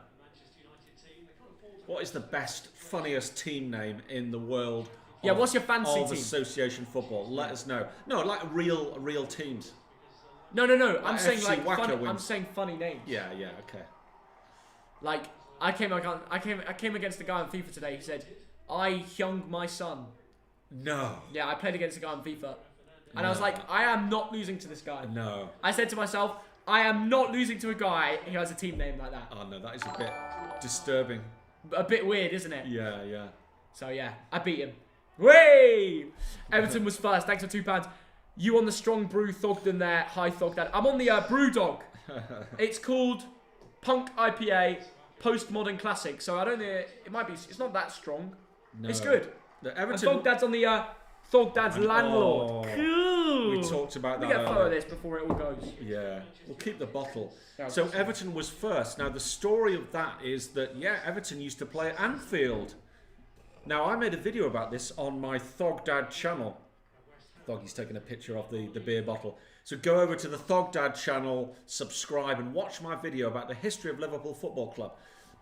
What is the best, funniest team name in the world? Yeah, what's your fancy of team? association football? Let us know. No, like real teams. No. I'm saying FC like Wacker funny, wins. I'm saying funny names. Yeah, okay. Like I came against a guy on FIFA today. He said, "I young my son." No. Yeah, I played against a guy on FIFA, and I was like, "I am not losing to this guy." No. I said to myself, "I am not losing to a guy who has a team name like that." Oh no, that is a bit disturbing. A bit weird, isn't it? Yeah. So yeah, I beat him. Way! Everton was first. Thanks for £2. You on the strong brew Thogden there. Hi Thogdad. I'm on the brew dog. It's called Punk IPA Postmodern Classic. So I don't think it might be. It's not that strong. No. It's good. The And Everton. Thogdad's on the Thogdad's landlord. Cool. We talked about that. We get a photo of earlier. this before it all goes. Yeah, we'll keep the bottle. Yeah, So Everton was first. Now the story of that is that Everton used to play at Anfield. Now I made a video about this on my Thogdad channel. Thoggy's taking a picture of the beer bottle. So go over to the Thogdad channel, subscribe and watch my video about the history of Liverpool Football Club.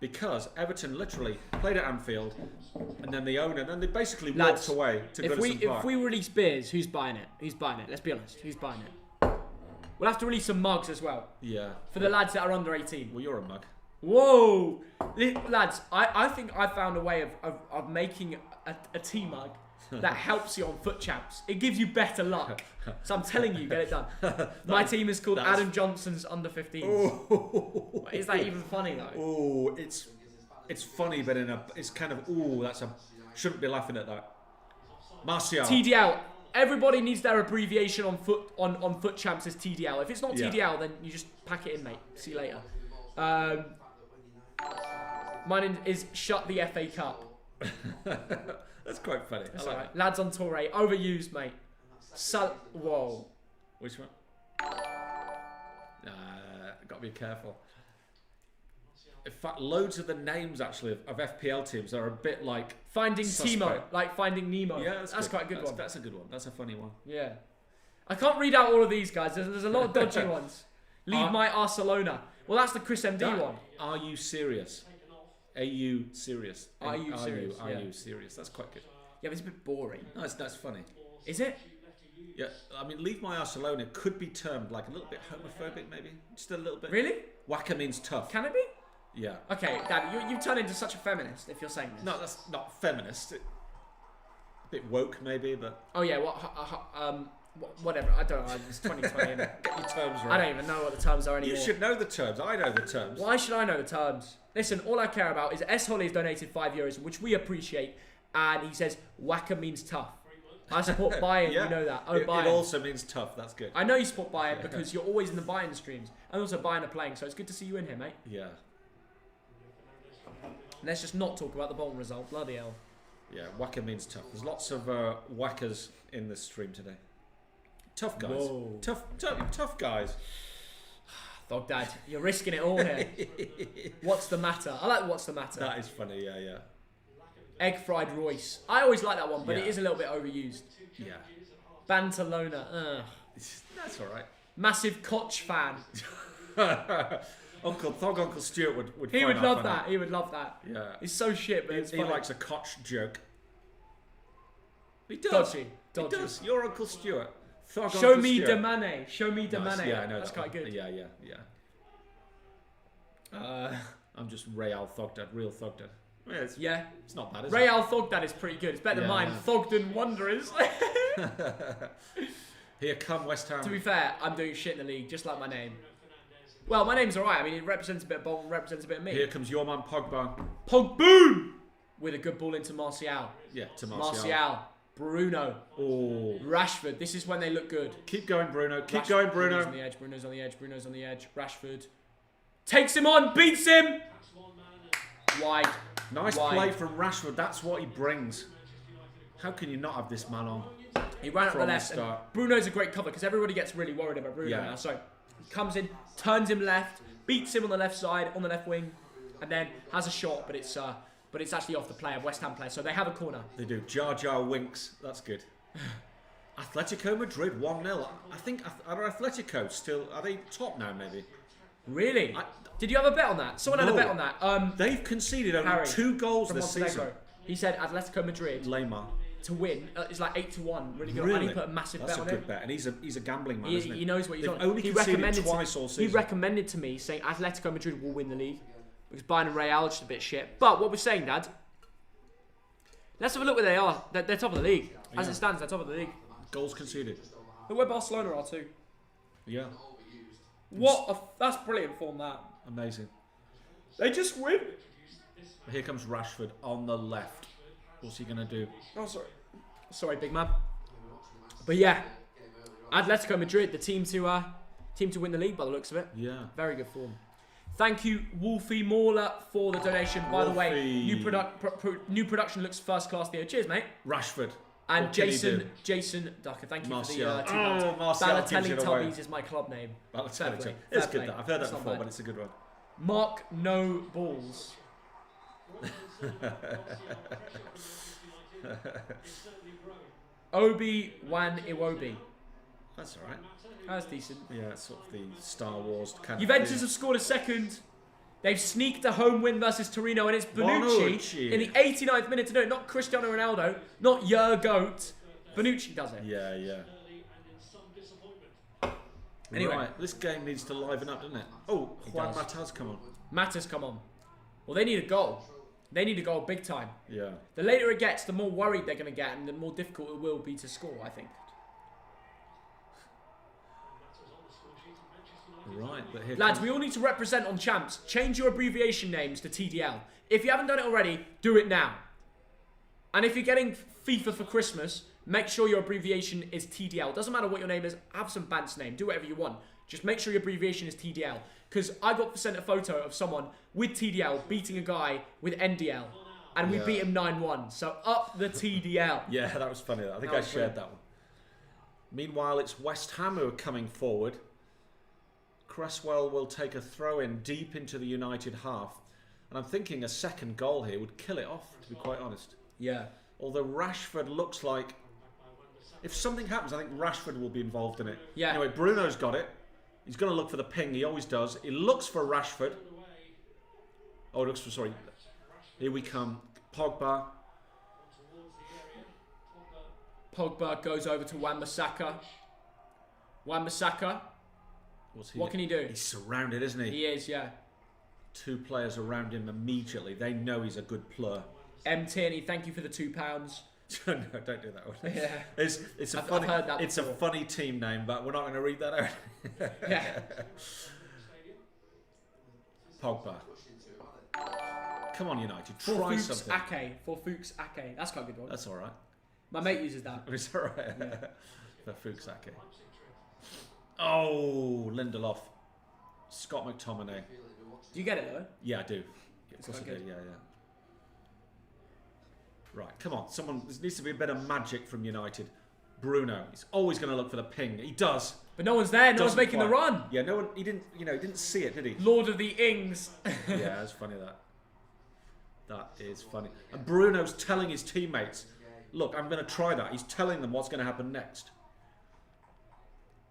Because Everton literally played at Anfield and then the owner, then they basically walked away to Goodison Park. If we release beers, who's buying it? Who's buying it? Let's be honest. Who's buying it? We'll have to release some mugs as well. Yeah. For the lads that are under 18. Well, you're a mug. Whoa! Lads, I think I found a way of making a tea mug that helps you on foot champs. It gives you better luck. So I'm telling you, get it done. My team is called Adam Johnson's Under 15s. Is that even funny though? Oh, it's funny, but it's kind of shouldn't be laughing at that. Martial. TDL. Everybody needs their abbreviation on foot champs as TDL. If it's not TDL, then you just pack it in, mate. See you later. Mine is Shut the FA Cup. That's quite funny. That's I like alright. Lads on Torre. Overused, mate. Whoa. Which one? Got to be careful. In fact, loads of the names actually of FPL teams are a bit like Finding suspect. Timo, like Finding Nemo. Yeah, that's quite a good one. That's a good one. That's a funny one. Yeah. I can't read out all of these, guys. There's a lot of dodgy ones. Leave my Barcelona. Well, that's the Chris MD one. Are you serious? Are you serious? Are you serious? Are you serious? That's quite good. Yeah, but it's a bit boring. No, that's funny. Is it? Yeah, I mean, Leave My Barcelona could be termed like a little bit homophobic, maybe. Just a little bit. Really? Waka means tough. Can it be? Yeah. Okay, Dad, you turn into such a feminist if you're saying this. No, that's not feminist. A bit woke, maybe, but... Oh, yeah, whatever. I don't know. It's 2020. Innit? Get your terms right. I don't even know what the terms are anymore. You should know the terms. I know the terms. Why should I know the terms? Listen, all I care about is S. Holly has donated €5, which we appreciate, and he says, Waka means tough. I support Bayern, Yeah. You know that. Oh, It Bayern. also means tough. That's good. I know you support Bayern because you're always in the Bayern streams. And also Bayern are playing, so it's good to see you in here, mate. Yeah. Let's just not talk about the Bowen result. Bloody hell. Yeah, Waka means tough. There's lots of whackers in this stream today. Tough guys. Whoa. Tough guys. Thogdad, you're risking it all here. What's the matter? I like what's the matter. That is funny, yeah. Egg fried Royce. I always like that one, but Yeah. it is a little bit overused. Yeah. Bantalona. That's all right. Massive Koch fan. Uncle Stuart would He find would love funny. that. He would love that. Yeah. It's so shit, but it's He funny. likes a Koch joke. He does. Dodgy. He does. You're Uncle Stuart. Thog Show Uncle me Stuart. the money. Show me the Nice. money. Yeah, I know That's that quite one. good. Yeah. I'm just Real Thogdad, real Thogdad. Yeah. It's not bad, is it? Real Thogdad is pretty good. It's better than mine. Yeah. Thogden Wanderers. Here come West Ham. To be fair, I'm doing shit in the league, just like my name. Well, my name's alright. I mean, it represents a bit of Bolton, represents a bit of me. Here comes your man Pogba. Pogboom! With a good ball into Martial. Yeah, to Martial. Martial. Bruno. Oh. Rashford. This is when they look good. Keep going, Bruno. Keep going, Bruno. Bruno's on the edge. Bruno's on the edge. Bruno's on the edge. Rashford. Takes him on. Beats him. Wide. Nice play from Rashford. That's what he brings. How can you not have this man on? He ran up the left. And Bruno's a great cover because everybody gets really worried about Bruno now. So he comes in, turns him left, beats him on the left side, on the left wing, and then has a shot, but it's actually off the player, West Ham player. So they have a corner. They do. Jar Jar winks. That's good. Atletico Madrid 1-0. I think are Atletico still? Are they top now? Maybe. Really? Did you have a bet on that? Someone had a bet on that. They've conceded only Harry 2 goals from this Montenegro. season. He said Atletico Madrid Lamar. to win. It's like 8-1. Really good. Really? And he put a massive bet on it. That's a good bet. And he's a gambling man, isn't he? He knows what he's on. Only conceded twice all season. He recommended to me saying Atletico Madrid will win the league because Bayern and Real are just a bit shit. But what we're saying, Dad, let's have a look where they are. They're top of the league. As it stands, they're top of the league. Goals conceded. Look where Barcelona are too. Yeah. That's brilliant form, that. Amazing. They just win. Here comes Rashford on the left. What's he going to do? Oh, sorry. Sorry, big man. But yeah, Atletico Madrid, the team to win the league by the looks of it. Yeah. Very good form. Thank you, Wolfie Mauler, for the donation. By the way, new production looks first class there. Cheers, mate. Rashford. And Jason Ducker, thank you Martial. for the £2. Martial Balotelli Tubbies is my club name. Balotelli. It's good. I've heard that before, but it's a good one. Mark No Balls. Obi-Wan Iwobi. That's alright. That's decent. Yeah, it's sort of the Star Wars kind of Juventus have scored a second. They've sneaked a home win versus Torino, and it's Bonucci in the 89th minute to do it. Not Cristiano Ronaldo, not your goat. Bonucci does it. Yeah. Anyway. Right, this game needs to liven up, doesn't it? Oh, Juan Mata's come on. Mata's come on. Well, they need a goal. They need a goal big time. Yeah. The later it gets, the more worried they're going to get, and the more difficult it will be to score, I think. Right, but here Lads, we all need to represent on Champs. Change your abbreviation names to TDL. If you haven't done it already, do it now. And if you're getting FIFA for Christmas, make sure your abbreviation is TDL. Doesn't matter what your name is. Have some Bant's name. Do whatever you want. Just make sure your abbreviation is TDL. Because I got sent a photo of someone with TDL beating a guy with NDL. And we beat him 9-1. So up the TDL. Yeah, that was funny. I think I shared that one. Meanwhile, it's West Ham who are coming forward. Cresswell will take a throw in deep into the United half. And I'm thinking a second goal here would kill it off, to be quite honest. Yeah. Although Rashford looks like... If something happens, I think Rashford will be involved in it. Yeah. Anyway, Bruno's got it. He's going to look for the ping. He always does. He looks for Rashford. Oh, he looks for... Sorry. Here we come. Pogba. Pogba goes over to Wan-Bissaka. Wan-Bissaka. What can he do? He's surrounded, isn't he? He is, yeah. 2 players around him immediately. They know he's a good player. M. Tierney, thank you for the £2. No, don't do that one. Yeah. It's a funny team name, but we're not going to read that out. Yeah. Pogba. Come on, United. Try something. For Fuchs Ake. That's quite a good one. That's all right. My mate uses that. It's all right. Yeah. For Fuchs Ake. Oh, Lindelof. Scott McTominay. Do you get it, though? Yeah, I do. Of course I do. Yeah. Right, come on. There needs to be a bit of magic from United. Bruno. He's always going to look for the ping. He does. But no one's there. No one's making the run. Yeah, no one. He didn't see it, did he? Lord of the Ings. Yeah, that's funny. That is funny. And Bruno's telling his teammates, "Look, I'm going to try that." He's telling them what's going to happen next.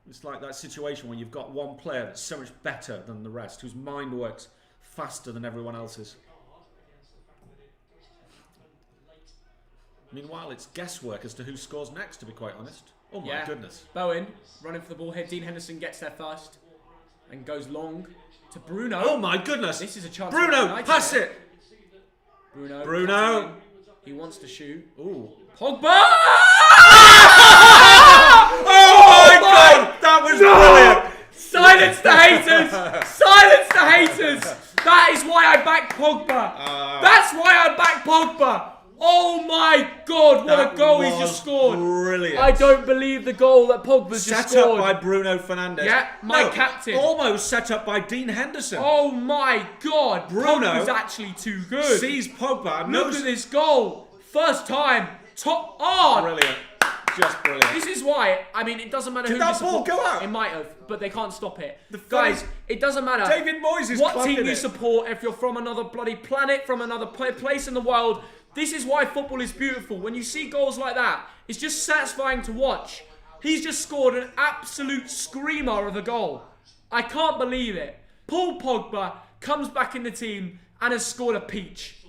It's like that situation when you've got one player that's so much better than the rest, whose mind works faster than everyone else's. Meanwhile, it's guesswork as to who scores next, to be quite honest. Oh my goodness. Bowen running for the ball here. Dean Henderson gets there first and goes long to Bruno. Oh my goodness. This is a chance. Bruno, pass it. Bruno. He wants to shoot. Ooh. Pogba! Oh my God! That was brilliant! Silence the haters! Silence the haters! That is why I back Pogba. That's why I back Pogba. Oh my God, what a goal he's just scored. Brilliant. I don't believe the goal that Pogba's just scored. Set up by Bruno Fernandes. Yeah, my captain. Almost set up by Dean Henderson. Oh my God, Bruno Pogba's actually too good. Sees Pogba and Look at this goal. First time. Top. Oh, brilliant. Just brilliant. this is why, I mean, it doesn't matter who that you support. ball go out? It might have, but they can't stop it. Guys, it doesn't matter David Moyes is what team clapping you it. support, if you're from another bloody planet, from another place in the world. This is why football is beautiful. When you see goals like that, it's just satisfying to watch. He's just scored an absolute screamer of a goal. I can't believe it. Paul Pogba comes back in the team and has scored a peach.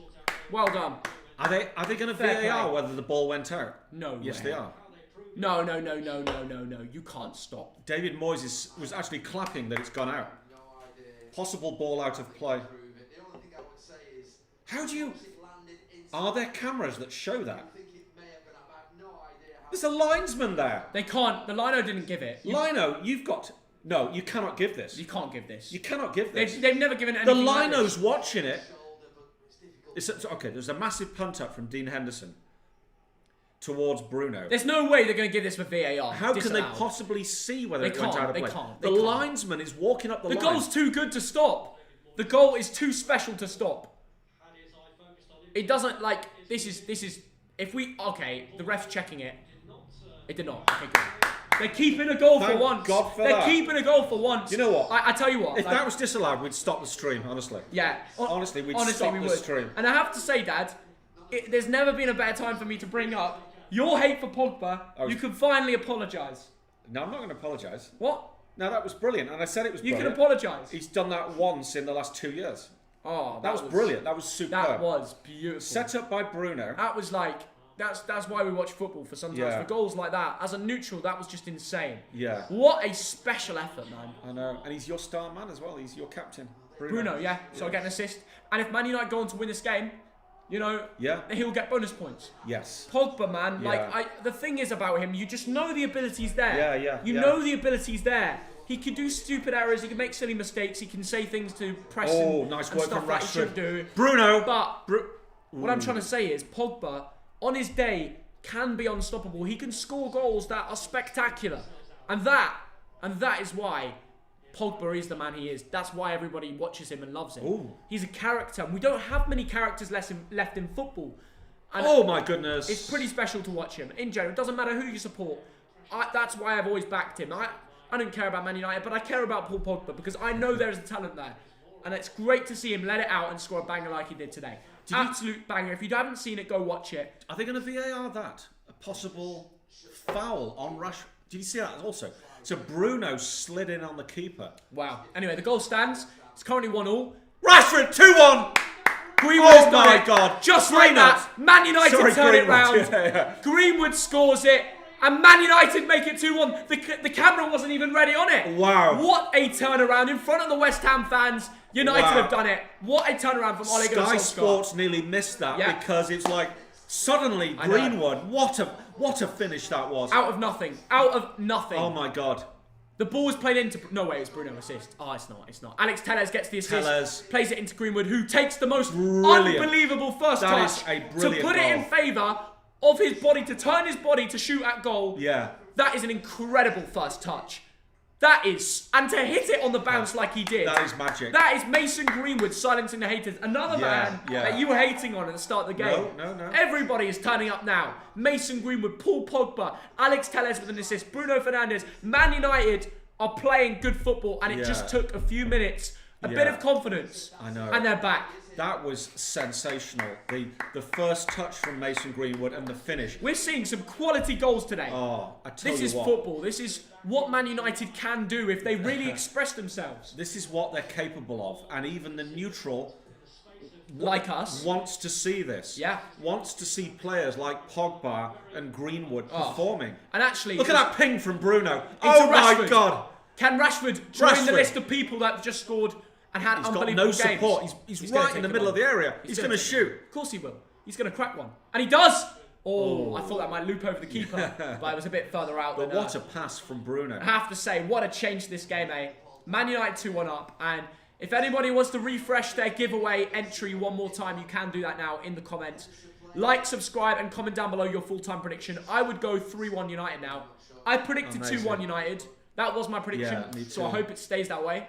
Well done. Are they going to VAR whether the ball went out? No Yes, way. they are. No. You can't stop. David Moyes was actually clapping that it's gone out. Possible ball out of play. How do you... Are there cameras that show that? There's a linesman there. They can't. The Lino didn't give it. Lino, you've got... No, you cannot give this. You can't give this. You cannot give this. They've never given The anything like this. Lino's watching it. Okay, there's a massive punt up from Dean Henderson towards Bruno. There's no way they're going to give this for VAR. How can they Disallowed. possibly see whether They it went can't, out of they play? can't, The they can't. linesman is walking up the line. The goal's too good to stop. The goal is too special to stop. It doesn't like this is if we the ref's checking it. It did not. Okay, good. They're keeping a goal Thank for once. God for They're that. keeping a goal for once. You know what? I tell you what. If that was disallowed, we'd stop the stream, honestly. Yeah. Honestly, we'd stop we the would. stream. And I have to say, Dad, there's never been a better time for me to bring up your hate for Pogba. You can finally apologise. No, I'm not going to apologise. What? No, that was brilliant, and I said it was You brilliant. can apologise. He's done that once in the last 2 years. Oh, That was brilliant. That was superb. That was beautiful. Set up by Bruno. That was like that's why we watch football for sometimes. Yeah. For goals like that, as a neutral, that was just insane. Yeah. What a special effort, man. I know, and he's your star man as well. He's your captain, Bruno, yeah. So I get an assist, and if Man United go on to win this game, you know, he'll get bonus points. Yes. Pogba, man, Yeah. the thing is about him, you just know the ability's there. Yeah. You know the ability's there. He can do stupid errors. He can make silly mistakes. He can say things to press. Oh, and, nice and work stuff from that he Rashford. should do. Bruno. But what I'm trying to say is Pogba, on his day, can be unstoppable. He can score goals that are spectacular, and that is why Pogba is the man he is. That's why everybody watches him and loves him. Ooh. He's a character. We don't have many characters left in football. And Oh my goodness. it's pretty special to watch him. In general, it doesn't matter who you support. That's why I've always backed him. I don't care about Man United, but I care about Paul Pogba because I know there's a talent there. And it's great to see him let it out and score a banger like he did today. Absolute banger. If you haven't seen it, go watch it. Are they going to VAR that? A possible foul on Rashford. Did you see that also? So Bruno slid in on the keeper. Wow. Anyway, the goal stands. It's currently 1-1. Rashford 2-1. Greenwood's Oh done my it. God. Just like that. Man United Sorry, turn it Greenwood. round. Yeah. Greenwood scores it. And Man United make it 2-1. The camera wasn't even ready on it. Wow. What a turnaround in front of the West Ham fans. United Wow. have done it. What a turnaround from Ole Gunnar Sky Solskjaer. Sports nearly missed that because it's like suddenly I know. Greenwood. What a finish that was. Out of nothing. Out of nothing. Oh my God. The ball was played into... No way, it's Bruno assist. Oh, it's not. It's not. Alex Tellez gets the assist. Tellez. Plays it into Greenwood, who takes the most Brilliant. unbelievable first That touch is a brilliant to put it in goal. favour of his body, to turn his body to shoot at goal. Yeah. That is an incredible first touch. That is... And to hit it on the bounce like he did. That is magic. That is Mason Greenwood silencing the haters. Another man yeah. that you were hating on at the start of the game. No. Everybody is turning up now. Mason Greenwood, Paul Pogba, Alex Tellez with an assist, Bruno Fernandes. Man United are playing good football, and it just took a few minutes, a bit of confidence. I know. And they're back. That was sensational. The first touch from Mason Greenwood and the finish. We're seeing some quality goals today. Oh, I tell you This is what. football. This is what Man United can do if they really express themselves. This is what they're capable of, and even the neutral Like us. wants to see this. Yeah. Wants to see players like Pogba and Greenwood performing. And actually... Look at that ping from Bruno. Into Oh my Rashford. God. Can Rashford join the Rashford. list of people that have just scored and had He's got unbelievable no games? support. He's gonna right take in the it middle on. of the area. He's going to take it. shoot. Of course he will. He's going to crack one. And he does! Oh, I thought that might loop over the keeper, but it was a bit further out. But than, what a pass from Bruno. I have to say, what a change to this game, eh? Man United 2-1 up, and if anybody wants to refresh their giveaway entry one more time, you can do that now in the comments. Like, subscribe, and comment down below your full-time prediction. I would go 3-1 United now. I predicted 2-1 United. That was my prediction, Yeah, me too. so I hope it stays that way.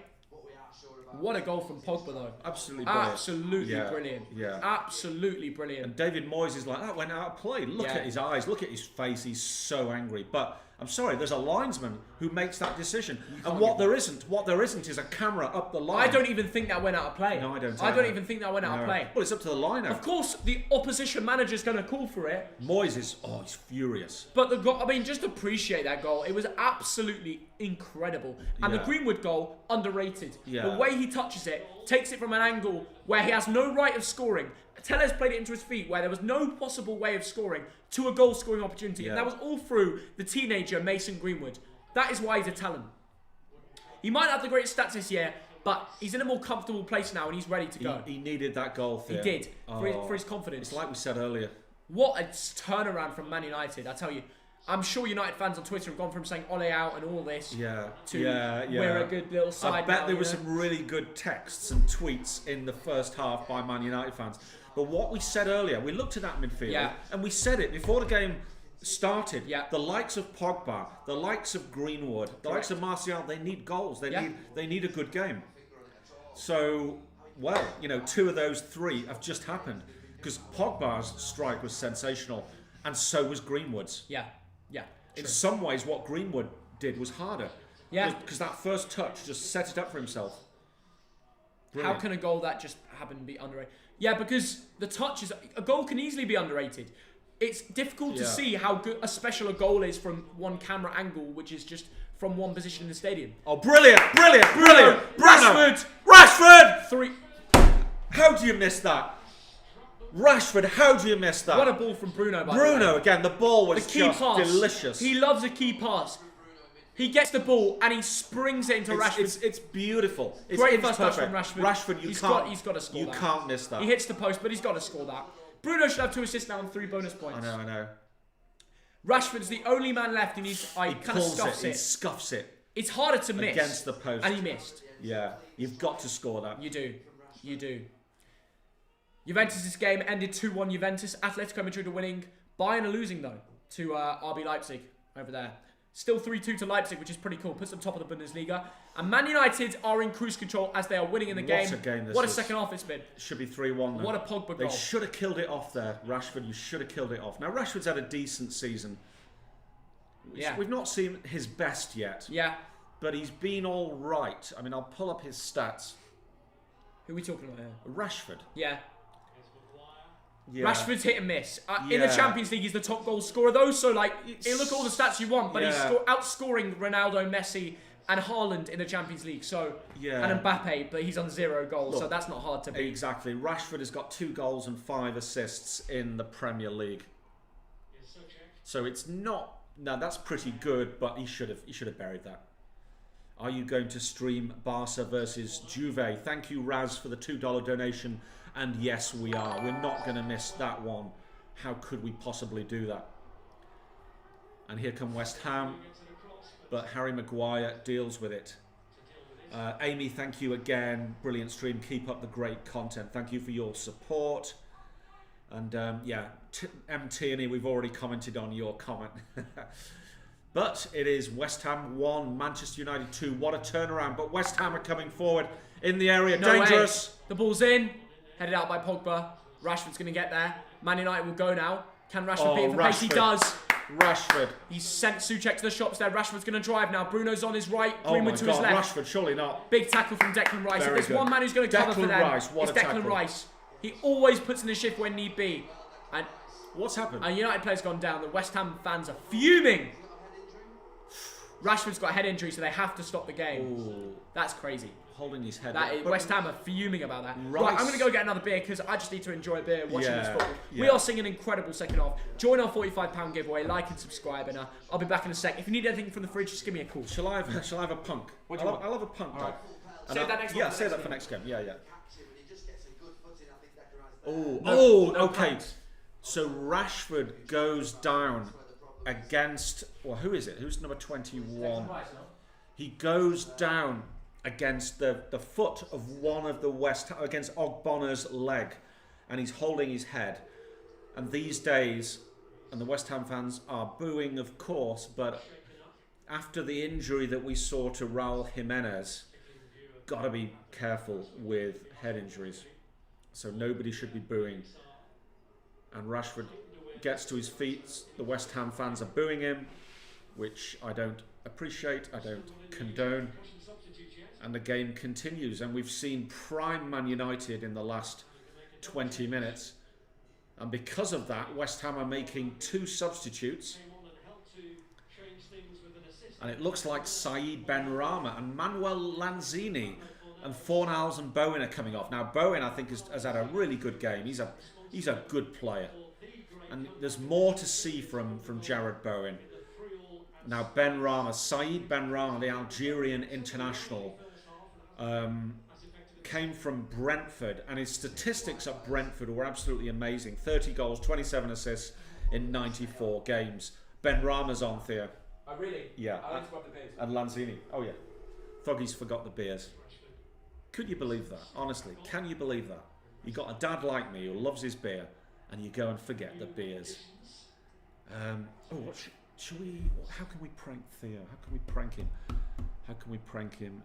What a goal from Pogba, though. Absolutely brilliant. Absolutely brilliant. Yeah. Absolutely brilliant. And David Moyes is like, that went out of play. Look at his eyes. Look at his face. He's so angry. But I'm sorry, there's a linesman who makes that decision. And what there isn't is a camera up the line. I don't even think that went out of play. No, I don't. I don't even think that went out of play. Well, it's up to the line. Of course, the opposition manager's going to call for it. Moyes is, he's furious. But the goal, I mean, just appreciate that goal. It was absolutely incredible. And the Greenwood goal, underrated. Yeah. The way he touches it, takes it from an angle where he has no right of scoring. Tellez played it into his feet where there was no possible way of scoring to a goal-scoring opportunity. Yeah. And that was all through the teenager, Mason Greenwood. That is why he's a talent. He might not have the greatest stats this year, but he's in a more comfortable place now and he's ready to go. He needed that goal. He did, for his confidence. It's like we said earlier. What a turnaround from Man United, I tell you. I'm sure United fans on Twitter have gone from saying Ole out and all this to we're a good little side. I bet now, there were some really good texts and tweets in the first half by Man United fans. But what we said earlier, we looked at that midfield and we said it before the game started. The likes of Pogba, the likes of Greenwood, the likes of Martial, they need goals. They need a good game. So, well, you know, 2 of those 3 have just happened because Pogba's strike was sensational, and so was Greenwood's. In some ways, what Greenwood did was harder. Because that first touch just set it up for himself. Brilliant. How can a goal that just happened be underrated? Yeah, because the touch is... A goal can easily be underrated. It's difficult to see how good a special a goal is from one camera angle, which is just from one position in the stadium. Oh, brilliant! Bruno! Rashford! 3... How do you miss that? Rashford, how do you miss that? What a ball from Bruno, by the way. Bruno, again, the ball was just delicious. He loves a key pass. He gets the ball and he springs it into Rashford. It's beautiful. Great first touch from Rashford. Rashford, he's got to score that. You can't miss that. He hits the post, but he's got to score that. Bruno should have 2 assists now and 3 bonus points. I know. Rashford's the only man left, and he kind of scuffs it. He scuffs it. It's harder to miss. Against the post. And he missed. Yeah, you've got to score that. You do. Juventus' game ended 2-1 Juventus. Atletico Madrid are winning. Bayern are losing, though, to RB Leipzig over there. Still 3-2 to Leipzig, which is pretty cool. Puts them top of the Bundesliga. And Man United are in cruise control as they are winning in the game. What a game this What a is. second half it's been. It should be 3-1 though. What a Pogba goal. They should have killed it off there. Rashford, you should have killed it off. Now, Rashford's had a decent season. We've not seen his best yet. But he's been all right. I mean, I'll pull up his stats. Who are we talking about here? Rashford. Rashford's hit and miss. In the Champions League, he's the top goal scorer, though. So, look at all the stats you want, but he's outscoring Ronaldo, Messi, and Haaland in the Champions League. So, and Mbappe, but he's on 0 goals, so that's not hard to beat. Exactly. Rashford has got 2 goals and 5 assists in the Premier League. So it's not. Now that's pretty good, but he should have buried that. Are you going to stream Barca versus Juve? Thank you, Raz, for the $2 donation. And yes, we are. We're not going to miss that one. How could we possibly do that? And here come West Ham. But Harry Maguire deals with it. Amy, thank you again. Brilliant stream. Keep up the great content. Thank you for your support. And MT, we've already commented on your comment. But it is West Ham 1, Manchester United 2. What a turnaround. But West Ham are coming forward in the area. No Dangerous. Way. The ball's in. Headed out by Pogba. Rashford's going to get there. Man United will go now. Can Rashford beat him for pace? He does. Rashford. He's sent Souček to the shops there. Rashford's going to drive now. Bruno's on his right. Greenwood to his left. Rashford, surely not. Big tackle from Declan Rice. If there's one man who's going to cover for them, it's Declan Rice. He always puts in the shift when need be. And what's happened? A United player's gone down. The West Ham fans are fuming. Rashford's got a head injury, so they have to stop the game. Ooh. That's crazy. Holding his head. West Ham are fuming about that. Right, I'm going to go get another beer because I just need to enjoy a beer watching this football. We are seeing an incredible second half. Join our £45 giveaway, like and subscribe, and I'll be back in a sec. If you need anything from the fridge, just give me a call. Shall I have a punk? What do you want? I'll have a punk. Right. Save that next one. Yeah, save that for next game. Yeah. No okay. punks. So Rashford goes down against. Well, who is it? Who's number 21? He goes down against the foot of one of the against Ogbonna's leg, and he's holding his head. And these days, and the West Ham fans are booing, of course, but after the injury that we saw to Raul Jimenez, got to be careful with head injuries. So nobody should be booing. And Rashford gets to his feet. The West Ham fans are booing him, which I don't appreciate, I don't condone. And the game continues. And we've seen prime Man United in the last 20 minutes. And because of that, West Ham are making 2 substitutes. And it looks like Saeed Benrahma and Manuel Lanzini and Fornals and Bowen are coming off. Now, Bowen, I think, has had a really good game. He's a good player. And there's more to see from Jared Bowen. Now, Benrahma, Saeed Benrahma, the Algerian international, came from Brentford, and his statistics at Brentford were absolutely amazing. 30 goals, 27 assists in 94 games. Benrahma's on, Theo. Oh, really? Yeah. I like to grab the beers. And Lanzini. Oh, yeah. Thoggy's forgot the beers. Could you believe that? Honestly, can you believe that? You got a dad like me who loves his beer, and you go and forget the beers. Shall we... How can we prank Theo? How can we prank him? How can we prank him?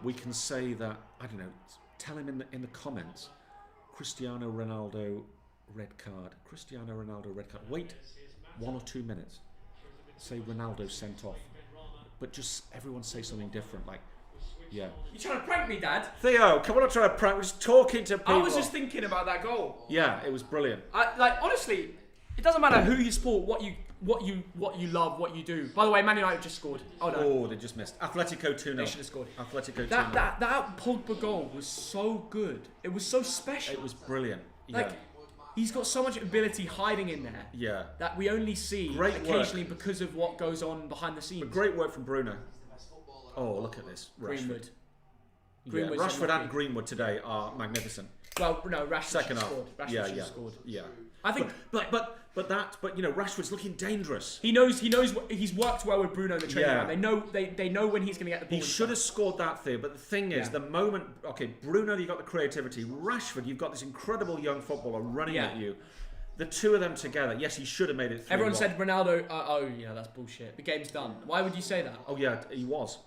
We can say that, I don't know, tell him in the comments, Cristiano Ronaldo red card. Cristiano Ronaldo red card. Wait 1 or 2 minutes. Say Ronaldo sent off. But just everyone say something different, like, yeah. You trying to prank me, Dad? Theo, come on, not trying to prank. We're just talking to people. I was just thinking about that goal. Yeah, it was brilliant. Honestly, it doesn't matter who you support, what you love, what you do. By the way, Man United just scored. Oh no. Oh, they just missed. Atletico 2-0. They should have scored. Atletico 2-0. That Pogba goal was so good. It was so special. It was brilliant. Yeah. Like, he's got so much ability hiding in there. Yeah. That we only see Great occasionally work. because of what goes on behind the scenes. But great work from Bruno. Oh, look at this. Greenwood. Yeah, Rashford and Greenwood today are magnificent. Well, no, Rashford Second half. scored. Rashford should have scored. Yeah. I think, but you know, Rashford's looking dangerous. He knows. He's worked well with Bruno in the training Yeah. ground. They know when he's going to get the ball. He should have scored that there, but the thing is, Yeah. the moment, okay, Bruno, you've got the creativity. Rashford, you've got this incredible young footballer running at you. The two of them together, yes, he should have made it 3-1. Everyone said Ronaldo. That's bullshit. The game's done. Why would you say that? Oh yeah, he was.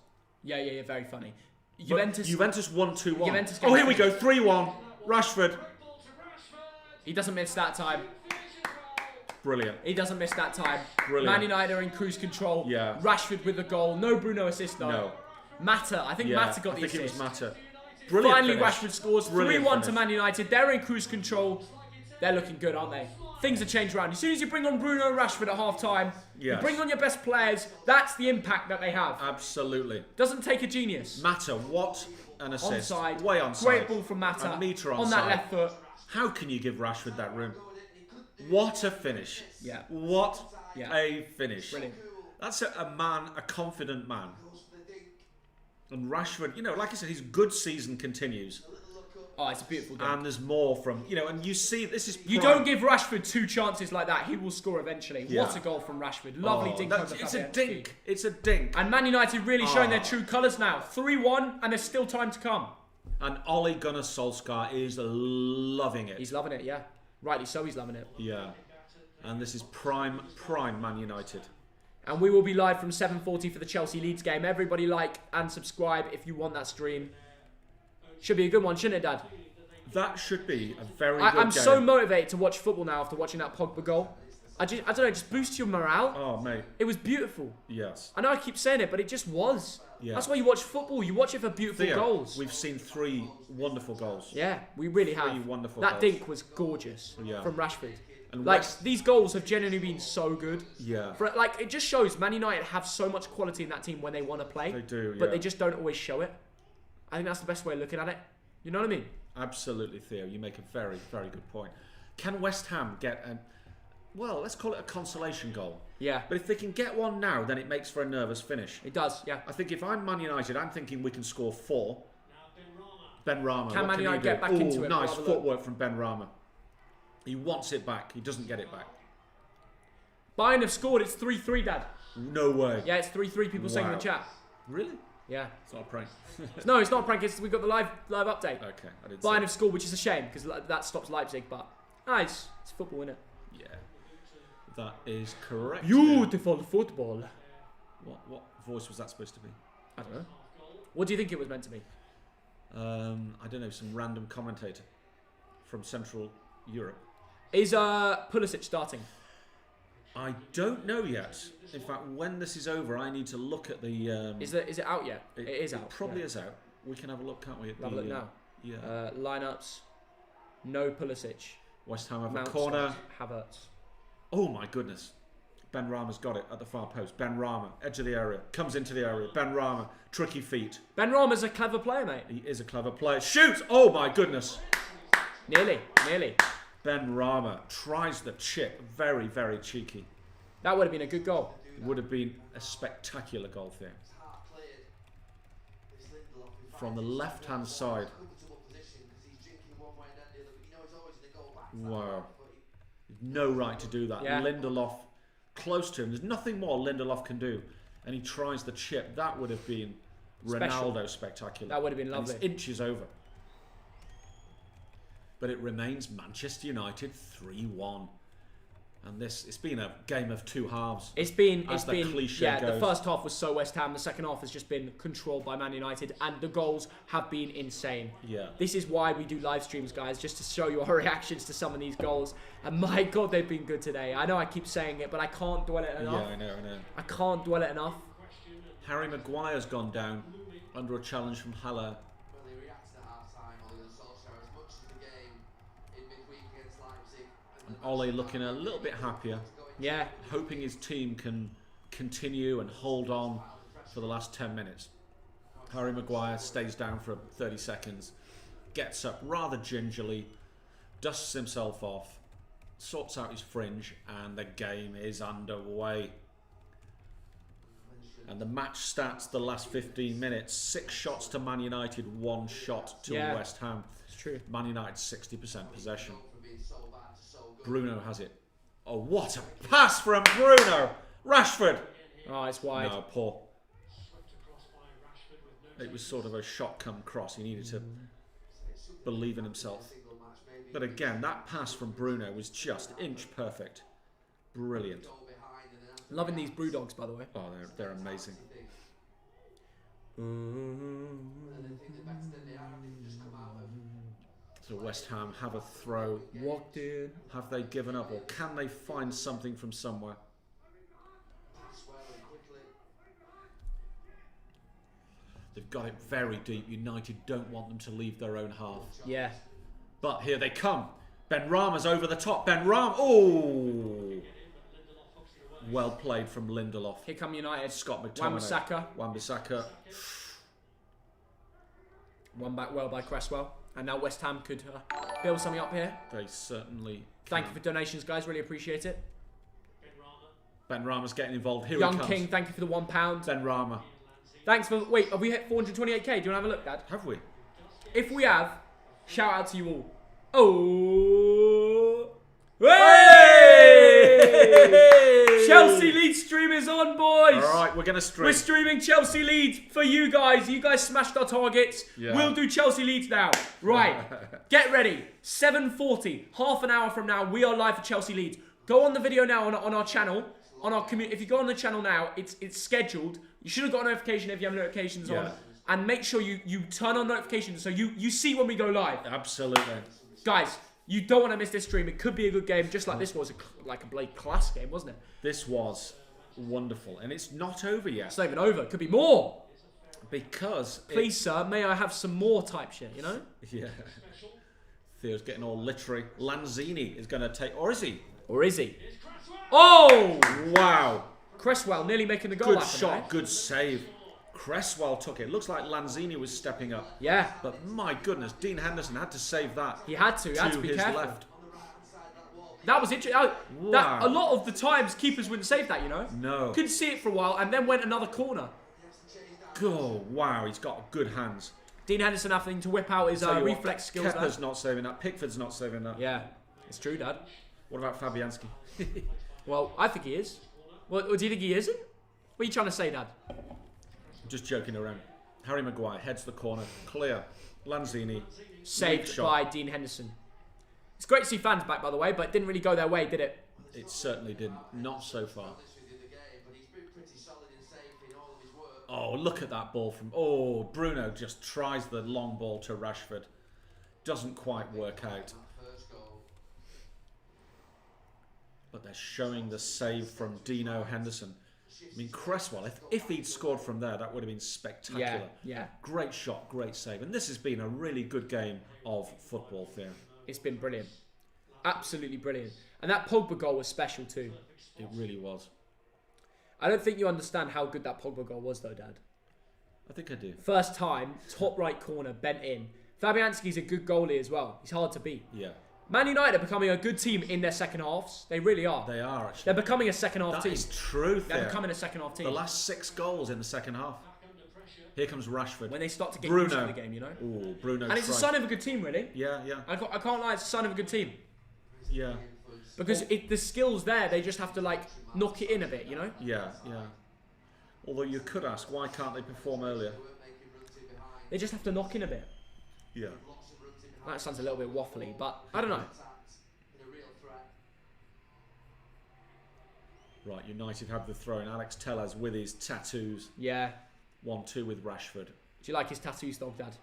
Yeah. Very funny. Juventus won 2-1. Juventus Oh, here we go, 3-1. Rashford. He doesn't miss that time. Brilliant. He doesn't miss that time. Brilliant. Man United are in cruise control. Yeah. Rashford with the goal. No Bruno assist though. No. Mata. I think Mata got the assist. I think it was Mata. Brilliant Finally, finish. Rashford scores. 3-1 to Man United. They're in cruise control. They're looking good, aren't they? Things have changed around. As soon as you bring on Bruno and Rashford at half-time, you bring on your best players, that's the impact that they have. Absolutely. Doesn't take a genius. Mata, what an assist. Onside. Way onside. Great ball from Mata. A metre onside. On that left foot. How can you give Rashford that room? What a finish. Yeah. What a finish. Brilliant. That's a confident man. And Rashford, you know, like I said, his good season continues. Oh, it's a beautiful game. And there's more from, you know, and you see, this is... You don't give Rashford 2 chances like that, he will score eventually. Yeah. What a goal from Rashford. Lovely dink over It's a dink. It's a dink. And Man United really showing their true colours now. 3-1, and there's still time to come. And Ole Gunnar Solskjaer is loving it. He's loving it, yeah. Rightly so, he's loving it. Yeah. And this is prime Man United. And we will be live from 7:40 for the Chelsea Leeds game. Everybody like and subscribe if you want that stream. Should be a good one, shouldn't it, Dad? That should be a very good game. I'm so motivated to watch football now after watching that Pogba goal. I don't know, it just boosts your morale. Oh, mate. It was beautiful. Yes. I know I keep saying it, but it just was. Yeah. That's why you watch football. You watch it for beautiful goals. We've seen 3 wonderful goals. Yeah, we really have. 3 wonderful that goals. dink was gorgeous from Rashford. And like, these goals have genuinely been so good. Yeah. It just shows Man United have so much quality in that team when they want to play. They do, But they just don't always show it. I think that's the best way of looking at it. You know what I mean? Absolutely, Theo. You make a very, very good point. Can West Ham get let's call it a consolation goal. Yeah. But if they can get one now, then it makes for a nervous finish. It does, yeah. I think if I'm Man United, I'm thinking we can score 4. Benrahma. Can Man United get back into it? Nice footwork from Benrahma. He wants it back. He doesn't get it back. Bayern have scored. It's 3-3, Dad. No way. Yeah, it's 3-3. People saying in the chat. Really? Yeah. It's not a prank. No, it's not a prank. We've got the live update. Okay, I didn't Bayern see have scored, which is a shame because that stops Leipzig. But it's football, isn't it? Yeah, that is correct. Beautiful football. What voice was that supposed to be? I don't know. What do you think it was meant to be? I don't know, some random commentator from Central Europe. Is Pulisic starting? I don't know yet. In fact, when this is over, I need to look at the. Is it out yet? It is out. It probably is out. We can have a look, can't we? Have a look now. Yeah. Lineups. No Pulisic. West Ham have Mount a corner. Havertz. Oh my goodness. Ben Rama's got it at the far post. Ben Rama, edge of the area, comes into the area. Ben Rama, tricky feet. Ben Rama's a clever player, mate. He is a clever player. Shoots! Oh my goodness. Nearly. Ben Rama tries the chip. Very, very cheeky. That would have been a good goal. It would have been a spectacular goal there. From the left-hand side. Wow. No right to do that. Yeah. Lindelof close to him. There's nothing more Lindelof can do. And he tries the chip. That would have been Ronaldo spectacular. That would have been lovely. And it's inches over. But it remains Manchester United 3-1. And it's been a game of two halves. It's been cliche goes. The first half was so West Ham. The second half has just been controlled by Man United, and the goals have been insane. Yeah. This is why we do live streams, guys, just to show you our reactions to some of these goals. And my God, they've been good today. I know I keep saying it, but I can't dwell it enough. Yeah, I know. I can't dwell it enough. Harry Maguire's gone down under a challenge from Haller. And Ole looking a little bit happier. Yeah. Hoping his team can continue and hold on for the last 10 minutes. Harry Maguire stays down for 30 seconds, gets up rather gingerly, dusts himself off, sorts out his fringe, and the game is underway. And the match stats the last 15 minutes: 6 shots to Man United, 1 shot to West Ham. It's true. Man United 60% possession. Bruno has it. Oh, what a pass from Bruno! Rashford! Oh, it's wide. No, poor. It was sort of a shot come cross. He needed to believe in himself. But again, that pass from Bruno was just inch perfect. Brilliant. Loving these Brewdogs, by the way. Oh, they're amazing. So West Ham have a throw. Walked in. Have they given up, or can they find something from somewhere? They've got it very deep. United don't want them to leave their own half. Yeah. But here they come. Ben Rama's over the top. Ben Rama. Oh! Well played from Lindelof. Here come United. Scott McTominay. Wan-Bissaka. One back well by Cresswell. And now West Ham could build something up here. They certainly Thank you for donations, guys. Really appreciate it. Ben Rama's getting involved. Here Young he comes. King, thank you for the £1. Ben Rama. Thanks for... Wait, have we hit 428k? Do you want to have a look, Dad? Have we? If we have, shout out to you all. Oh! Hey! Chelsea Leeds stream is on, boys! Alright, we're going to stream. We're streaming Chelsea Leeds for you guys. You guys smashed our targets. Yeah. We'll do Chelsea Leeds now. Right. Get ready. 7:40. Half an hour from now, we are live for Chelsea Leeds. Go on the video now on our channel. On our if you go on the channel now, it's scheduled. You should have got a notification if you have notifications on. And make sure you turn on notifications so you see when we go live. Absolutely. Guys, you don't want to miss this stream. It could be a good game, just like this was like a Blade class game, wasn't it? This was wonderful. And it's not over yet. It's not even over. It could be more. Because... Please, sir, may I have some more type shit, you know? Yeah. Theo's getting all literary. Lanzini is going to take... Or is he? Or is he? Oh! Wow. Cresswell nearly making the goal. Good shot, good save. Cresswell took it. Looks like Lanzini was stepping up. Yeah. But my goodness, Dean Henderson had to save that. He had to. He had to be his careful. left. That was interesting. Wow. A lot of the times, keepers wouldn't save that, you know? No. Couldn't see it for a while, and then went another corner. Oh, wow. He's got good hands. Dean Henderson having to whip out his reflex skills. Kepa's not saving that. Pickford's not saving that. Yeah. It's true, Dad. What about Fabianski? Well, I think he is. Well, do you think he isn't? What are you trying to say, Dad? I'm just joking around. Harry Maguire heads the corner, clear. Lanzini Saved by Dean Henderson. It's great to see fans back, by the way, but it didn't really go their way, did it? It certainly didn't. Not so far. Oh, look at that ball from... Oh, Bruno just tries the long ball to Rashford. Doesn't quite work out. But they're showing the save from Dino Henderson. I mean, Cresswell, if he'd scored from there, that would have been spectacular. Yeah. Great shot, great save. And this has been a really good game of football, Theo. It's been brilliant. Absolutely brilliant. And that Pogba goal was special too. It really was. I don't think you understand how good that Pogba goal was though, Dad. I think I do. First time, top right corner, bent in. Fabianski's a good goalie as well. He's hard to beat. Yeah. Man United are becoming a good team in their second halves. They really are. They are, actually. They're becoming a second half team. That is true, Theo. They're becoming a second half team. The last 6 goals in the second half. Here comes Rashford. When they start to get Bruno. used to the game, you know. Ooh, Bruno. And it's a sign of a good team, really. Yeah. I can't lie, it's a sign of a good team. Yeah. Because the skill's there, they just have to like knock it in a bit, you know. Yeah. Although you could ask, why can't they perform earlier? They just have to knock in a bit. Yeah. That sounds a little bit waffly, but I don't know. Right, United have the throw in. Alex Tellez with his tattoos. Yeah. 1-2 with Rashford. Do you like his tattoos, Thogdad?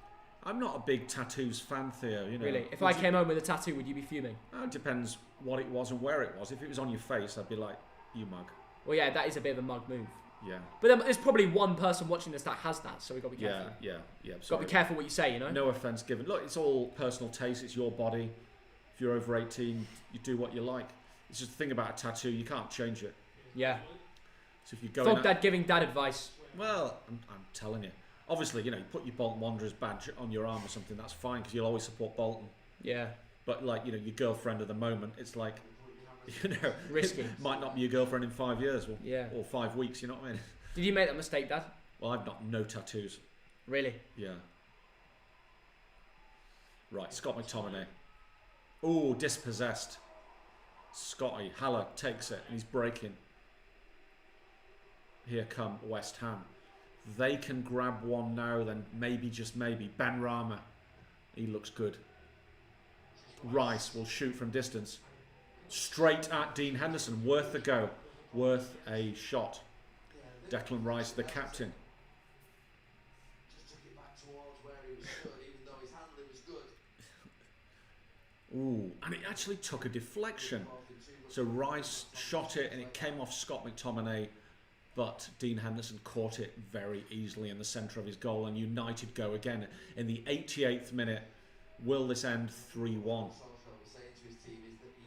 I'm not a big tattoos fan, Theo. You know. Really? If I came home with a tattoo, would you be fuming? It depends what it was and where it was. If it was on your face, I'd be like, you mug. Well, yeah, that is a bit of a mug move. Yeah. But then there's probably one person watching this that has that, so we've got to be careful. Yeah. Got to be careful what you say, you know? No offence given. Look, it's all personal taste. It's your body. If you're over 18, you do what you like. It's just the thing about a tattoo, you can't change it. Yeah. So if you go Thogdad giving dad advice. Well, I'm telling you. Obviously, you know, you put your Bolton Wanderers badge on your arm or something, that's fine, because you'll always support Bolton. Yeah. But, like, you know, your girlfriend at the moment, it's like, you know... Risky. It might not be your girlfriend in 5 years or 5 weeks, you know what I mean? Did you make that mistake, Dad? Well, I've got no tattoos. Really? Yeah. Right, Scott McTominay. Ooh, dispossessed. Scotty. Haller takes it, and he's breaking. Here come West Ham. They can grab one now, then maybe, just maybe. Ben Rama. He looks good. Rice will shoot from distance. Straight at Dean Henderson. Worth the go. Worth a shot. Declan Rice, the captain. Ooh, and it actually took a deflection. So Rice shot it and it came off Scott McTominay, but Dean Henderson caught it very easily in the centre of his goal, and United go again. In the 88th minute, will this end 3-1?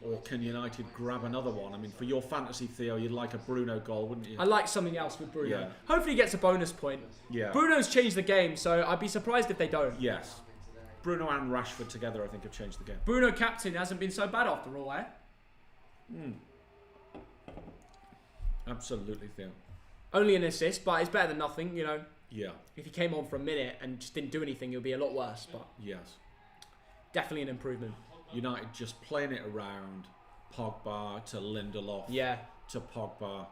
Or can United grab another one? I mean, for your fantasy, Theo, you'd like a Bruno goal, wouldn't you? I like something else with Bruno. Yeah. Hopefully he gets a bonus point. Yeah. Bruno's changed the game, so I'd be surprised if they don't. Yes. Bruno and Rashford together, I think, have changed the game. Bruno captain hasn't been so bad after all, eh? Absolutely, Theo. Only an assist, but it's better than nothing, you know. Yeah. If he came on for a minute and just didn't do anything, it would be a lot worse, but Yes. definitely an improvement. United just playing it around. Pogba to Lindelof. Yeah. To Pogba.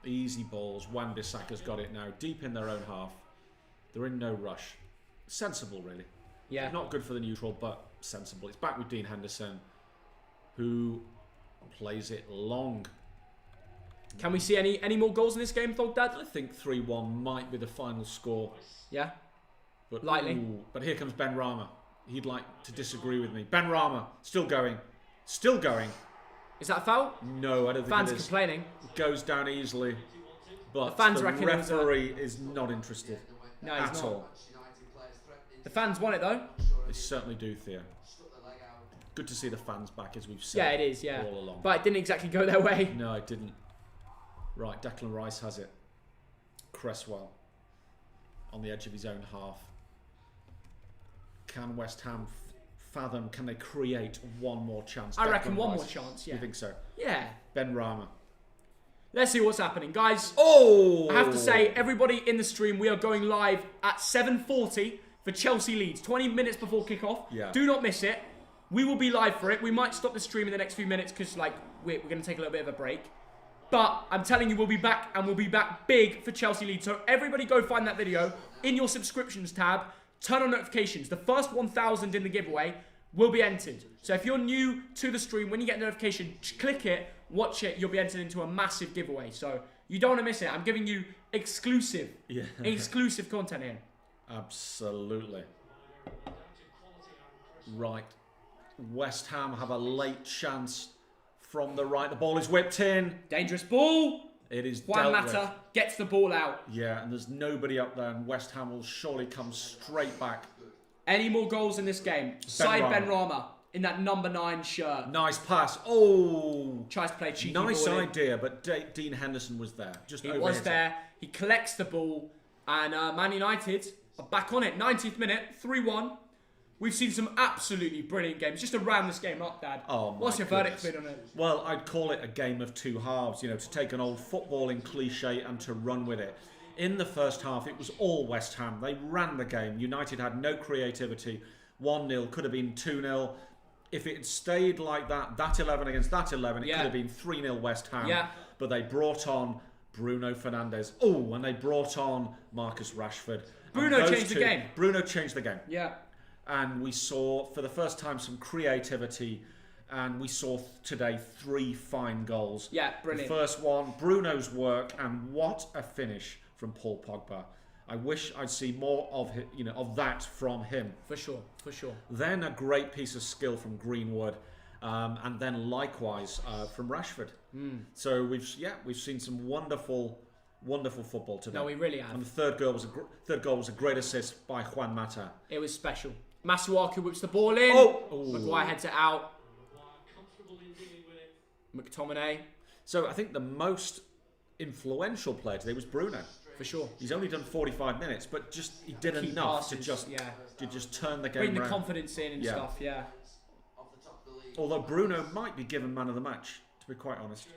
Easy balls. Wan-Bissaka's got it now. Deep in their own half. They're in no rush. Sensible, really. Yeah. Not good for the neutral, but sensible. It's back with Dean Henderson, who plays it long. Can we see any more goals in this game, Thogdad? I think 3-1 might be the final score. Yeah. But, Lightly. But here comes Ben Rama. He'd like to disagree with me. Ben Rama, still going. Still going. Is that a foul? No, I don't think Fans it is. complaining. Goes down easily. But The fans the reckon it was referee is not interested No, he's at not. all. The fans want it though. They certainly do, Theo. Good to see the fans back, as we've said. Yeah, it is, yeah. All along. But it didn't exactly go their way. No, it didn't. Right, Declan Rice has it. Cresswell on the edge of his own half. Can West Ham fathom? Can they create one more chance? I reckon Declan one Rice. more chance, yeah. You think so? Yeah. Ben Rama. Let's see what's happening. Guys, Oh! I have to say, everybody in the stream, we are going live at 7:40 for Chelsea Leeds. 20 minutes before kickoff. Yeah. Do not miss it. We will be live for it. We might stop the stream in the next few minutes because, like, we're going to take a little bit of a break. But I'm telling you, we'll be back, and we'll be back big for Chelsea Leeds. So everybody go find that video in your subscriptions tab. Turn on notifications. The first 1,000 in the giveaway will be entered. So if you're new to the stream, when you get a notification, click it, watch it, you'll be entered into a massive giveaway. So you don't want to miss it. I'm giving you exclusive content here. Absolutely. Right. West Ham have a late chance from the right. The ball is whipped in. Dangerous ball. It is Juan dealt Mata with. gets the ball out. Yeah, and there's nobody up there, and West Ham will surely come straight back. Any more goals in this game? Side Benrahma in that number 9 shirt. Nice pass. Oh! Tries to play cheeky nice ball idea, but Dean Henderson was there. He was there. He collects the ball, and Man United are back on it. 90th minute, 3-1. We've seen some absolutely brilliant games. Just to round this game up, Dad. Oh, what's your verdict been on it? Well, I'd call it a game of two halves, you know, to take an old footballing cliche and to run with it. In the first half, it was all West Ham. They ran the game. United had no creativity. 1-0, could have been 2-0. If it had stayed like that, that 11 against that 11, it could have been 3-0 West Ham. Yeah. But they brought on Bruno Fernandes. Oh, and they brought on Marcus Rashford. Bruno changed the game. Bruno changed the game. Yeah. And we saw, for the first time, some creativity. And we saw today 3 fine goals. Yeah, brilliant. The first one, Bruno's work, and what a finish from Paul Pogba. I wish I'd see more of of that from him. For sure, for sure. Then a great piece of skill from Greenwood, and then likewise from Rashford. So we've seen some wonderful football today. No, we really have. And the third goal was a great assist by Juan Mata. It was special. Masuaku whips the ball in. Maguire heads it out. McTominay. So I think the most influential player today was Bruno. For sure. He's only done 45 minutes, but he did enough to just turn the game around. Bring the confidence in and stuff, yeah. Although Bruno might be given man of the match, to be quite honest.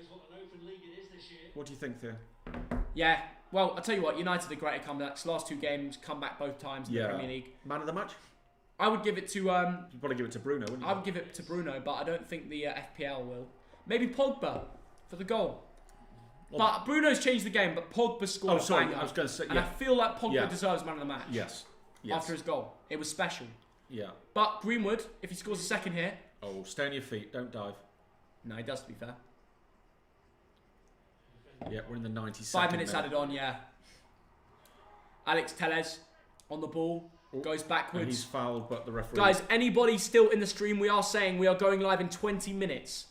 What do you think, Theo? Yeah. Well, I'll tell you what, United are great at comebacks. Last 2 games, come back both times in the Premier League. Man of the match? I would give it to... You'd probably give it to Bruno, wouldn't you? I would give it to Bruno, but I don't think the FPL will. Maybe Pogba for the goal. But Bruno's changed the game, but Pogba scored a banger. I was going to say... And I feel like Pogba deserves man of the match. Yes. After his goal. It was special. Yeah. But Greenwood, if he scores a second here... Oh, stay on your feet. Don't dive. No, he does, to be fair. Yeah, we're in the 92nd 5 minutes added on, yeah. Alex Telles on the ball. Goes backwards. And he's fouled, but the referee... Guys, anybody still in the stream, we are saying we are going live in 20 minutes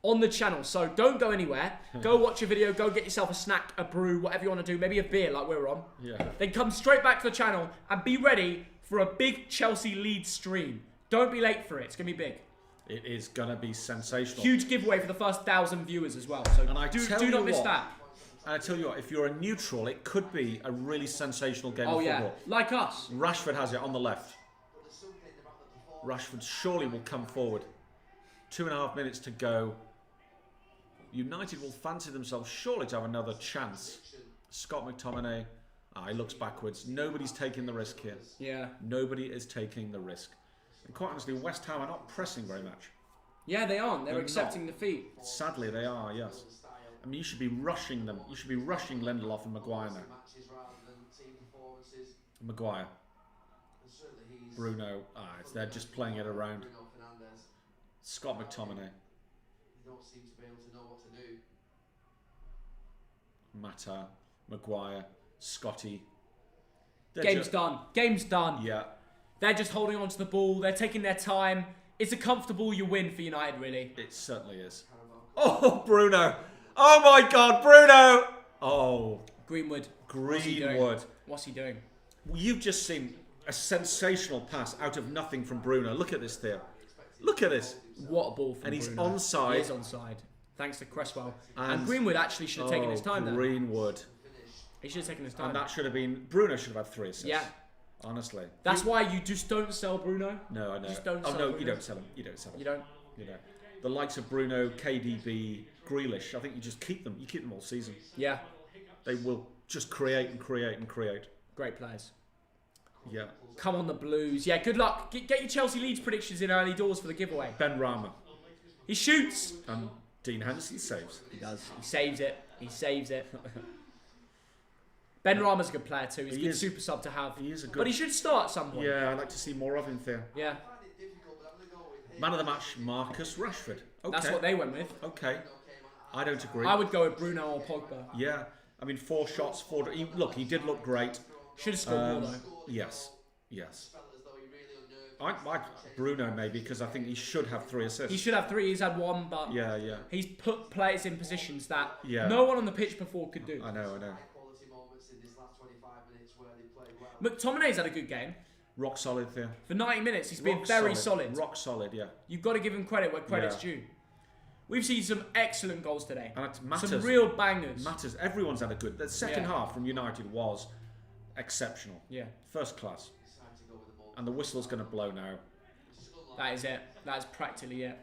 on the channel. So don't go anywhere. Go watch a video. Go get yourself a snack, a brew, whatever you want to do. Maybe a beer like we're on. Yeah. Then come straight back to the channel and be ready for a big Chelsea Leeds stream. Don't be late for it. It's going to be big. It is going to be sensational. Huge giveaway for the first 1,000 viewers as well. So do not miss that. And I tell you what, if you're a neutral, it could be a really sensational game of football. Yeah, like us. Rashford has it on the left. Rashford surely will come forward. 2.5 minutes to go. United will fancy themselves surely to have another chance. Scott McTominay. He looks backwards. Nobody's taking the risk here. Yeah. Nobody is taking the risk. And quite honestly, West Ham are not pressing very much. Yeah, they aren't. They're accepting defeat. Sadly, they are, yes. I mean, you should be rushing them. You should be rushing Lindelof and Maguire now. Maguire. Bruno. They're just playing it around. Scott McTominay. Mata. Maguire. Scotty. Game's done. Game's done. Yeah. They're just holding on to the ball. They're taking their time. It's a comfortable win for United, really. It certainly is. Oh, Bruno. Oh, my God, Bruno. Oh. Greenwood. What's he doing? You've just seen a sensational pass out of nothing from Bruno. Look at this there. Look at this. What a ball from Bruno. And he's onside. He is onside. Thanks to Cresswell. And Greenwood actually should have taken his time there. Greenwood. He should have taken his time. And that should have been... Bruno should have had 3 assists. Yeah. Honestly. That's why you just don't sell Bruno. No, I know. Just don't sell Bruno. You don't sell him. You don't sell him. You don't? You know. The likes of Bruno, KDB, Grealish, I think you just keep them. You keep them all season. Yeah. They will just create and create and create. Great players. Yeah. Come on, the Blues. Yeah, good luck. Get your Chelsea Leeds predictions in early doors for the giveaway. Benrahma. He shoots. And Dean Henderson saves. He does. He saves it. He saves it. Ben Rama's a good player too. He's a good is. super sub to have. He is a good. But he should start at some point. Yeah, I'd like to see more of him there. Yeah. Man of the match, Marcus Rashford. Okay. That's what they went with. Okay. I don't agree. I would go with Bruno or Pogba. Yeah. I mean, 4 shots, 4... He did look great. Should have scored more though. Yes. Yes. I like Bruno maybe because I think he should have 3 assists. He should have 3. He's had 1, but Yeah. he's put players in positions that Yeah. no one on the pitch before could do. I know. McTominay's had a good game. Rock solid there. For 90 minutes, he's been very solid. Rock solid, yeah. You've got to give him credit where credit's due. We've seen some excellent goals today. And it matters. Some real bangers. Matters. Everyone's had a good... The second half from United was exceptional. Yeah. First class. And the whistle's going to blow now. That is it. That's practically it.